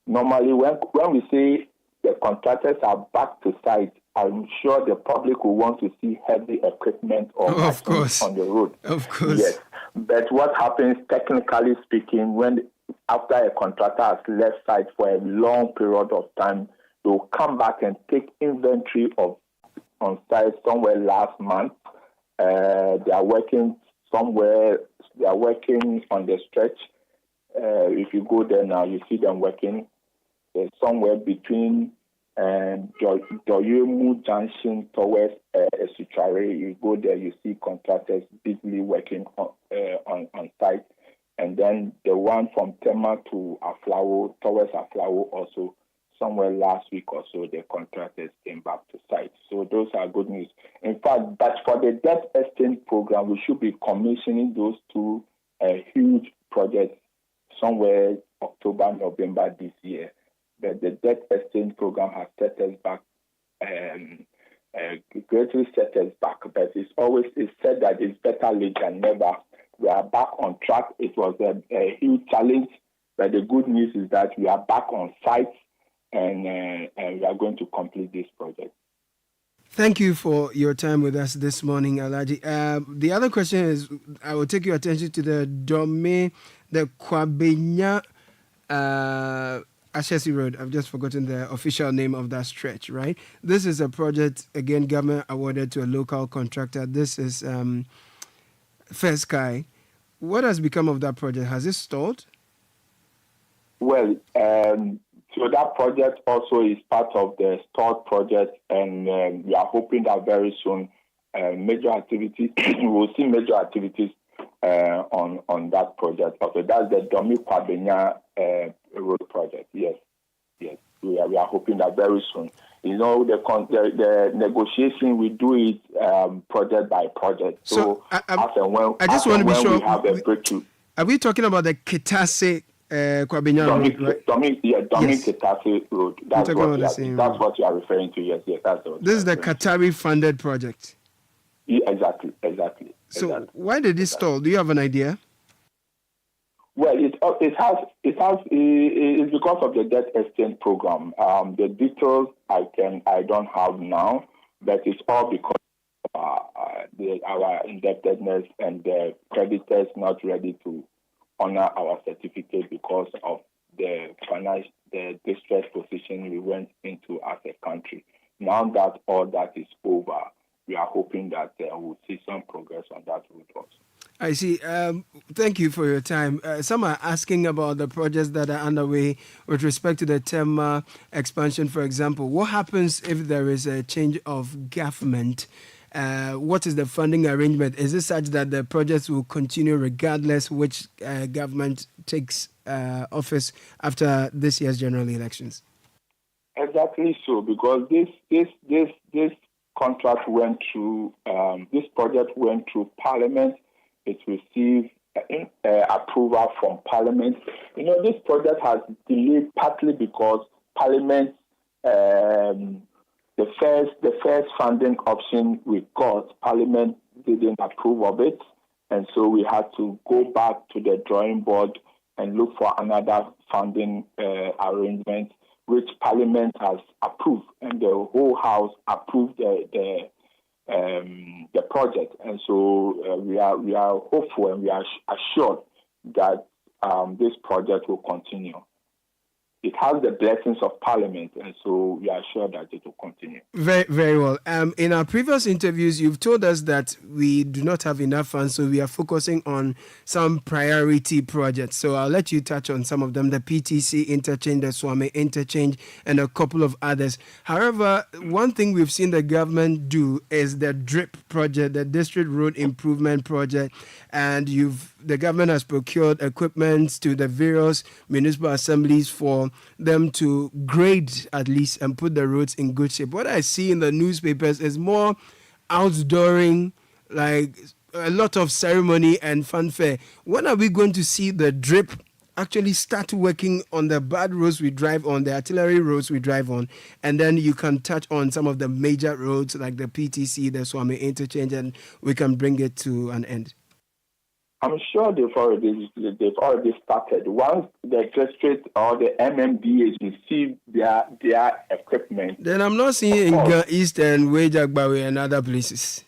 [SPEAKER 1] Normally, when we say the contractors are back to site, I'm sure the public will want to see heavy equipment on the road.
[SPEAKER 19] Of course.
[SPEAKER 1] Yes. But what happens, technically speaking, after a contractor has left site for a long period of time, they'll come back and take inventory of on site somewhere last month. They are working somewhere. They are working on the stretch. If you go there now, you see them working. There's somewhere between Doyemu Junction towards Esuchare. You go there, you see contractors busily working on site. And then the one from Tema to Aflao, towards Aflao also, somewhere last week or so, the contractors came back to site. So those are good news. In fact, but for the debt exchange program, we should be commissioning those 2 huge projects somewhere October, November this year. But the debt exchange program has set us back, greatly set us back. But it's said that it's better late than never. We are back on track. It was a huge challenge, but the good news is that we are back on site and we are going to complete this project.
[SPEAKER 19] Thank you for your time with us this morning, Alaji. The other question is, I will take your attention to the Kwabenya Ashesi Road. I've just forgotten the official name of that stretch, right? This is a project, again, government awarded to a local contractor. This is Fair Sky. What has become of that project? Has it stalled?
[SPEAKER 1] Well, so that project also is part of the stalled project, and we are hoping that very soon major activities, we'll see major activities on that project. Also, that's the Domi Kwabenya road project. Yes, we are hoping that very soon. You know, the negotiation, we do it project by project. So
[SPEAKER 19] I just want to be sure
[SPEAKER 1] we have a breakthrough.
[SPEAKER 19] Are we talking about the Kitase Kwabenya Road, right?
[SPEAKER 1] Domi Kitase Road. That's what you are referring to. Yes, that's what.
[SPEAKER 19] This is the Qatari funded project.
[SPEAKER 1] Yeah, exactly.
[SPEAKER 19] So why did it stall? Do you have an idea?
[SPEAKER 1] Well, it's because of the debt exchange program. The details I don't have now, but it's all because our indebtedness and the creditors not ready to honor our certificate because of the distress position we went into as a country. Now that all that is over, we are hoping that we'll see some progress on that route also.
[SPEAKER 19] I see. Thank you for your time. Some are asking about the projects that are underway with respect to the Tema expansion, for example. What happens if there is a change of government? What is the funding arrangement? Is it such that the projects will continue regardless which government takes office after this year's general elections?
[SPEAKER 1] Exactly so, because this contract went through, this project went through Parliament. It received approval from Parliament. You know, this project has delayed partly because Parliament, the first funding option we got, Parliament didn't approve of it, and so we had to go back to the drawing board and look for another funding arrangement, which Parliament has approved, and the whole House approved the project, and so we are hopeful and we are assured that this project will continue. It has the blessings of Parliament, and so we are sure that it will continue.
[SPEAKER 19] Very, very well. In our previous interviews, you've told us that we do not have enough funds, so we are focusing on some priority projects. So I'll let you touch on some of them, the PTC interchange, the Swami interchange, and a couple of others. However, one thing we've seen the government do is the DRIP project, the District Road Improvement Project, and the government has procured equipment to the various municipal assemblies for them to grade at least and put the roads in good shape. What I see in the newspapers is more outdooring, like a lot of ceremony and fanfare. When are we going to see the DRIP actually start working on the bad roads we drive on, the artillery roads we drive on, and then you can touch on some of the major roads like the PTC, the Swami interchange, and we can bring it to an end?
[SPEAKER 1] I'm sure they've already started. Once the district or the MMDAs receive their equipment,
[SPEAKER 19] then I'm not seeing in East and Wejagbawe and other places.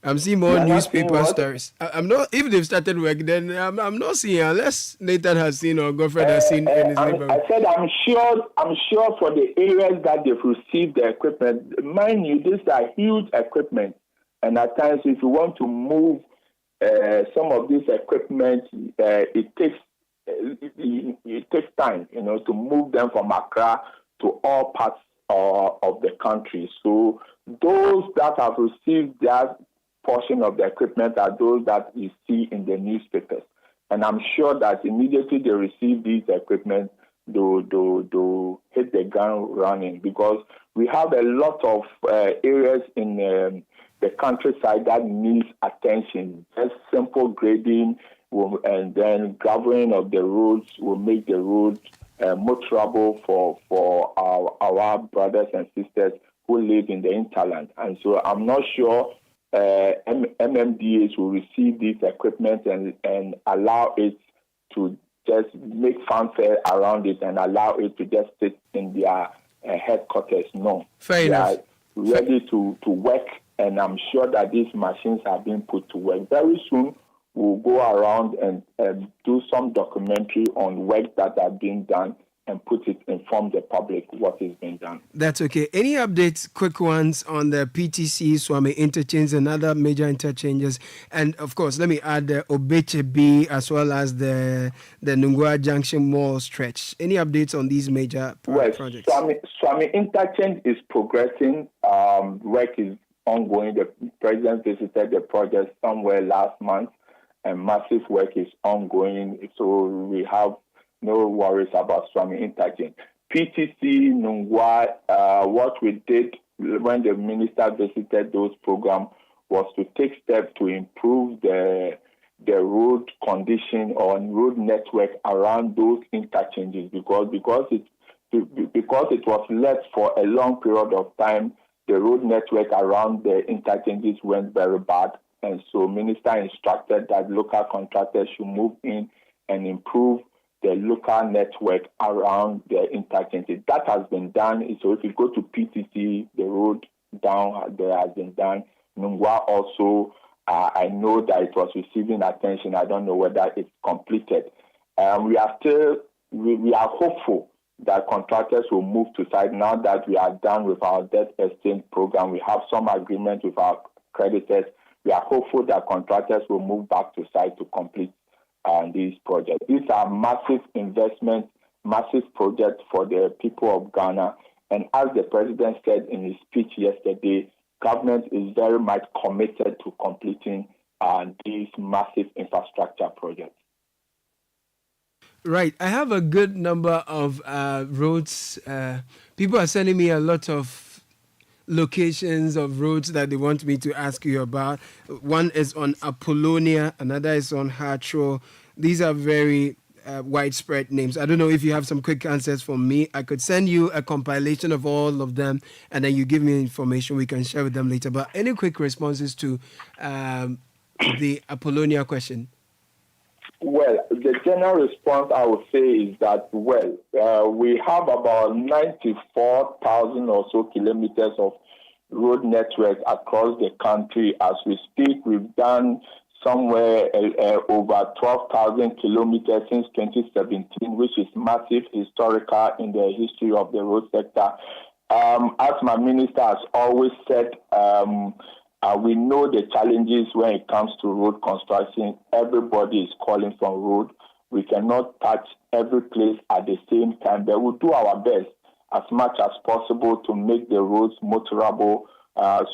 [SPEAKER 19] I'm seeing more newspaper stories. I'm not. If they've started work, then I'm not seeing, unless Nathan has seen or Godfrey has seen in his neighborhood.
[SPEAKER 1] I said I'm sure for the areas that they've received the equipment. Mind you, these are huge equipment, and at times if you want to move some of this equipment, it takes time, to move them from Accra to all parts of the country. So those that have received that portion of the equipment are those that you see in the newspapers. And I'm sure that immediately they receive these equipment, they'll hit the ground running, because we have a lot of areas in the countryside that needs attention. Just simple grading and then graveling of the roads will make the roads motorable for our brothers and sisters who live in the hinterland. And so I'm not sure MMDAs will receive this equipment and allow it to just make fanfare around it and allow it to just sit in their headquarters. No.
[SPEAKER 19] Fair enough.
[SPEAKER 1] ready to work, and I'm sure that these machines are being put to work. Very soon, we'll go around and do some documentary on work that are being done and inform the public what is being done.
[SPEAKER 19] That's okay. Any updates, quick ones, on the PTC, Swami interchange and other major interchanges? And of course, let me add the Obeche B as well as the Nungwa Junction Mall stretch. Any updates on these major projects?
[SPEAKER 1] Swami interchange is progressing. Work is ongoing. The president visited the project somewhere last month, and massive work is ongoing. So we have no worries about Swami interchange. PTC, Nungwa, what we did when the minister visited those programs was to take steps to improve the road condition or road network around those interchanges because it was left for a long period of time. The road network around the interchanges went very bad, and so minister instructed that local contractors should move in and improve the local network around the interchanges. That has been done. So if you go to PTC, the road down there has been done. Nungwa also, I know that it was receiving attention. I don't know whether it's completed. We are hopeful that contractors will move to site now that we are done with our debt exchange program. We have some agreement with our creditors. We are hopeful that contractors will move back to site to complete these projects. These are massive investments, massive projects for the people of Ghana. And as the president said in his speech yesterday, government is very much committed to completing these massive infrastructure projects.
[SPEAKER 19] Right. I have a good number of roads. People are sending me a lot of locations of roads that they want me to ask you about. One is on Apollonia, another is on Hatro. These are very widespread names. I don't know if you have some quick answers for me. I could send you a compilation of all of them, and then you give me information we can share with them later. But any quick responses to the Apollonia question?
[SPEAKER 1] Well, the general response I would say is that, we have about 94,000 or so kilometers of road network across the country. As we speak, we've done somewhere over 12,000 kilometers since 2017, which is massive, historical in the history of the road sector. As my minister has always said, we know the challenges when it comes to road construction. Everybody is calling for road. We cannot touch every place at the same time, but we'll do our best as much as possible to make the roads motorable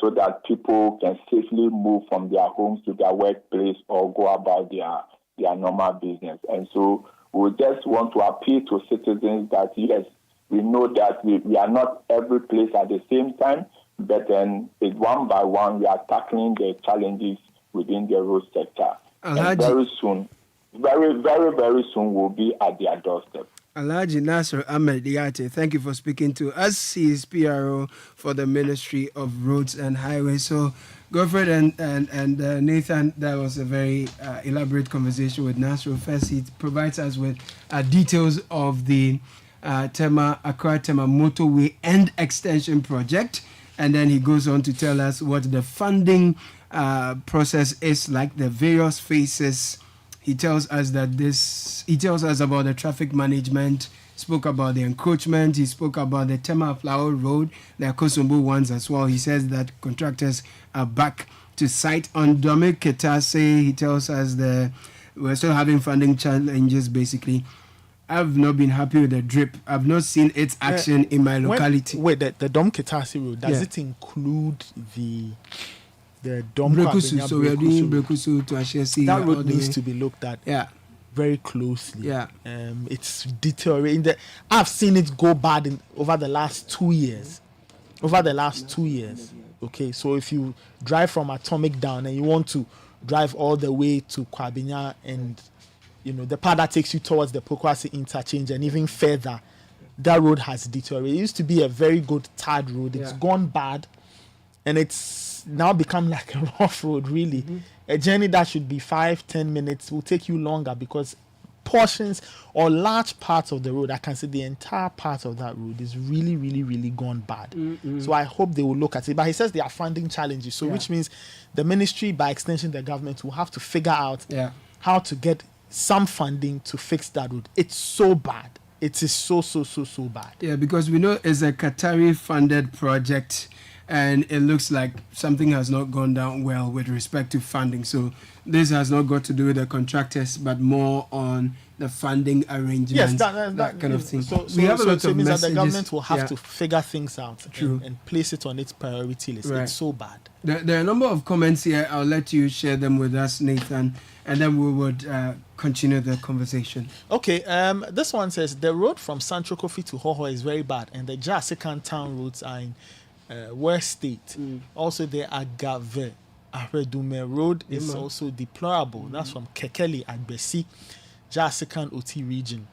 [SPEAKER 1] so that people can safely move from their homes to their workplace or go about their normal business. And so we just want to appeal to citizens that, yes, we know that we are not every place at the same time, but then one by one, we are tackling the challenges within the road sector. And very soon, very, very, very soon, we'll be at their doorstep.
[SPEAKER 19] Alhaji Nasser Ahmed Diate, thank you for speaking to us. He is PRO for the Ministry of Roads and Highways. So, Godfred and Nathan, that was a very elaborate conversation with Nasser. First, he provides us with details of the Accra Tema Motorway End Extension Project. And then he goes on to tell us what the funding process is like, the various phases. He tells us about the traffic management, spoke about the encroachment, he spoke about the Tema Flower Road, the Kosombo ones as well. He says that contractors are back to site. On Dominic Ketase, he tells us we're still having funding challenges basically. I've not been happy with the drip. I've not seen its action in my locality.
[SPEAKER 4] The Dom Ketasi Road, does it include the Dom
[SPEAKER 19] Brekusu? So we are doing Brekusu to Ashesi.
[SPEAKER 4] That road needs to be looked at very closely. It's deteriorating. I've seen it go bad over the last 2 years. Okay, so if you drive from Atomic down and you want to drive all the way to Kwabinya and the part that takes you towards the Pokwasi interchange and even further, that road has deteriorated. It used to be a very good tarred road. It's gone bad, and it's now become like a rough road, really. A journey that should be 5-10 minutes will take you longer because portions or large parts of the road, I can say the entire part of that road is really, really, really gone bad. So I hope they will look at it. But he says there are funding challenges, so which means the ministry, by extension the government, will have to figure out how to get some funding to fix that road. It's so bad. It is so bad.
[SPEAKER 19] Yeah, because we know it's a Qatari funded project, and it looks like something has not gone down well with respect to funding. So this has not got to do with the contractors, but more on the funding arrangements.
[SPEAKER 4] Yes, that
[SPEAKER 19] kind of thing.
[SPEAKER 4] So
[SPEAKER 19] we have a lot
[SPEAKER 4] it
[SPEAKER 19] of
[SPEAKER 4] means
[SPEAKER 19] messages.
[SPEAKER 4] that the government will have to figure things out
[SPEAKER 19] True.
[SPEAKER 4] and place it on its priority list.
[SPEAKER 19] Right.
[SPEAKER 4] It's so bad.
[SPEAKER 19] There are a number of comments here. I'll let you share them with us, Nathan, and then we would continue the conversation.
[SPEAKER 4] Okay, this one says the road from Central Kofi to Hoho is very bad, and the Jasikan town roads are in West State. Also, the Agave Ahredume road is also deplorable. That's from Kekeli and Besi, Jasikan OT region.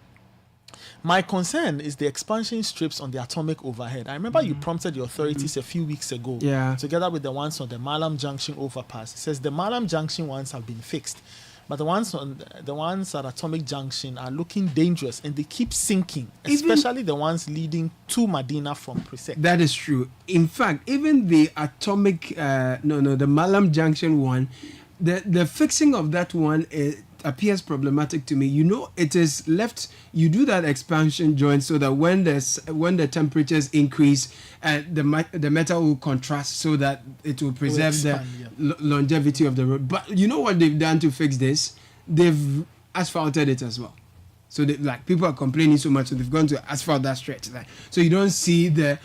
[SPEAKER 4] My concern is the expansion strips on the atomic overhead. I remember you prompted the authorities a few weeks ago, together with the ones on the Malam Junction overpass. It says the Malam Junction ones have been fixed, but the ones at Atomic Junction are looking dangerous, and they keep sinking, especially the ones leading to Medina from Presec.
[SPEAKER 19] That is true. In fact, even the Atomic, the Malam Junction one, the fixing of that one appears problematic to me. You know, it is left. You do that expansion joint so that when the temperatures increase, the metal will contrast so that it will preserve the longevity of the road. But you know what they've done to fix this? They've asphalted it as well. So people are complaining so much, so they've gone to asphalt that stretch. So you don't see the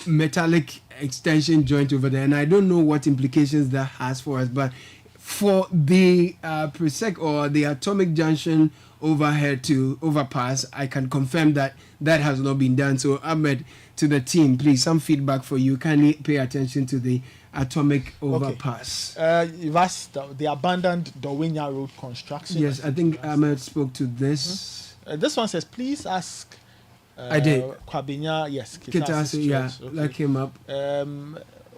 [SPEAKER 19] metallic extension joint over there, and I don't know what implications that has for us, but for the Presec or the Atomic Junction overhead to overpass, I can confirm that has not been done. So Ahmed, to the team, please, some feedback for you. Kindly pay attention to the Atomic overpass.
[SPEAKER 4] That's the abandoned Dowinya Road construction.
[SPEAKER 19] Yes, I think Ahmed spoke to this.
[SPEAKER 4] This one says, please ask
[SPEAKER 19] I did.
[SPEAKER 4] Kwabinya, yes.
[SPEAKER 19] Kitasi, that came up.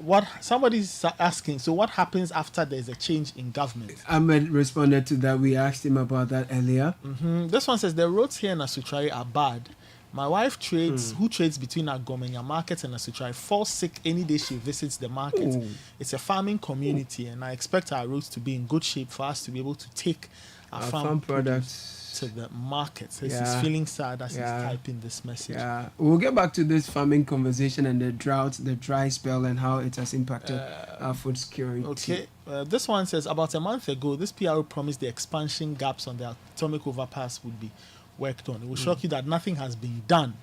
[SPEAKER 4] What somebody's asking, so what happens after there's a change in government?
[SPEAKER 19] Ahmed responded to that. We asked him about that earlier.
[SPEAKER 4] This one says the roads here in Asutrai are bad. My wife who trades between Agomenya market and Asutrai, falls sick any day she visits the market.
[SPEAKER 19] Ooh.
[SPEAKER 4] It's a farming community, and I expect our roads to be in good shape for us to be able to take our farm products to the market. So he's feeling sad as he's typing this message.
[SPEAKER 19] Yeah, we'll get back to this farming conversation and the drought, the dry spell, and how it has impacted our food security.
[SPEAKER 4] Okay, this one says about a month ago, this PRO promised the expansion gaps on the Atomic overpass would be worked on. It will shock you that nothing has been done.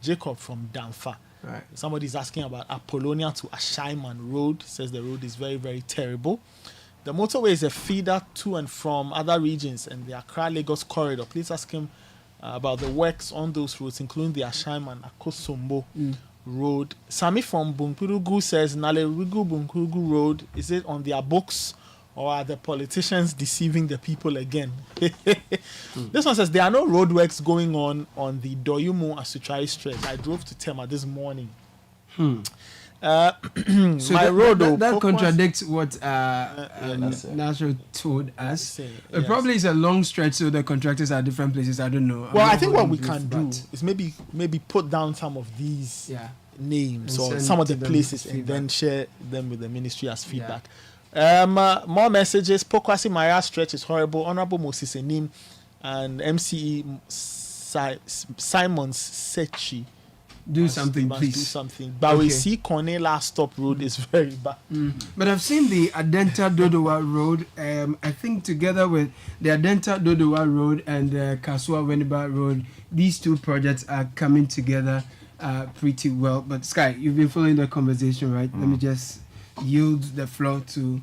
[SPEAKER 4] Jacob from Danfa.
[SPEAKER 19] Right.
[SPEAKER 4] Somebody's asking about Apollonia to Ashaiman Road. Says the road is very, very terrible. The motorway is a feeder to and from other regions and the Accra-Lagos corridor. Please ask him about the works on those roads, including the Ashaiman Akosombo Road. Sami from Bunkurugu says, Nalerugu Bunkurugu Road, is it on their books or are the politicians deceiving the people again? This one says, there are no roadworks going on the Doyumu Asutrai stretch. I drove to Tema this morning.
[SPEAKER 19] So
[SPEAKER 4] my road
[SPEAKER 19] that contradicts what Nasser told us. It probably is a long stretch, so the contractors are different places. I don't know.
[SPEAKER 4] Well, I think what we can do is maybe put down some of these names or some of the places and then share them with the ministry as feedback. More messages. Pokwasi Maya stretch is horrible. Honorable Moses Enim and MCE Simons Sechi.
[SPEAKER 19] Do something, please.
[SPEAKER 4] Do something. But we see Kone last stop road is very bad.
[SPEAKER 19] But I've seen the Adenta Dodowa Road. I think together with the Adenta Dodowa Road and the Kasua Weniba Road, these two projects are coming together pretty well. But Sky, you've been following the conversation, right? Let me just yield the floor to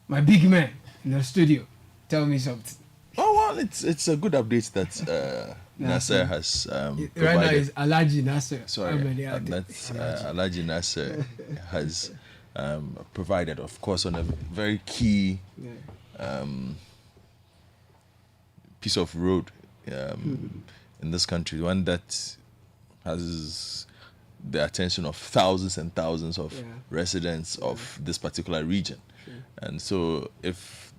[SPEAKER 19] my big man in the studio. Tell me something.
[SPEAKER 3] Oh well, it's a good update that Nasser has provided.
[SPEAKER 19] Right now is Alaji Nasser.
[SPEAKER 3] Sorry, that's Alaji Nasser has provided, of course, on a very key piece of road in this country, one that has the attention of thousands and thousands of residents of this particular region. And so if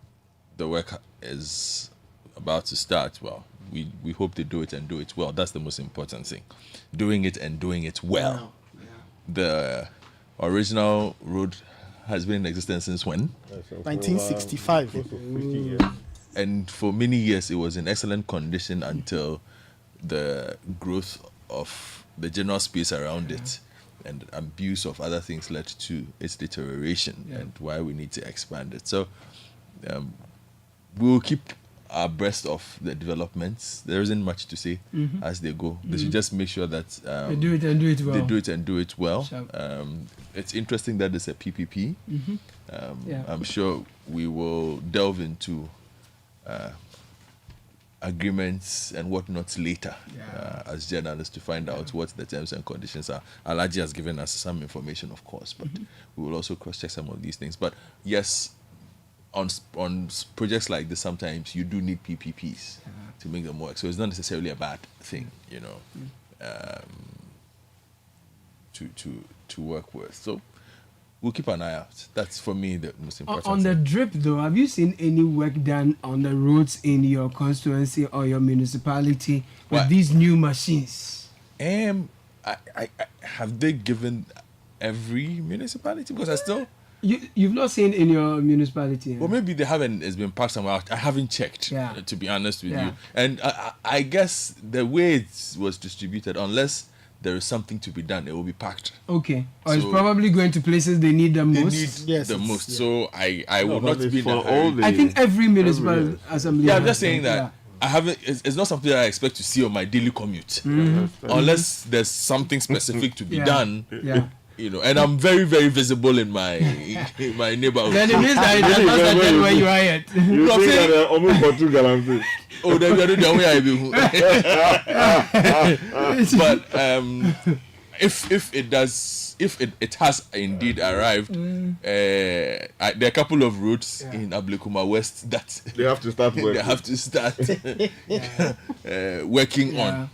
[SPEAKER 3] the work is about to start, well, we hope they do it and do it well. That's the most important thing. Doing it and doing it well. The original road has been in existence since when?
[SPEAKER 4] 1965.
[SPEAKER 3] And for many years, it was in excellent condition until the growth of the general space around it and abuse of other things led to its deterioration and why we need to expand it. So we'll keep abreast of the developments. There isn't much to say as they go. They should just make sure that
[SPEAKER 19] they do it and do it well.
[SPEAKER 3] They do it and do it well. It's interesting that it's a PPP. I'm sure we will delve into agreements and whatnot later as journalists to find out what the terms and conditions are. Alaji has given us some information, of course, but we will also cross-check some of these things. But yes, on projects like this, sometimes you do need PPPs to make them work. So it's not necessarily a bad thing, you know, to work with. So we'll keep an eye out. That's for me the most important.
[SPEAKER 19] On the drip, though, have you seen any work done on the roads in your constituency or your municipality with these new machines?
[SPEAKER 3] Have they given every municipality? Because I still.
[SPEAKER 19] You've not seen in your municipality?
[SPEAKER 3] Well, maybe they haven't. It's been packed somewhere out. I haven't checked, to be honest with you. And I guess the way it was distributed, unless there is something to be done, it will be packed.
[SPEAKER 19] Okay. Or it's probably going to places they need the most.
[SPEAKER 3] The most. So I will not be
[SPEAKER 19] for all. I think every municipal assembly.
[SPEAKER 3] Yeah, I'm just saying that. I haven't. It's not something that I expect to see on my daily commute, unless there's something specific to be done. You know, and I'm very, very visible in my neighborhood.
[SPEAKER 19] Then it means that it's not that where you are yet.
[SPEAKER 9] You think that almost for 2 gallons.
[SPEAKER 3] Oh, then we are doing the way I be. But if it has indeed arrived, there are a couple of routes in Ablekuma West that
[SPEAKER 9] they have to start working.
[SPEAKER 3] They have to start working on.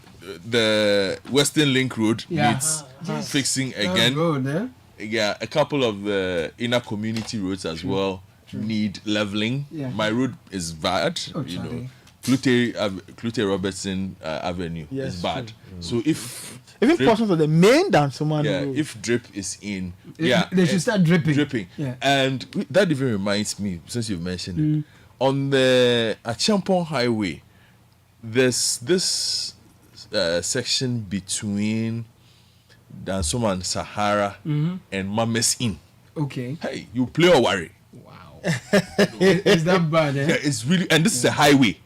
[SPEAKER 3] The Western Link Road needs fixing again. A couple of the inner community roads as well need leveling. My road is bad. You know, Clute Robertson Avenue is bad. So if
[SPEAKER 4] possible, the main Dansoma
[SPEAKER 3] road. If drip is in,
[SPEAKER 19] they should start dripping.
[SPEAKER 3] And that even reminds me, since you've mentioned it, on the Achampong Highway, there's this section between Dansoma and Sahara and Mames Inn.
[SPEAKER 19] Okay.
[SPEAKER 3] Hey, you play or worry.
[SPEAKER 19] Wow. Is that bad?
[SPEAKER 3] Yeah, it's really, and this is a highway.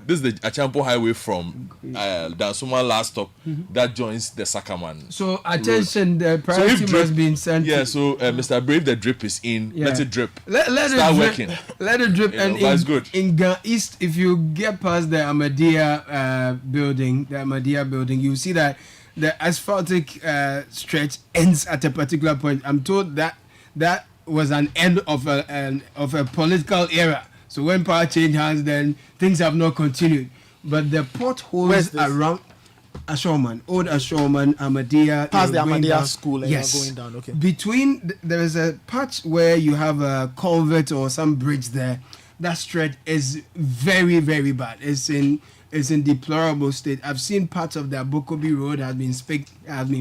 [SPEAKER 3] This is the Achampo Highway from Dansoma last stop that joins the Sakaman.
[SPEAKER 19] So attention, the priority must be sent.
[SPEAKER 3] Yeah, so Mr. Brave, the drip is in. Let it drip.
[SPEAKER 19] Let
[SPEAKER 3] Start
[SPEAKER 19] it drip.
[SPEAKER 3] working.
[SPEAKER 19] Let it drip. And
[SPEAKER 3] that's good.
[SPEAKER 19] In Ga East, if you get past the Ahmadiyya building, you see that the asphaltic stretch ends at a particular point. I'm told that was an end of a political era. So when power change hands, then things have not continued. But the potholes around Ashoman, Old Ashoman, Ahmadiyya,
[SPEAKER 4] past the Ahmadiyya school, and
[SPEAKER 19] yes,
[SPEAKER 4] going down. Okay.
[SPEAKER 19] Between there is a patch where you have a culvert or some bridge there. That stretch is very, very bad. It's in deplorable state. I've seen parts of the Abokobi road has been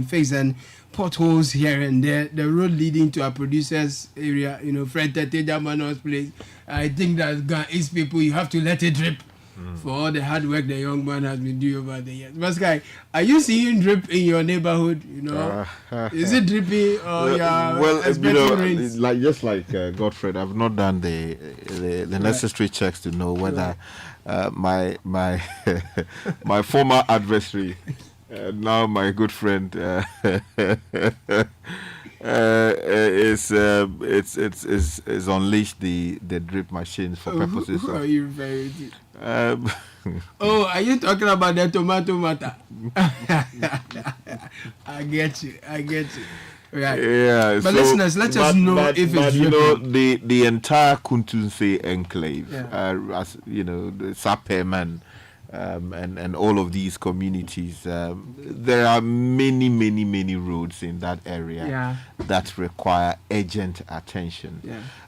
[SPEAKER 19] fixed, and potholes here and there. The road leading to our producers area, Fred Teteja Manos place. I think that Ghanese people, you have to let it drip for all the hard work the young man has been doing over the years. Maskai, are you seeing drip in your neighborhood? Is it dripping or rains?
[SPEAKER 9] Like Godfred, I've not done the necessary checks to know whether my my former adversary, now my good friend, is unleashed the drip machines for purposes
[SPEAKER 19] Who
[SPEAKER 9] of.
[SPEAKER 19] are you referring to? Are you talking about the tomato matter? I get you. Right.
[SPEAKER 9] Yeah.
[SPEAKER 19] But listeners, let us know if it's dripping.
[SPEAKER 9] The entire Kuntunse enclave, as the Sapeman, and all of these communities, there are many roads in that area that require urgent attention.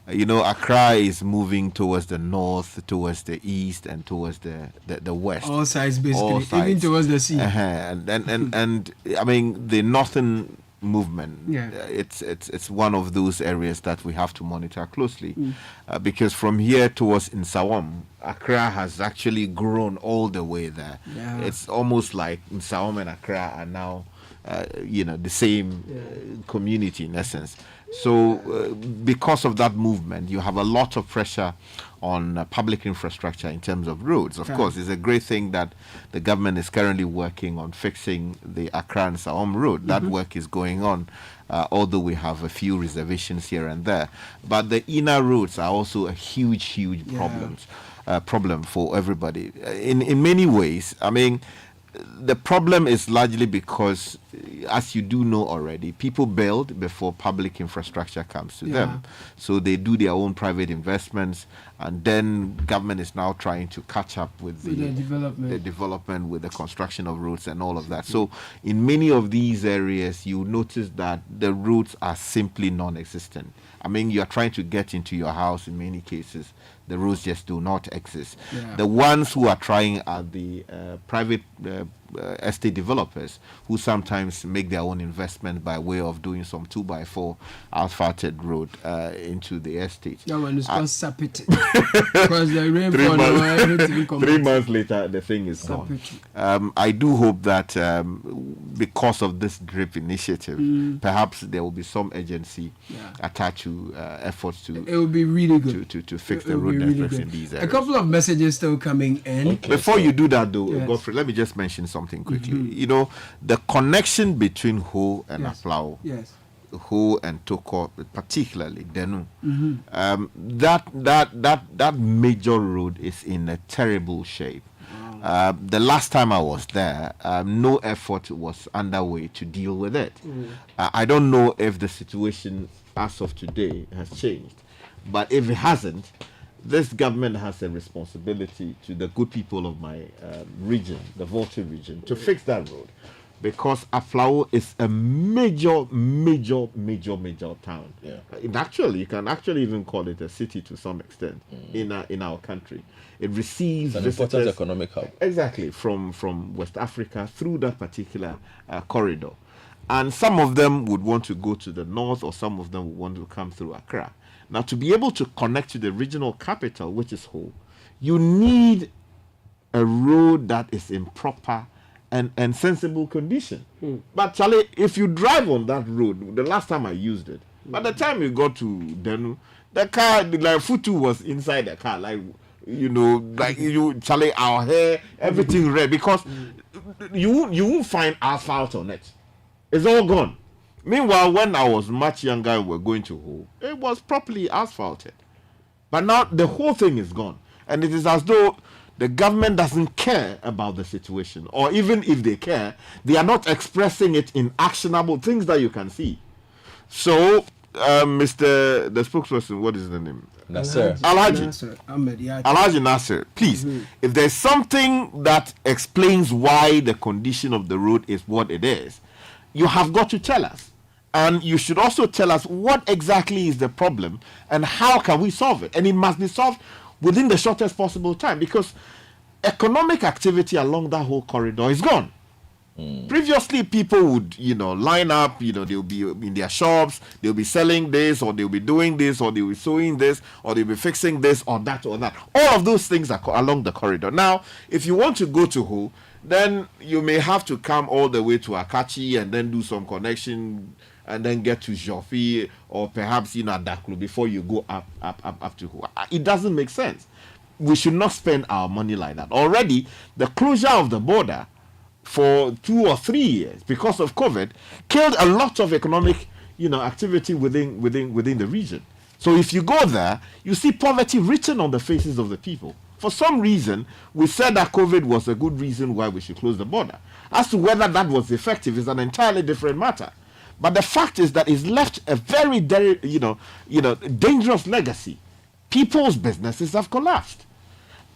[SPEAKER 9] Accra is moving towards the north, towards the east, and towards the west.
[SPEAKER 19] All sides, basically, even towards the sea.
[SPEAKER 9] And I mean, the northern movement, it's one of those areas that we have to monitor closely, because from here towards Nsawam, Accra has actually grown all the way there. It's almost like Nsawam and Accra are now the same community in essence. So because of that movement, you have a lot of pressure on public infrastructure in terms of roads. Of course, it's a great thing that the government is currently working on fixing the Accra and Saom road. That work is going on, although we have a few reservations here and there. But the inner roads are also a huge problem for everybody. In many ways, I mean, the problem is largely because, as you do know already, people build before public infrastructure comes to them. So they do their own private investments, and then government is now trying to catch up with the development, with the construction of roads and all of that. So in many of these areas, you notice that the roads are simply non-existent. I mean, you are trying to get into your house in many cases. The roads just do not exist. The ones who are trying are the private estate developers, who sometimes make their own investment by way of doing some 2x4 asphalted road into the estate.
[SPEAKER 19] That one is called sapit. Because the rainfall,
[SPEAKER 9] 3 months later, the thing is gone. I do hope that because of this DRIP initiative, perhaps there will be some agency attached to efforts to.
[SPEAKER 19] It will be really good
[SPEAKER 9] to fix the road networks in these areas.
[SPEAKER 19] A couple of messages still coming in.
[SPEAKER 9] Before you do that, though, Godfrey, let me just mention something quickly. The connection between Ho and Aflao, Ho and Toko, particularly Denu, that major road is in a terrible shape. The last time I was there, no effort was underway to deal with it. I don't know if the situation as of today has changed, but if it hasn't, this government has a responsibility to the good people of my region, the Volta region, to fix that road, because Aflao is a major town. You can actually even call it a city to some extent in our country. It receives
[SPEAKER 3] an important economic hub.
[SPEAKER 9] Exactly, from West Africa through that particular corridor. And some of them would want to go to the north, or some of them would want to come through Accra. Now, to be able to connect to the regional capital, which is Ho, you need a road that is in proper and sensible condition. But Charlie, if you drive on that road, the last time I used it, by the time you got to Denu, the car, like Futu was inside the car, Charlie, our hair, everything red, because you won't find asphalt on it. It's all gone. Meanwhile, when I was much younger and we were going to Ho, it was properly asphalted. But now the whole thing is gone. And it is as though the government doesn't care about the situation. Or even if they care, they are not expressing it in actionable things that you can see. So, the spokesperson, what is the name?
[SPEAKER 3] Nasser.
[SPEAKER 9] Alhaji Nasser, please, if there's something that explains why the condition of the road is what it is, you have got to tell us. And you should also tell us what exactly is the problem and how can we solve it. And it must be solved within the shortest possible time, because economic activity along that whole corridor is gone. Previously, people would, line up, they'll be in their shops, they'll be selling this, or they'll be doing this, or they'll be sewing this, or they'll be fixing this, or that, or that. All of those things are along the corridor. Now, if you want to go to Ho, then you may have to come all the way to Akachi and then do some connection and then get to Jofi, or perhaps Daklu before you go up to Ho. It doesn't make sense. We should not spend our money like that. Already, the closure of the border for 2 or 3 years because of COVID killed a lot of economic activity within the region. So if you go there, you see poverty written on the faces of the people. For some reason, we said that COVID was a good reason why we should close the border. As to whether that was effective is an entirely different matter. But the fact is that it's left a very, dangerous legacy. People's businesses have collapsed.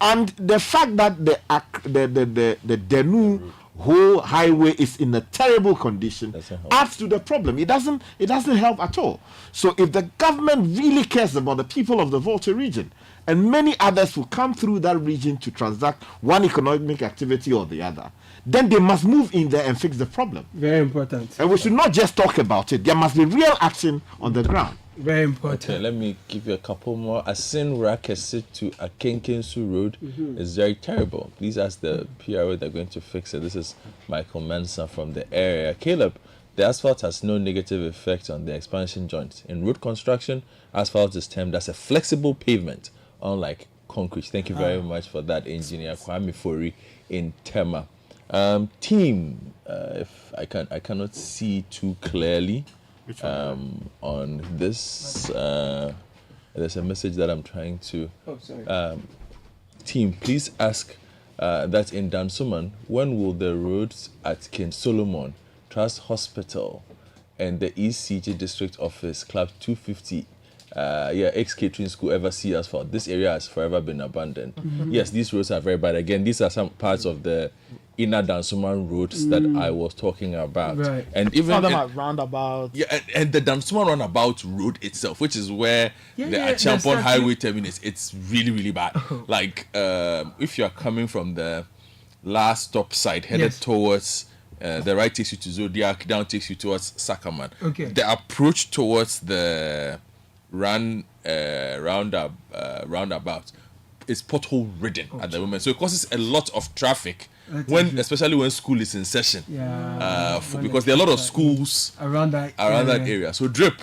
[SPEAKER 9] And the fact that the Denu whole highway is in a terrible condition adds to the problem. It doesn't help at all. So if the government really cares about the people of the Volta region, and many others will come through that region to transact one economic activity or the other, then they must move in there and fix the problem.
[SPEAKER 19] Very important.
[SPEAKER 9] And we should not just talk about it. There must be real action on the ground.
[SPEAKER 19] Very important.
[SPEAKER 3] Okay, let me give you a couple more. Asin Rakesi to Akenkensu Road is very terrible. Please ask the PRO they're going to fix it. This is Michael Manson from the area. Caleb, the asphalt has no negative effect on the expansion joints. In road construction, asphalt is termed as a flexible pavement, unlike concrete. Thank you very much for that, Engineer Kwame Fori in Tema. Team, if I cannot see too clearly on this. There's a message that I'm trying to. Team, please ask that in Dansuman, when will the roads at King Solomon, Trust Hospital, and the ECG District Office, Club 250, ex-catering school ever see asphalt? This area has forever been abandoned. Yes, these roads are very bad. Again, these are some parts of the inner Dansuman roads that I was talking about.
[SPEAKER 4] Right.
[SPEAKER 3] And even
[SPEAKER 4] some of them are roundabouts.
[SPEAKER 3] Yeah, and the Dansuman roundabout road itself, which is where the Achampon Highway terminus, it's really, really bad. Like, if you're coming from the last stop side headed towards the right takes you to Zodiac, down takes you towards Sakaman.
[SPEAKER 19] Okay.
[SPEAKER 3] The approach towards the roundabout is pothole ridden at the moment, so it causes a lot of traffic especially when school is in session. Because there are a lot of schools around that area. So drip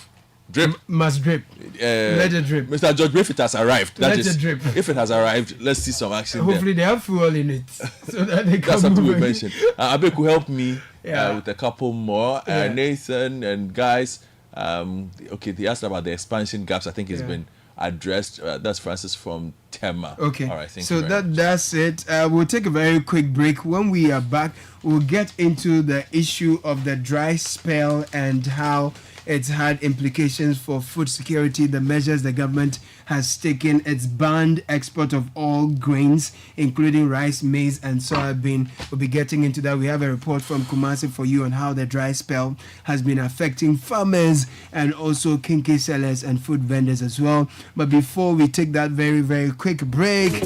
[SPEAKER 19] must drip. Let it drip.
[SPEAKER 3] Mr. George, if it has arrived,
[SPEAKER 19] let it drip.
[SPEAKER 3] If it has arrived, let's see some action.
[SPEAKER 19] Hopefully they have fuel in it, so that they can.
[SPEAKER 3] That's something we mentioned. Abek will help me with a couple more. Nathan and guys. Okay, they asked about the expansion gaps. I think it's been addressed. That's Francis from Tema.
[SPEAKER 19] Okay.
[SPEAKER 3] All right. Thank
[SPEAKER 19] you.
[SPEAKER 3] So
[SPEAKER 19] that's it. We'll take a very quick break. When we are back, we'll get into the issue of the dry spell and how it's had implications for food security, the measures the government has taken. It's banned export of all grains, including rice, maize, and soybean. We'll be getting into that. We have a report from Kumasi for you on how the dry spell has been affecting farmers and also kinky sellers and food vendors as well. But before we take that very, very quick break,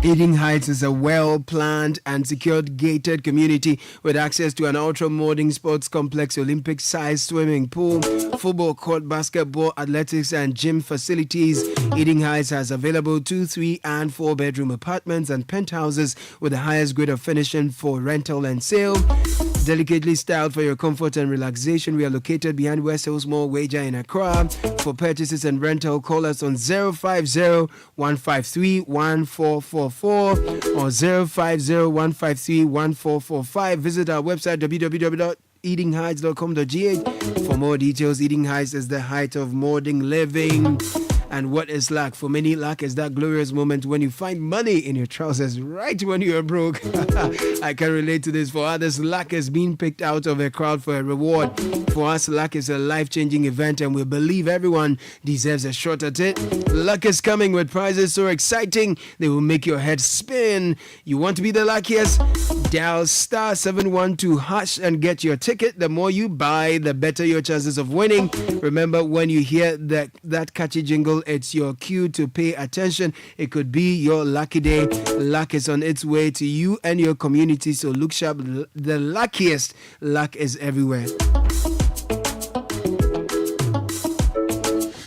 [SPEAKER 19] Eden Heights is a well-planned and secured gated community with access to an ultra-modern sports complex, Olympic-sized swimming pool, football court, basketball, athletics, and gym facilities. Eden Heights has available 2, 3, and 4-bedroom apartments and penthouses with the highest grade of finishing for rental and sale. Delicately styled for your comfort and relaxation, we are located behind West Hills Mall, Wager in Accra. For purchases and rental, call us on 050-153-1444 or 050-153-1445. Visit our website www.edenheights.com.gh for more details. Eden Heights is the height of modern living. And what is luck? For many, luck is that glorious moment when you find money in your trousers right when you are broke. I can relate to this. For others, luck is being picked out of a crowd for a reward. For us, luck is a life-changing event, and we believe everyone deserves a shot at it. Luck is coming with prizes so exciting they will make your head spin. You want to be the luckiest? Dial star 712# and get your ticket. The more you buy, the better your chances of winning. Remember, when you hear that catchy jingle, it's your cue to pay attention. It could be your lucky day. Luck is on its way to you and your community, so look sharp. The luckiest luck is everywhere.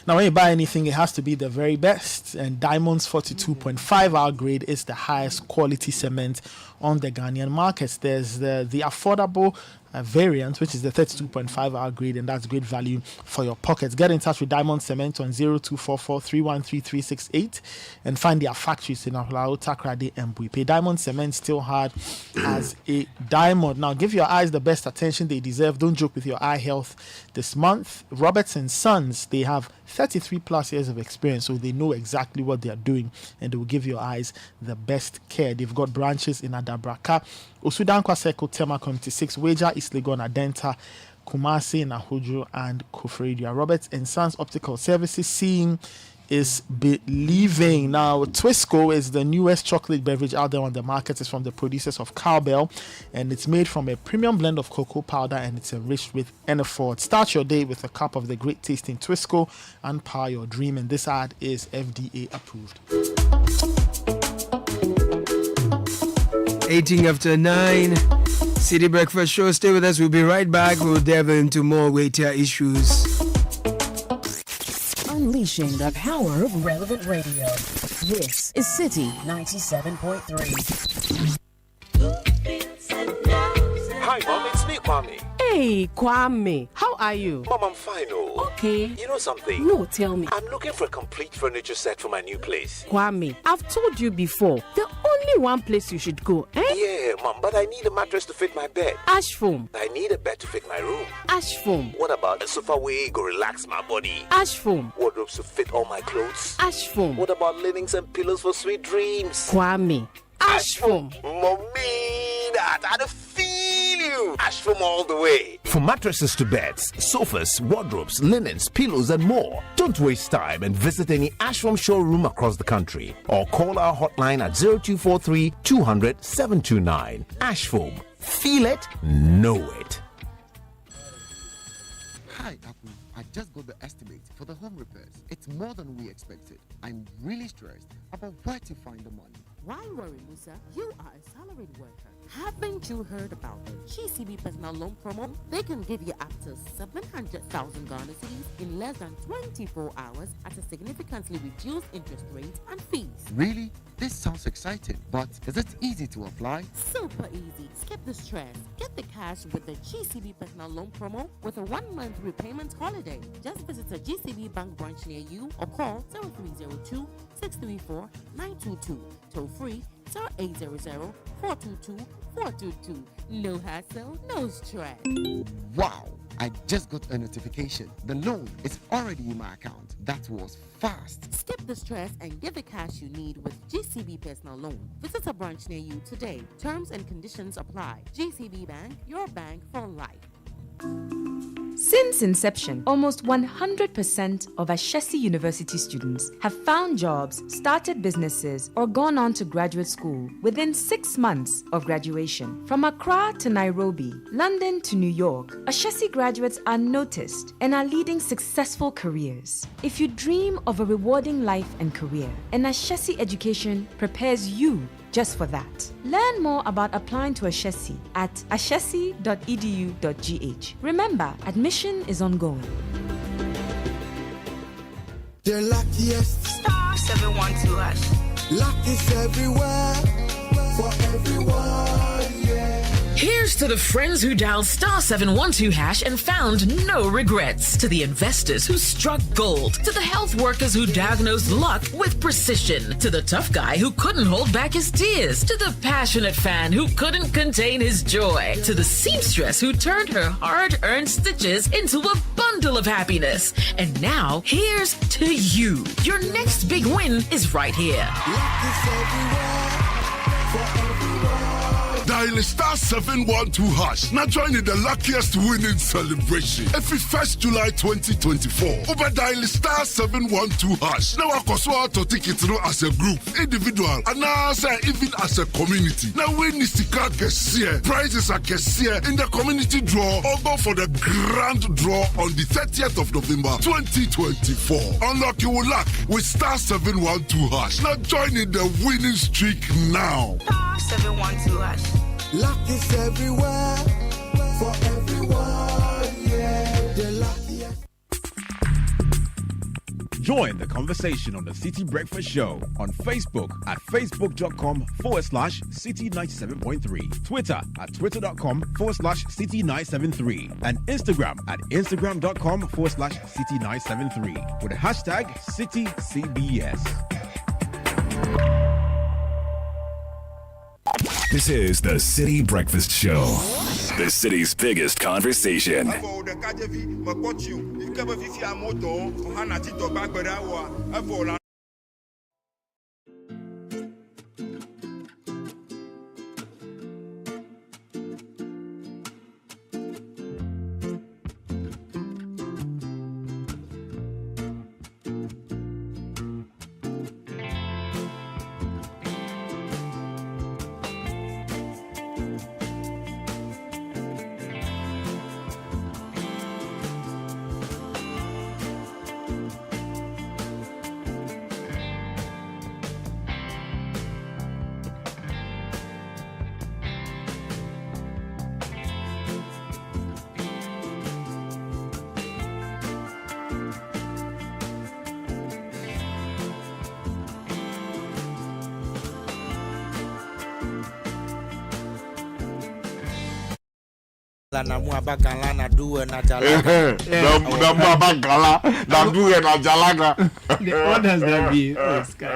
[SPEAKER 4] Now, when you buy anything, it has to be the very best. And Diamond's 42.5-hour grade is the highest quality cement on the Ghanaian markets. There's the affordable variant, which is the 32.5-hour grade, and that's great value for your pockets. Get in touch with Diamond Cement on 0244-313-368 and find their factories in Ahlao, Takrady, and Buipe. Diamond Cement, still hard as a diamond. Now, give your eyes the best attention they deserve. Don't joke with your eye health this month. Roberts & Sons, they have 33 plus years of experience, so they know exactly what they are doing, and they will give your eyes the best care. They've got branches in Adabraka, Osudankwa Circle, Tema Community 6, Wager, East Legon, Adenta, Kumasi, Nahuju, and Kofredia. Roberts & Sons Optical Services, seeing is believing. Now, Twisco is the newest chocolate beverage out there on the market. It's from the producers of Cowbell, and it's made from a premium blend of cocoa powder, and it's enriched with Enafort. Start your day with a cup of the great tasting Twisco and power your dream. And this ad is FDA approved.
[SPEAKER 19] 18 after 9. Citi Breakfast Show. Stay with us. We'll be right back. We'll delve into more weightier issues.
[SPEAKER 7] Unleashing the power of relevant radio. This is Citi 97.3.
[SPEAKER 17] Hi, Mom. It's me, Kwame.
[SPEAKER 18] Hey, Kwame. How are you?
[SPEAKER 17] Mom, I'm fine, oh.
[SPEAKER 18] Okay.
[SPEAKER 17] You know something?
[SPEAKER 18] No, tell me.
[SPEAKER 17] I'm looking for a complete furniture set for my new place.
[SPEAKER 18] Kwame, I've told you before. The only one place you should go, eh?
[SPEAKER 17] Yeah, Mom, but I need a mattress to fit my bed.
[SPEAKER 18] Ash foam.
[SPEAKER 17] I need a bed to fit my room.
[SPEAKER 18] Ash foam.
[SPEAKER 17] What about a sofa where go relax my body?
[SPEAKER 18] Ash foam.
[SPEAKER 17] Wardrobes to fit all my clothes?
[SPEAKER 18] Ash foam.
[SPEAKER 17] What about linens and pillows for sweet dreams?
[SPEAKER 18] Kwame. Ash foam.
[SPEAKER 17] Mommy, I feel you. Ash foam all the way.
[SPEAKER 20] From mattresses to beds, sofas, wardrobes, linens, pillows, and more. Don't waste time and visit any Ash foam showroom across the country or call our hotline at 0243 200 729. Ash foam. Feel it, know it.
[SPEAKER 21] Hi, Apu. I just got the estimate for the home repairs. It's more than we expected. I'm really stressed about where to find the money.
[SPEAKER 22] Why worry, Musa? You are a salaried worker. Haven't you heard about the GCB personal loan promo? They can give you up to 700,000 Ghana cedis in less than 24 hours at a significantly reduced interest rate and fees.
[SPEAKER 21] Really? This sounds exciting, but is it easy to apply?
[SPEAKER 22] Super easy. Skip the stress. Get the cash with the GCB personal loan promo with a 1-month repayment holiday. Just visit a GCB bank branch near you or call 0302 634 922. Toll free 0800 422 422. No hassle, no stress.
[SPEAKER 21] Wow! I just got a notification. The loan is already in my account. That was fast.
[SPEAKER 22] Skip the stress and get the cash you need with GCB Personal Loan. Visit a branch near you today. Terms and conditions apply. GCB Bank, your bank for life.
[SPEAKER 23] Since inception, almost 100% of Ashesi University students have found jobs, started businesses, or gone on to graduate school within 6 months of graduation. From Accra to Nairobi, London to New York, Ashesi graduates are noticed and are leading successful careers. If you dream of a rewarding life and career, an Ashesi education prepares you just for that. Learn more about applying to Ashesi at ashesi.edu.gh. Remember, admission is ongoing.
[SPEAKER 24] The luckiest
[SPEAKER 29] star 712 hash.
[SPEAKER 24] Luck is everywhere for everyone, yeah.
[SPEAKER 15] Here's to the friends who dialed star 712 hash and found no regrets. To the investors who struck gold. To the health workers who diagnosed luck with precision. To the tough guy who couldn't hold back his tears. To the passionate fan who couldn't contain his joy. To the seamstress who turned her hard-earned stitches into a bundle of happiness. And now, here's to you. Your next big win is right here.
[SPEAKER 24] Luck is everywhere for everyone.
[SPEAKER 30] Dial star 712 hash. Now join in the luckiest winning celebration. Every 1st July 2024. Over dial star 712 hash. Now I can to ticket as a group, individual, and now even as a community. Now win is the card prizes are in the community draw or go for the grand draw on the 30th of November 2024. Unlock your luck with star 712 hash. Now join in the winning streak now.
[SPEAKER 29] Star 712 hash.
[SPEAKER 24] Luck is everywhere for everyone, yeah. The luckiest.
[SPEAKER 31] Join the conversation on the Citi Breakfast Show on Facebook at facebook.com/Citi 97.3, Twitter at twitter.com/Citi 973, and Instagram at instagram.com/Citi 973 with the hashtag CitiCBS.
[SPEAKER 28] This is the Citi Breakfast Show, the city's biggest conversation.
[SPEAKER 19] What does that mean, Oscar?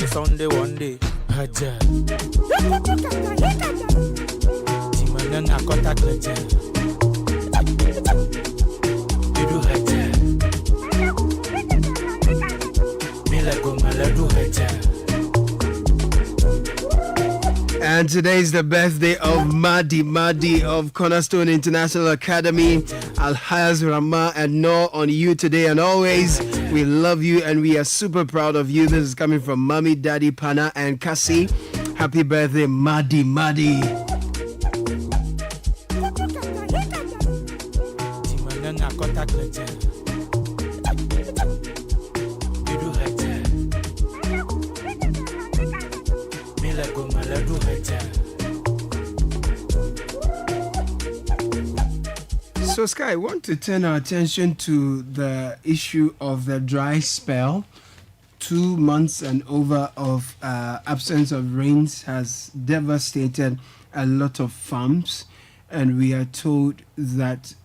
[SPEAKER 2] Sunday one day.
[SPEAKER 19] And today is the birthday of Madi of Cornerstone International Academy. Alhaz, Rama, and Noor on you today and always. We love you and we are super proud of you. This is coming from Mommy, Daddy, Pana, and Cassie. Happy birthday, Madi. So, Sky, I want to turn our attention to the issue of the dry spell. 2 months and over of absence of rains has devastated a lot of farms, and we are told that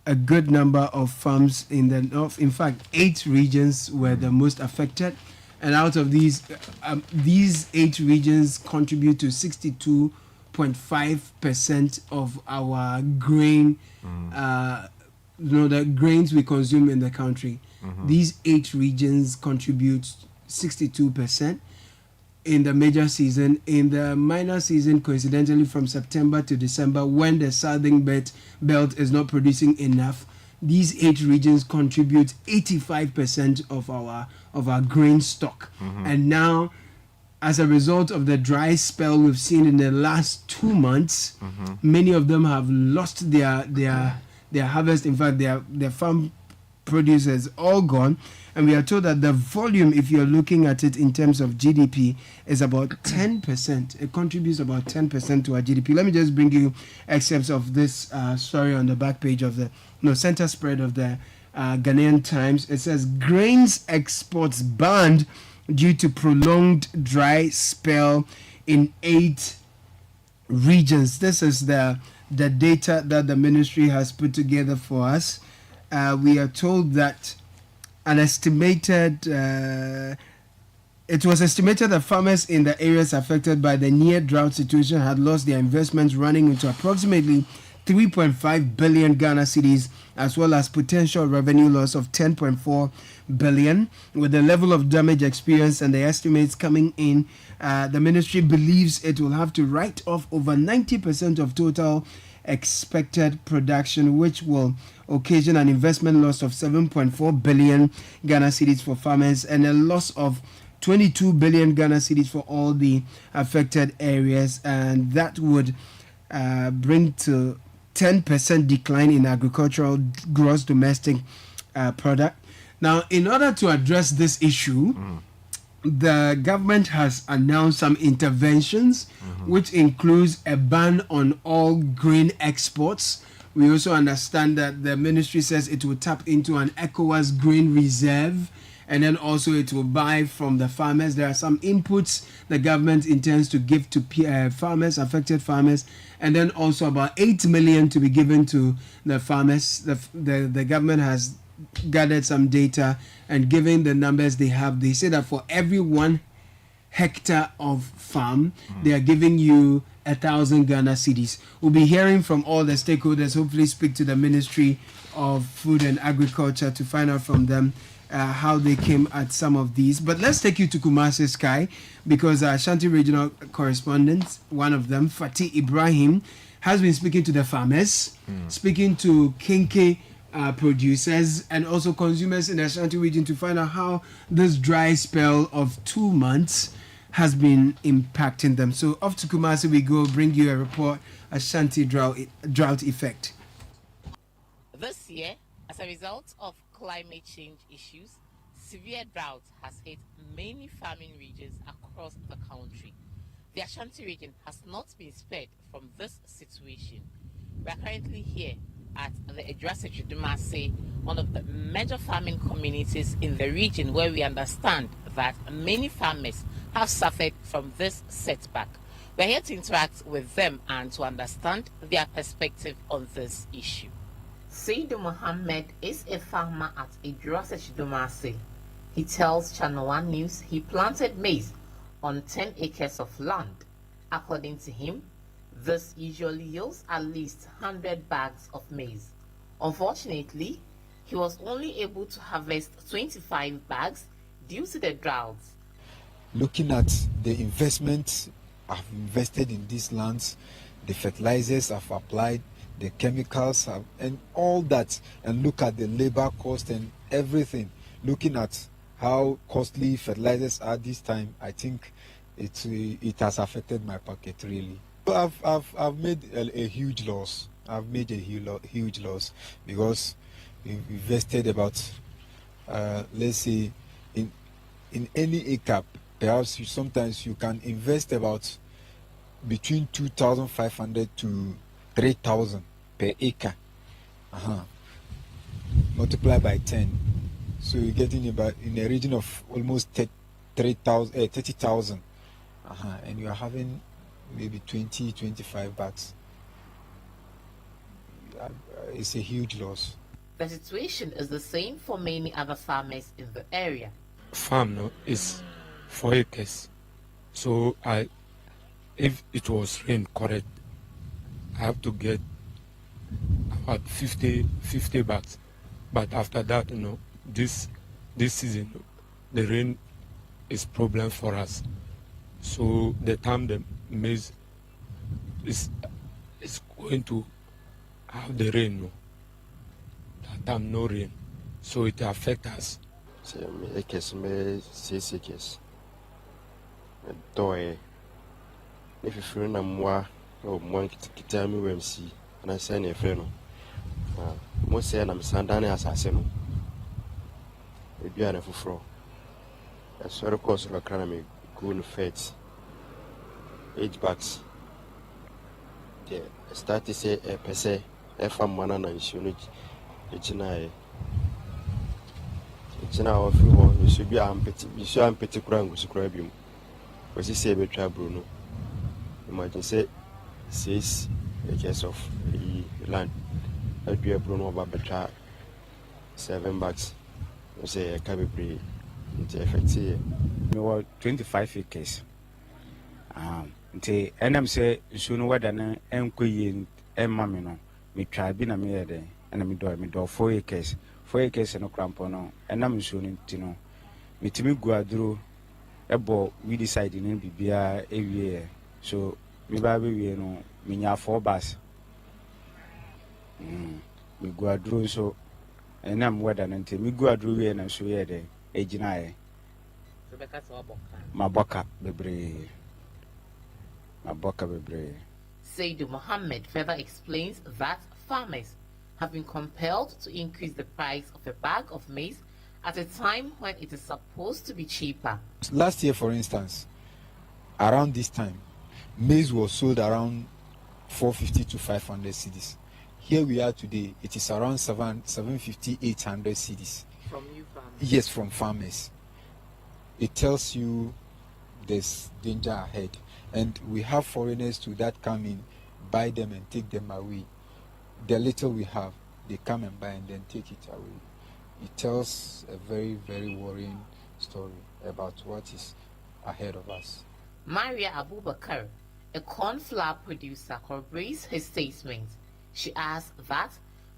[SPEAKER 19] a good number of farms in the north, in fact, 8 regions were the most affected, and out of these 8 regions contribute to 62.5% of our grain, the grains we consume in the country. These 8 regions contribute 62% in the major season. In the minor season, coincidentally from September to December, when the southern belt is not producing enough, these 8 regions contribute 85% of our grain stock. And now, as a result of the dry spell we've seen in the last 2 months, many of them have lost their harvest. In fact, their farm produce is all gone. And we are told that the volume, if you're looking at it in terms of GDP, is about 10%. It contributes about 10% to our GDP. Let me just bring you excerpts of this story on the back page of the center spread of the Ghanaian Times. It says, grains exports banned due to prolonged dry spell in 8 regions. This is the data that the ministry has put together for us. We are told that it was estimated that farmers in the areas affected by the near drought situation had lost their investments running into approximately 3.5 billion Ghana cedis, as well as potential revenue loss of 10.4 billion. With the level of damage experienced and the estimates coming in, the ministry believes it will have to write off over 90% of total expected production, which will occasion an investment loss of 7.4 billion Ghana cedis for farmers and a loss of 22 billion Ghana cedis for all the affected areas, and that would bring to 10% decline in agricultural gross domestic product. Now, in order to address this issue, the government has announced some interventions, which includes a ban on all grain exports. We also understand that the ministry says it will tap into an ECOWAS grain reserve, and then also it will buy from the farmers. There are some inputs the government intends to give to farmers, affected farmers, and then also about 8 million to be given to the farmers. The government has gathered some data, and given the numbers they have, they say that for every 1 hectare of farm, they are giving you 1,000 Ghana cedis. We'll be hearing from all the stakeholders, hopefully speak to the Ministry of Food and Agriculture to find out from them how they came at some of these. But let's take you to Kumasi, Sky, because Ashanti regional correspondent, one of them, Fatih Ibrahim, has been speaking to the farmers, speaking to Kinke producers and also consumers in the Ashanti region to find out how this dry spell of 2 months has been impacting them. So off to Kumasi we go, bring you a report, Ashanti drought effect.
[SPEAKER 22] This year, as a result of climate change issues, severe drought has hit many farming regions across the country. The Ashanti region has not been spared from this situation. We are currently here at the Edrase, one of the major farming communities in the region, where we understand that many farmers have suffered from this setback. We're here to interact with them and to understand their perspective on this issue. Saidu Mohammed is a farmer at Edrase. He tells Channel 1 News he planted maize on 10 acres of land. According to him, this usually yields at least 100 bags of maize. Unfortunately, he was only able to harvest 25 bags due to the drought.
[SPEAKER 2] Looking at the investment I've invested in these lands, the fertilizers I've applied, the chemicals and all that, and look at the labor cost and everything, looking at how costly fertilizers are this time, I think it has affected my pocket really. I've made a huge loss. I've made a huge loss because we invested about let's say in any acre, perhaps sometimes you can invest about between 2,500 to 3,000 per acre. Multiply by 10, so you're getting about in a region of almost 30,000, and you are having maybe 20-25 bags. It's a huge loss.
[SPEAKER 22] The situation is the same for many other farmers in the area.
[SPEAKER 6] Farm is 4 acres, so if it was rain correct, I have to get about 50 bags. But after that, this season, the rain is problem for us. So the time the maize is going to have the rain, that time no rain, so it affects us.
[SPEAKER 8] Acres, 6 acres. Doy. If you feel no more, or one tell me where see, and I send a friend. Most say I'm Sandani assassin. If you are a fro, a sort of course of economy, good feds, 8 bags. Start to say a per se, if I'm one and insurance, it's now of you should be ampety, you should ampety crown with scribium. Was he say betra Bruno? Imagine say 6 acres of the land. I'd be a Bruno about betra 7 bags. You say a cabby into effective.
[SPEAKER 10] We were 25 acres. And I'm say soon what an enquiry and mammy me try being a mere day, and me do 4 acres. 4 acres and no crampono, and I'm soon to know. Me to me go through a ball, we decided in Bibia every year. So, me baby, me 4 bars. We go through so, and I'm weather until me go through and so yeah, the age and I. My boka bebre.
[SPEAKER 22] Saidu Mohammed further explains that farmers have been compelled to increase the price of a bag of maize at a time when it is supposed to be cheaper.
[SPEAKER 2] Last year, for instance, around this time, maize was sold around 450 to 500 cedis. Here we are today, it is around 750, 800 cedis.
[SPEAKER 22] From you farmers?
[SPEAKER 2] Yes, from farmers. It tells you there's danger ahead. And we have foreigners too that come in, buy them and take them away. The little we have, they come and buy and then take it away. It tells a very, very worrying story about what is ahead of us.
[SPEAKER 22] Maria Abubakar, a corn flour producer, corroborates his statement. She adds that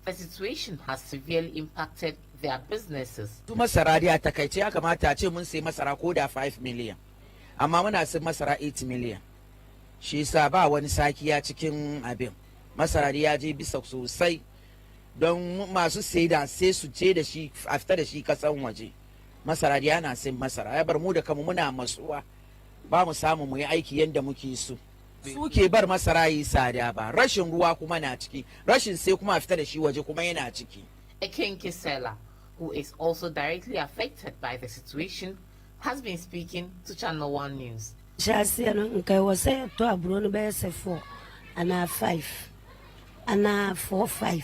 [SPEAKER 22] the situation has severely impacted their businesses.
[SPEAKER 11] Masara dia takaice ya kamata a ce mun sai masara ko da 5 million. Amma muna sai masara 8 million. Shi yasa ba wani sakiya cikin abin. Masara ya je bisa sosai don masu sai da sai su ce da shi a fita da shi kasan waje. Masara ya na sai masara ya bar mu da kanmu muna masuwa ba mu samu mu yi aiki yanda muke so. Suke bar masara yi sada ba, rashin ruwa kuma na ciki, rashin sai kuma a fita da shi waje kuma yana ciki.
[SPEAKER 22] Ekenke Sela, who is also directly affected by the situation, has been speaking to Channel 1 News.
[SPEAKER 12] Shasiano nkai wase to aburo no be se 4 and 5.
[SPEAKER 1] ana 4-5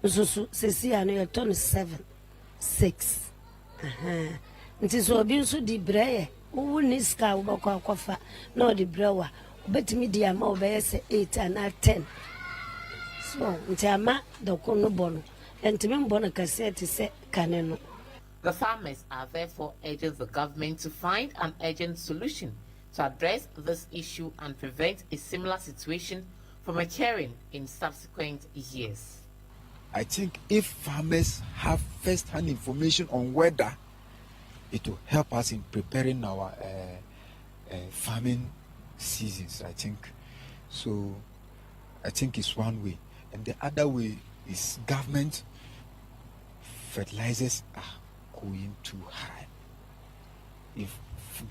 [SPEAKER 1] nso sesi ano yɛ ton 7-6 nti so obi nso di brɛ wo ni ska wo bɔkɔ akɔfa na ɔdi brɛ wa obetimi di ama obɛyɛ sɛ 8 ana 10 so nti ama dɔkɔ no bɔ no ntimi mbɔ no kɛseɛ te sɛ kane no.
[SPEAKER 3] The farmers are therefore urging the government to find an urgent solution to address this issue and prevent a similar situation from occurring in subsequent years.
[SPEAKER 2] I think if farmers have first-hand information on weather, it will help us in preparing our farming seasons, I think. So I think it's one way. And the other way is government fertilizers are going too high. If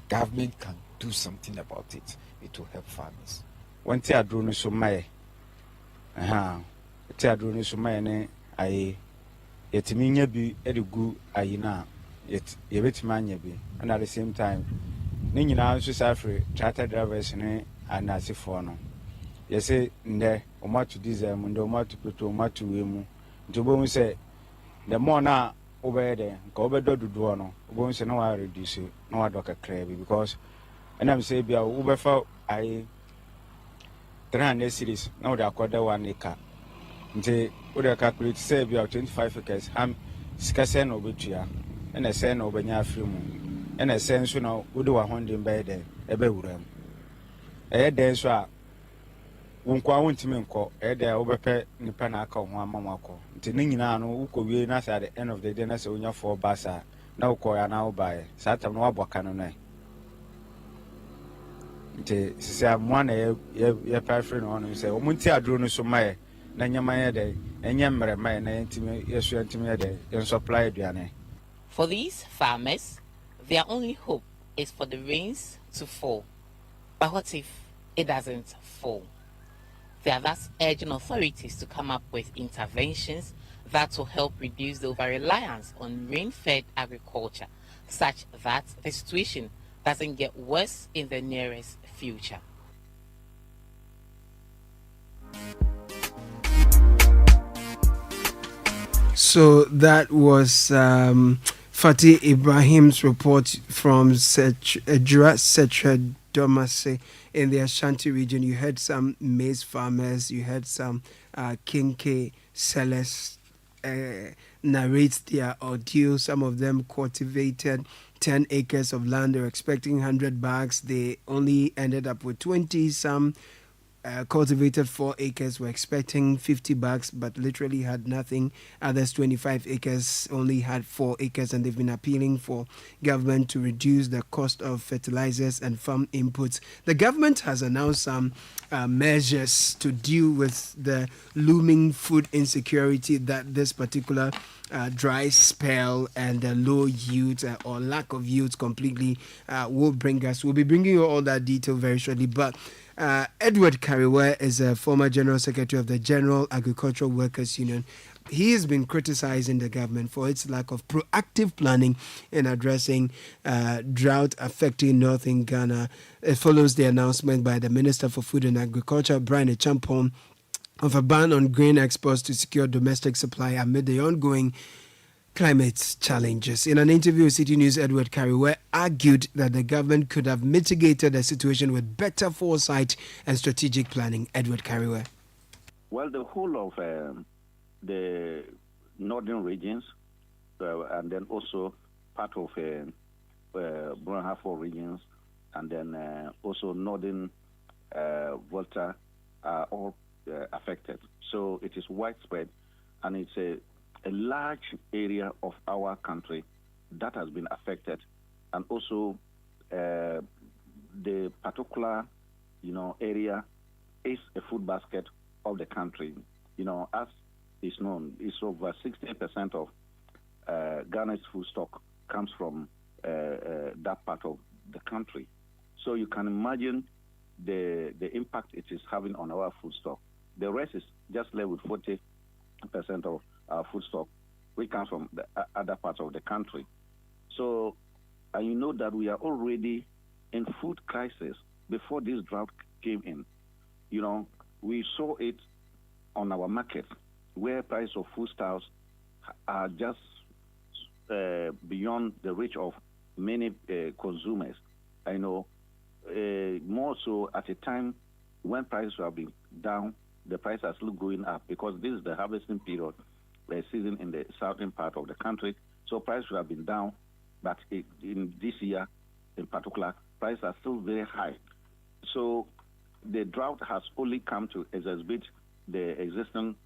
[SPEAKER 2] government can do something about it, it will help farmers.
[SPEAKER 10] When tia drone so my tia drone so my ne aye yetimi nya bi edigu ayi na yebetimi anya bi, and at the same time ne nyina nso safre charter drivers ne anasefo no yese nde omato diesel mu nde omato petrol omato wemu ntobo mu se the more na obede nka obedo dodo no obo nse na wa reduce na wa doka krebe because and I'm say bia obefa aye 300 series na we akoda 1 acre nti we calculate say bia 25 acres ham sikase na obetua na say na obenya afri mu na say nso na we do 100 by there ebe wuram den so a wonkwa wontimi nkọ den obepe nipa na aka ho amamako nti ne nyina no ukowie na say at the end of the day na say onya 4 basa na ukoya na obaye sa tam na waboka no na nti sisi amwa na ye pafre no no say omunti aduro no so maye na nyama ye de enye mmere maye na ntimi yesu ntimi ye de en supply aduane.
[SPEAKER 3] For these farmers, their only hope is for the rains to fall. But what if it doesn't fall? They are thus urging authorities to come up with interventions that will help reduce the over-reliance on rain-fed agriculture, such that the situation doesn't get worse in the nearest future.
[SPEAKER 19] So that was Fatih Ibrahim's report from Setra Domase in the Ashanti region. You heard some maize farmers, you heard some Kinke sellers narrate their ordeal. Some of them cultivated 10 acres of land. They were expecting 100 bags. They only ended up with 20. Some cultivated 4 acres, were expecting 50 bags, but literally had nothing. Others, 25 acres, only had 4 acres, and they've been appealing for government to reduce the cost of fertilizers and farm inputs. The government has announced some measures to deal with the looming food insecurity that this particular dry spell and the low yields or lack of yields completely will bring us. We'll be bringing you all that detail very shortly, but Edward Kariwe is a former General Secretary of the General Agricultural Workers Union. He has been criticizing the government for its lack of proactive planning in addressing drought affecting northern Ghana. It follows the announcement by the Minister for Food and Agriculture, Brian Echampong, of a ban on grain exports to secure domestic supply amid the ongoing climate challenges. In an interview with City News, Edward Kariwe argued that the government could have mitigated the situation with better foresight and strategic planning. Edward Kariwe.
[SPEAKER 5] Well, the whole of the northern regions and then also part of Brunhafo regions and then also northern Volta are all affected. So it is widespread, and it's a large area of our country that has been affected, and also the particular area is a food basket of the country. As is known, it's over 60% of Ghana's food stock comes from that part of the country. So you can imagine the impact it is having on our food stock. The rest is just left with 40% of our food stock, which comes from the other parts of the country. So, and you know that we are already in food crisis before this drought came in. We saw it on our market, where price of foodstuffs are just beyond the reach of many consumers. I know more so at a time when prices have been down, the prices are still going up because this is the harvesting period season in the southern part of the country. So prices have been down, but in this year in particular, prices are still very high. So the drought has only come to exacerbate the existing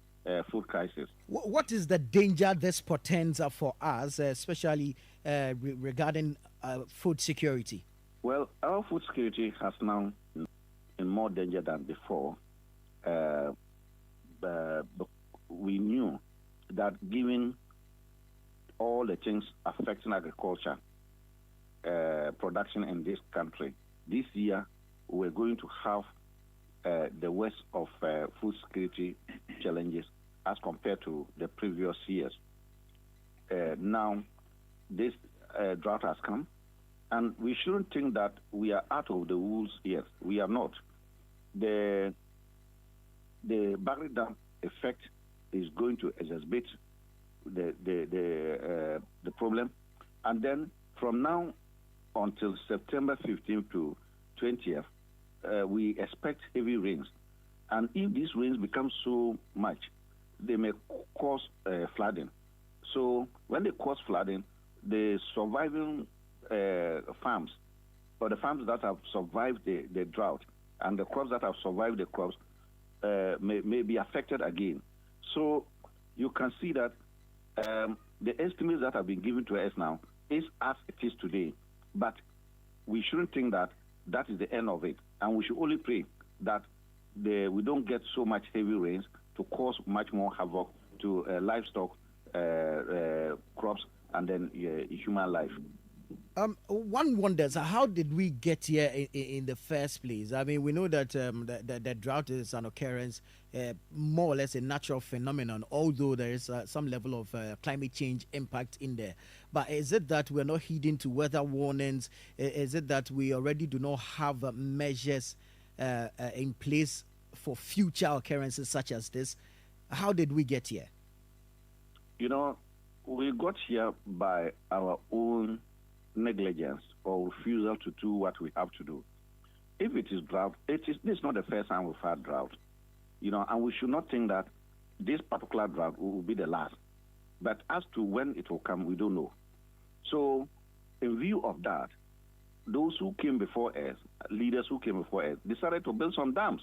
[SPEAKER 5] food crisis.
[SPEAKER 4] What is the danger this portends for us, especially regarding food security?
[SPEAKER 5] Well, our food security has now in more danger than before. We knew that given all the things affecting agriculture production in this country, this year we're going to have the worst of food security challenges as compared to the previous years. Now, this drought has come, and we shouldn't think that we are out of the woods yet. We are not. The Bagri Dam effect is going to exacerbate the problem, and then from now until September 15th to 20th, we expect heavy rains. And if these rains become so much, they may cause flooding. So when they cause flooding, the surviving farms, or the farms that have survived the drought, and the crops that have survived the crops may be affected again. So you can see that the estimates that have been given to us now is as it is today. But we shouldn't think that that is the end of it. And we should only pray that we don't get so much heavy rains to cause much more havoc to livestock, crops, and then human life.
[SPEAKER 4] One wonders, how did we get here in the first place? I mean, we know that the drought is an occurrence, more or less a natural phenomenon, although there is some level of climate change impact in there. But is it that we're not heeding to weather warnings? Is it that we already do not have measures in place for future occurrences such as this? How did we get here?
[SPEAKER 5] You know, we got here by our own negligence or refusal to do what we have to do. If it is drought, this is not the first time we've had drought, you know, and we should not think that this particular drought will be the last. But as to when it will come, we don't know. So, in view of that, those who came before us, leaders who came before us, decided to build some dams.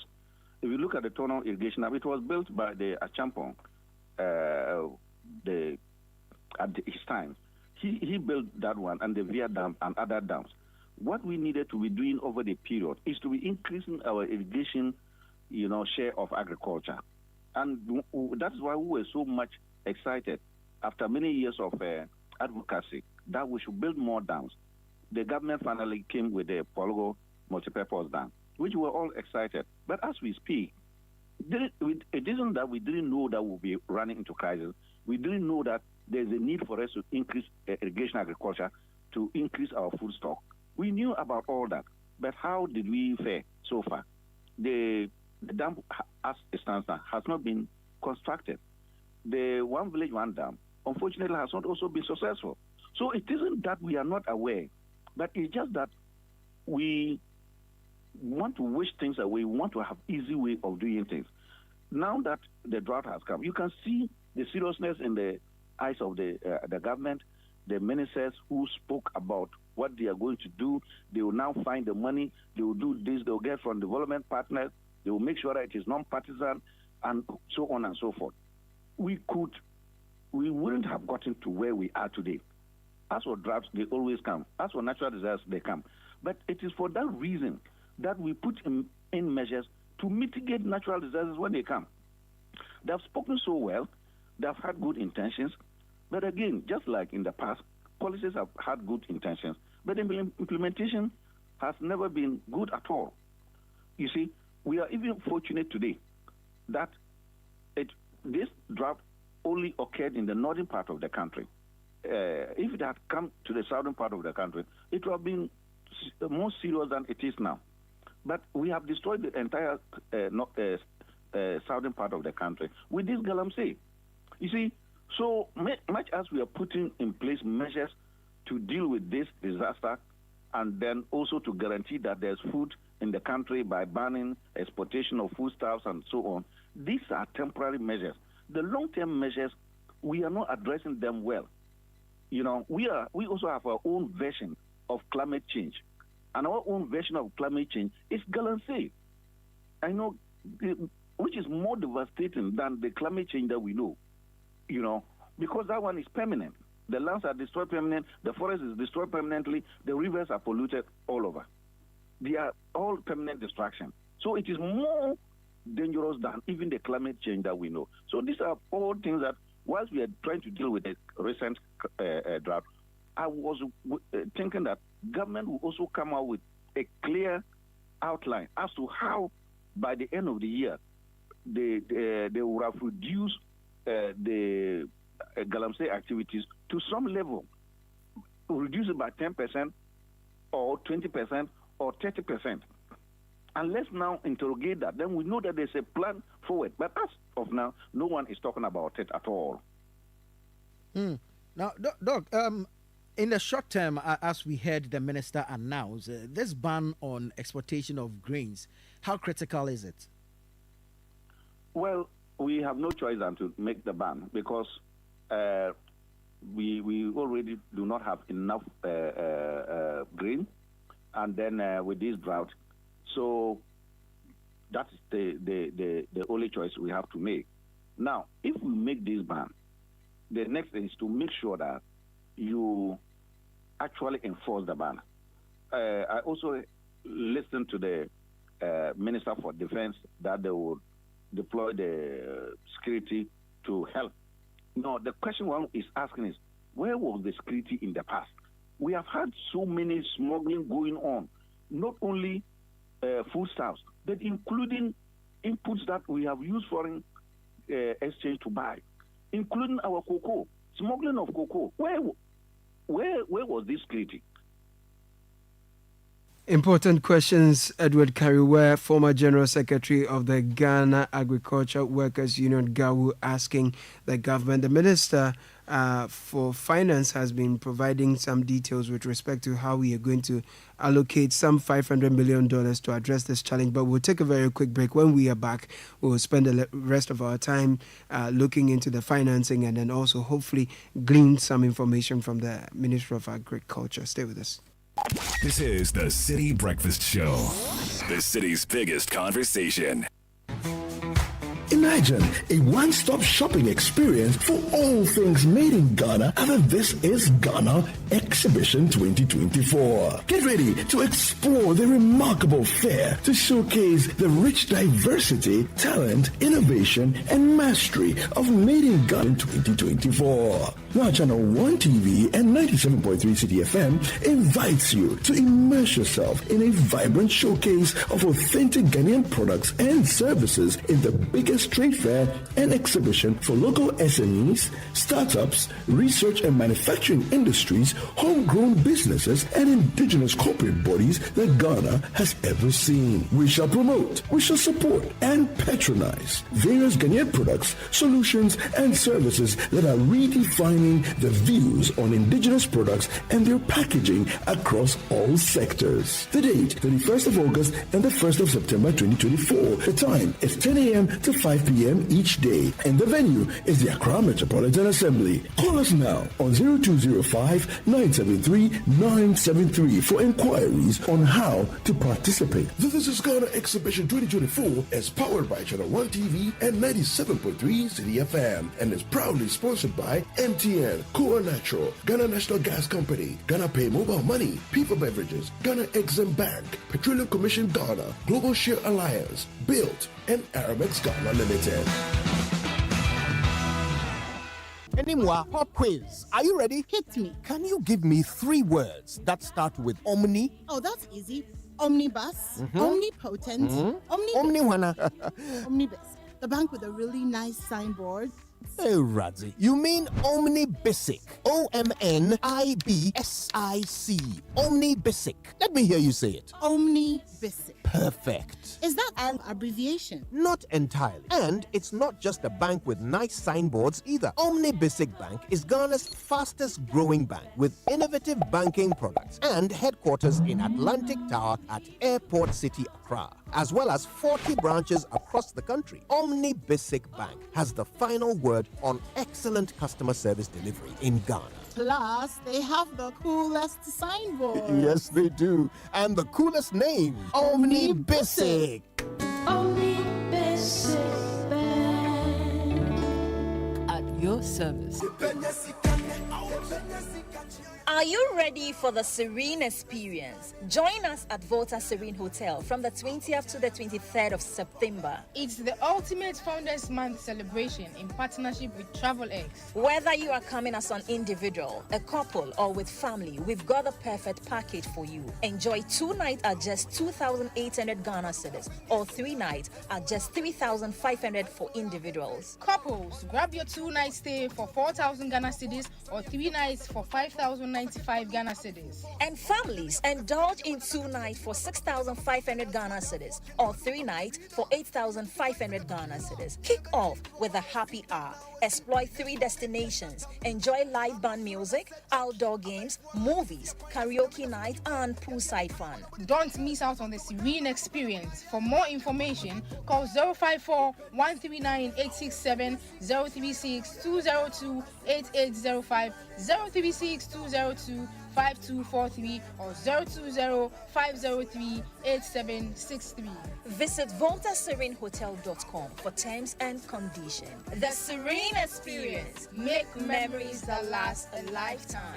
[SPEAKER 5] If you look at the Tono irrigation dam, it was built by the Achampong at his time. He built that one and the Via Dam and other dams. What we needed to be doing over the period is to be increasing our irrigation, you know, share of agriculture. And that's why we were so much excited after many years of advocacy that we should build more dams. The government finally came with the Pologo multipurpose dam, which we were all excited. But as we speak, it isn't that we didn't know that we'll be running into crisis. We didn't know that there's a need for us to increase irrigation agriculture to increase our food stock. We knew about all that, but how did we fare so far? The dam, as it stands now, has not been constructed. The One Village, One Dam, unfortunately, has not also been successful. So it isn't that we are not aware, but it's just that we want to wish things away. We want to have easy way of doing things. Now that the drought has come, you can see the seriousness in the eyes of the government, the ministers who spoke about what they are going to do. They will now find the money. They will do this. They will get from development partners. They will make sure that it is non-partisan, and so on and so forth. We wouldn't have gotten to where we are today. As for droughts, they always come. As for natural disasters, they come. But it is for that reason that we put in measures to mitigate natural disasters when they come. They have spoken so well. They have had good intentions. But again, just like in the past, policies have had good intentions. But the implementation has never been good at all. You see, we are even fortunate today that this drought only occurred in the northern part of the country. If it had come to the southern part of the country, it would have been more serious than it is now. But we have destroyed the entire southern part of the country with this galamsey. You see, so much as we are putting in place measures to deal with this disaster, and then also to guarantee that there's food in the country by banning exportation of foodstuffs and so on, these are temporary measures. The long-term measures, we are not addressing them well. You know, we also have our own version of climate change. And our own version of climate change is galamsey. I know, which is more devastating than the climate change that we know, you know, because that one is permanent. The lands are destroyed permanently, the forest is destroyed permanently, the rivers are polluted all over. They are all permanent destruction. So it is more dangerous than even the climate change that we know. So these are all things that, whilst we are trying to deal with the recent drought, I was thinking that government will also come out with a clear outline as to how, by the end of the year, they will have reduced the galamsey activities to some level, reduce it by 10% or 20% or 30%. And let's now interrogate that. Then we know that there's a plan forward. But as of now, no one is talking about it at all.
[SPEAKER 4] Now, Doc, in the short term, as we heard the minister announce, this ban on exportation of grains, how critical is it?
[SPEAKER 5] Well, we have no choice than to make the ban because we already do not have enough grain, and then with this drought, so that's the only choice we have to make. Now, if we make this ban, the next thing is to make sure that you actually enforce the ban. I also listened to the Minister for Defense that they would deploy the security to help. No, the question one is asking is, where was the security in the past? We have had so many smuggling going on, not only foodstuffs, but including inputs that we have used foreign exchange to buy, including our cocoa, smuggling of cocoa. Where was this security?
[SPEAKER 19] Important questions. Edward Kariwe, former General Secretary of the Ghana Agriculture Workers Union, GAWU, asking the government. The Minister for Finance has been providing some details with respect to how we are going to allocate some $500 million to address this challenge. But we'll take a very quick break. When we are back, we'll spend the rest of our time looking into the financing and then also hopefully glean some information from the Ministry of Agriculture. Stay with us.
[SPEAKER 28] This is the Citi Breakfast Show, the city's biggest conversation.
[SPEAKER 7] Imagine a one-stop shopping experience for all things made in Ghana, and this is Ghana Exhibition 2024. Get ready to explore the remarkable fair to showcase the rich diversity, talent, innovation, and mastery of Made in Ghana 2024. Now, Channel 1 TV and 97.3 Citi FM invites you to immerse yourself in a vibrant showcase of authentic Ghanaian products and services in the biggest trade fair and exhibition for local SMEs, startups, research and manufacturing industries, homegrown businesses, and indigenous corporate bodies that Ghana has ever seen. We shall promote, we shall support, and patronize various Ghanaian products, solutions, and services that are redefining the views on indigenous products and their packaging across all sectors. The date, 31st of August and the 1st of September 2024. The time is 10 a.m. to 5 p.m. each day. And the venue is the Accra Metropolitan Assembly. Call us now on 0205-973-973 for inquiries on how to participate. The This is Ghana Exhibition 2024 is powered by Channel 1 TV and 97.3 Citi FM and is proudly sponsored by MTN, Core Natural, Ghana National Gas Company, Ghana Pay Mobile Money, People Beverages, Ghana Exim Bank, Petroleum Commission Ghana, Global Share Alliance, Built, and Aramex Ghana Limited.
[SPEAKER 9] Anymore, pop quiz. Are you ready?
[SPEAKER 22] Hit me.
[SPEAKER 9] Can you give me 3 words that start with Omni?
[SPEAKER 22] Oh, that's easy. Omnibus, omnipotent,
[SPEAKER 9] Omniwana.
[SPEAKER 22] omnibus. The bank with a really nice signboard.
[SPEAKER 9] Oh, Radzi, you mean Omnibisic. OMNIBSIC. Omnibisic. Let me hear you say it.
[SPEAKER 12] Omnibisic.
[SPEAKER 9] Perfect.
[SPEAKER 12] Is that an abbreviation?
[SPEAKER 9] Not entirely. And it's not just a bank with nice signboards either. Omnibisic Bank is Ghana's fastest growing bank with innovative banking products and headquarters in Atlantic Tower at Airport City, Accra, as well as 40 branches across the country. Omnibisic Bank has the final word on excellent customer service delivery in Ghana.
[SPEAKER 12] Plus, they have the coolest signboard.
[SPEAKER 9] Yes, they do. And the coolest name, Omnibisic.
[SPEAKER 12] Omnibisic Bank.
[SPEAKER 13] At your service.
[SPEAKER 14] Are you ready for the serene experience? Join us at Volta Serene Hotel from the 20th to the 23rd of September.
[SPEAKER 16] It's the ultimate Founders Month celebration in partnership with TravelX.
[SPEAKER 14] Whether you are coming as an individual, a couple, or with family, we've got the perfect package for you. Enjoy 2 nights at just 2,800 Ghana cedis, or 3 nights at just 3,500 for individuals.
[SPEAKER 16] Couples, grab your 2-night stay for 4,000 Ghana cedis, or 3 nights for 5,095 Ghana cedis.
[SPEAKER 14] And families, indulge in 2 nights for 6,500 Ghana cedis, or 3 nights for 8,500 Ghana cedis. Kick off with a happy hour. Explore 3 destinations. Enjoy live band music, outdoor games, movies, karaoke night, and poolside fun.
[SPEAKER 16] Don't miss out on the serene experience. For more information, call 054 139 867 036 202 8805 036 202 5243 or 020 503 8763.
[SPEAKER 14] Visit voltaserenehotel.com for terms and conditions. The serene experience. Make memories that last a lifetime.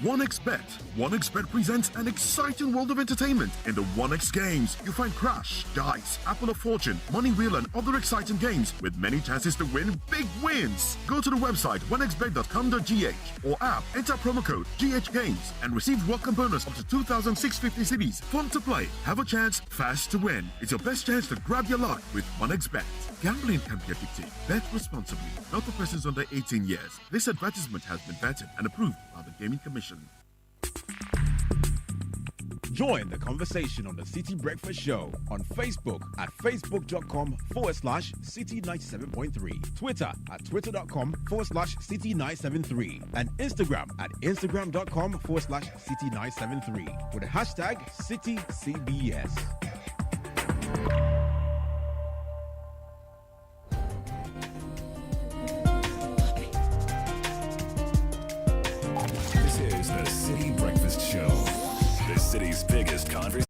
[SPEAKER 17] OneXBet presents an exciting world of entertainment in the 1x Games. You find Crash, Dice, Apple of Fortune, Money Wheel, and other exciting games with many chances to win big wins. Go to the website onexbet.com.gh or app, enter promo code GH Games and receive welcome bonus up to 2,650 cedis. Fun to play, have a chance, fast to win. It's your best chance to grab your luck with OneXBet. Gambling can be addictive. Bet responsibly. Not for persons under 18 years. This advertisement has been vetted and approved by the Gaming Commission.
[SPEAKER 31] Join the conversation on the Citi Breakfast Show on Facebook at facebook.com/Citi97.3, Twitter at twitter.com/Citi973, and Instagram at instagram.com/Citi973 with the hashtag CityCBS.
[SPEAKER 28] This is the Citi Breakfast Show, the city's biggest conversation.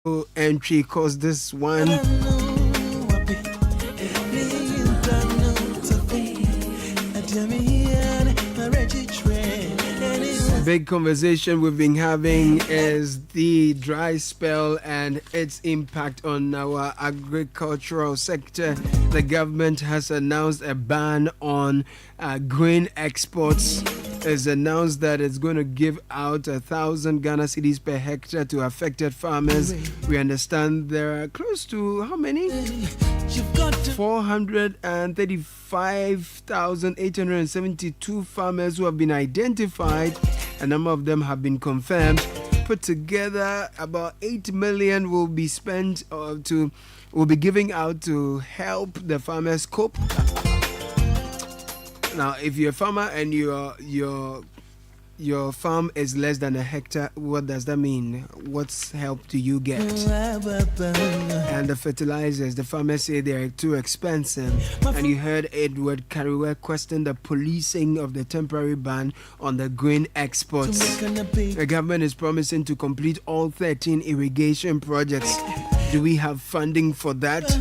[SPEAKER 19] entry caused this one. Big conversation we've been having is the dry spell and its impact on our agricultural sector. The government has announced a ban on grain exports. It's announced that it's going to give out 1,000 Ghana cedis per hectare to affected farmers. We understand there are close to how many? 435,872 farmers who have been identified. A number of them have been confirmed. Put together, about 8 million will be spent will be giving out to help the farmers cope. Now, if you're a farmer and your farm is less than a hectare, what does that mean? What help do you get? And the fertilizers, the farmers say they are too expensive. And you heard Edward Kariwe question the policing of the temporary ban on the grain exports. The government is promising to complete all 13 irrigation projects. Do we have funding for that?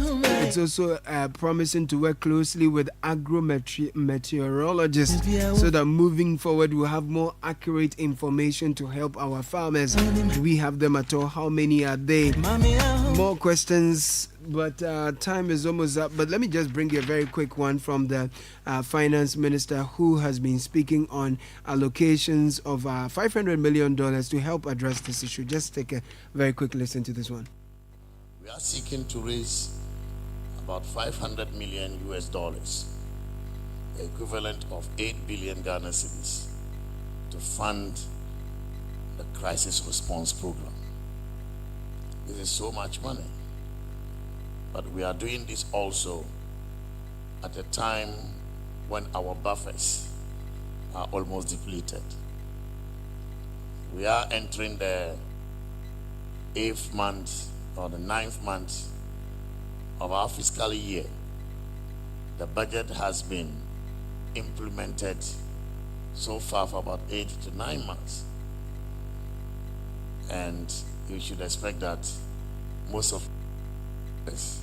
[SPEAKER 19] It's also promising to work closely with agro-meteorologists so that moving forward we'll have more accurate information to help our farmers. Do we have them at all? How many are they? More questions, but time is almost up. But let me just bring you a very quick one from the finance minister, who has been speaking on allocations of $500 million to help address this issue. Just take a very quick listen to this one.
[SPEAKER 13] We are seeking to raise about $500 million US, the equivalent of 8 billion Ghana cedis, to fund the crisis response program. This is so much money, but we are doing this also at a time when our buffers are almost depleted. We are entering the 8th month or the 9th month of our fiscal year. The budget has been implemented so far for about 8 to 9 months. And you should expect that most of us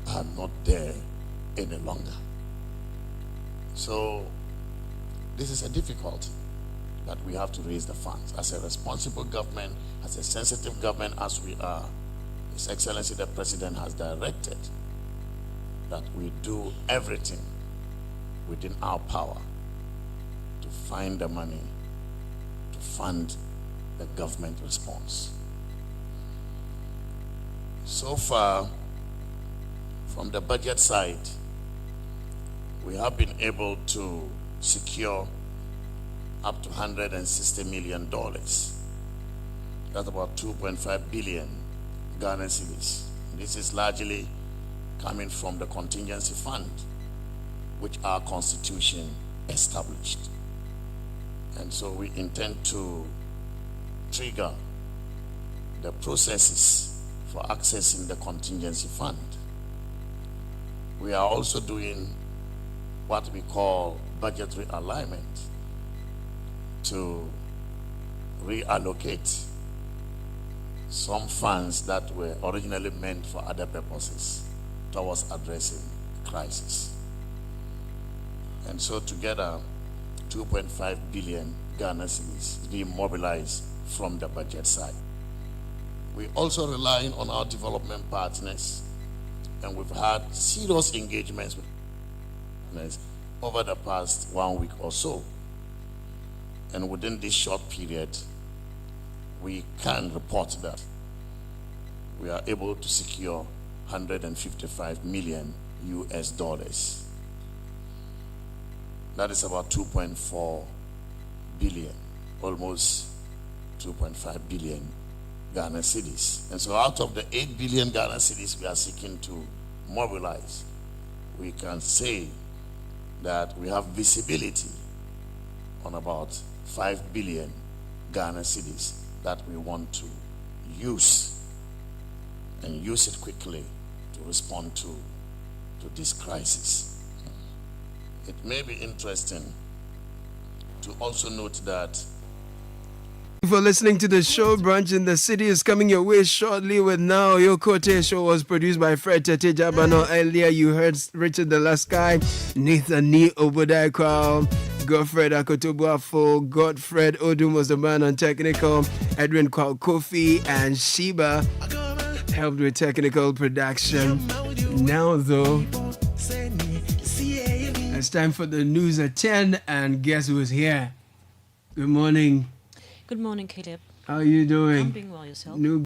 [SPEAKER 13] are not there any longer. So this is a difficulty, but we have to raise the funds. As a responsible government, as a sensitive government as we are, His Excellency the President has directed that we do everything within our power to find the money to fund the government response. So far, from the budget side, we have been able to secure up to $160 million. That's about 2.5 billion Ghana cedis. This is largely coming from the contingency fund, which our constitution established. And so we intend to trigger the processes for accessing the contingency fund. We are also doing what we call budgetary alignment to reallocate some funds that were originally meant for other purposes towards addressing the crisis. And so together, 2.5 billion Ghana cedis is being mobilized from the budget side. We also rely on our development partners, and we've had serious engagements with partners over the past 1 week or so. And within this short period, we can report that we are able to secure $155 million US. That is about 2.4 billion, almost 2.5 billion Ghana cedis. And so out of the 8 billion Ghana cedis we are seeking to mobilize, we can say that we have visibility on about 5 billion Ghana cedis that we want to use, and use it quickly to respond to this crisis. It may be interesting to also note that
[SPEAKER 19] For listening to the show. Brunch in the City is coming your way shortly with Now. Your Kote show was produced by Fred Tete Jabano. Earlier you heard Richard the Last Guy, Nathan Nee Obodai Kwao, Godfred Akotobuafo, Godfred Odum was the man on technical, Edwin Kwao Kofi and Sheba helped with technical production. Now though, it's time for the news at 10 and guess who's here? Good morning.
[SPEAKER 15] Good morning, Caleb.
[SPEAKER 19] How are you doing?
[SPEAKER 15] I'm doing well, yourself?
[SPEAKER 19] New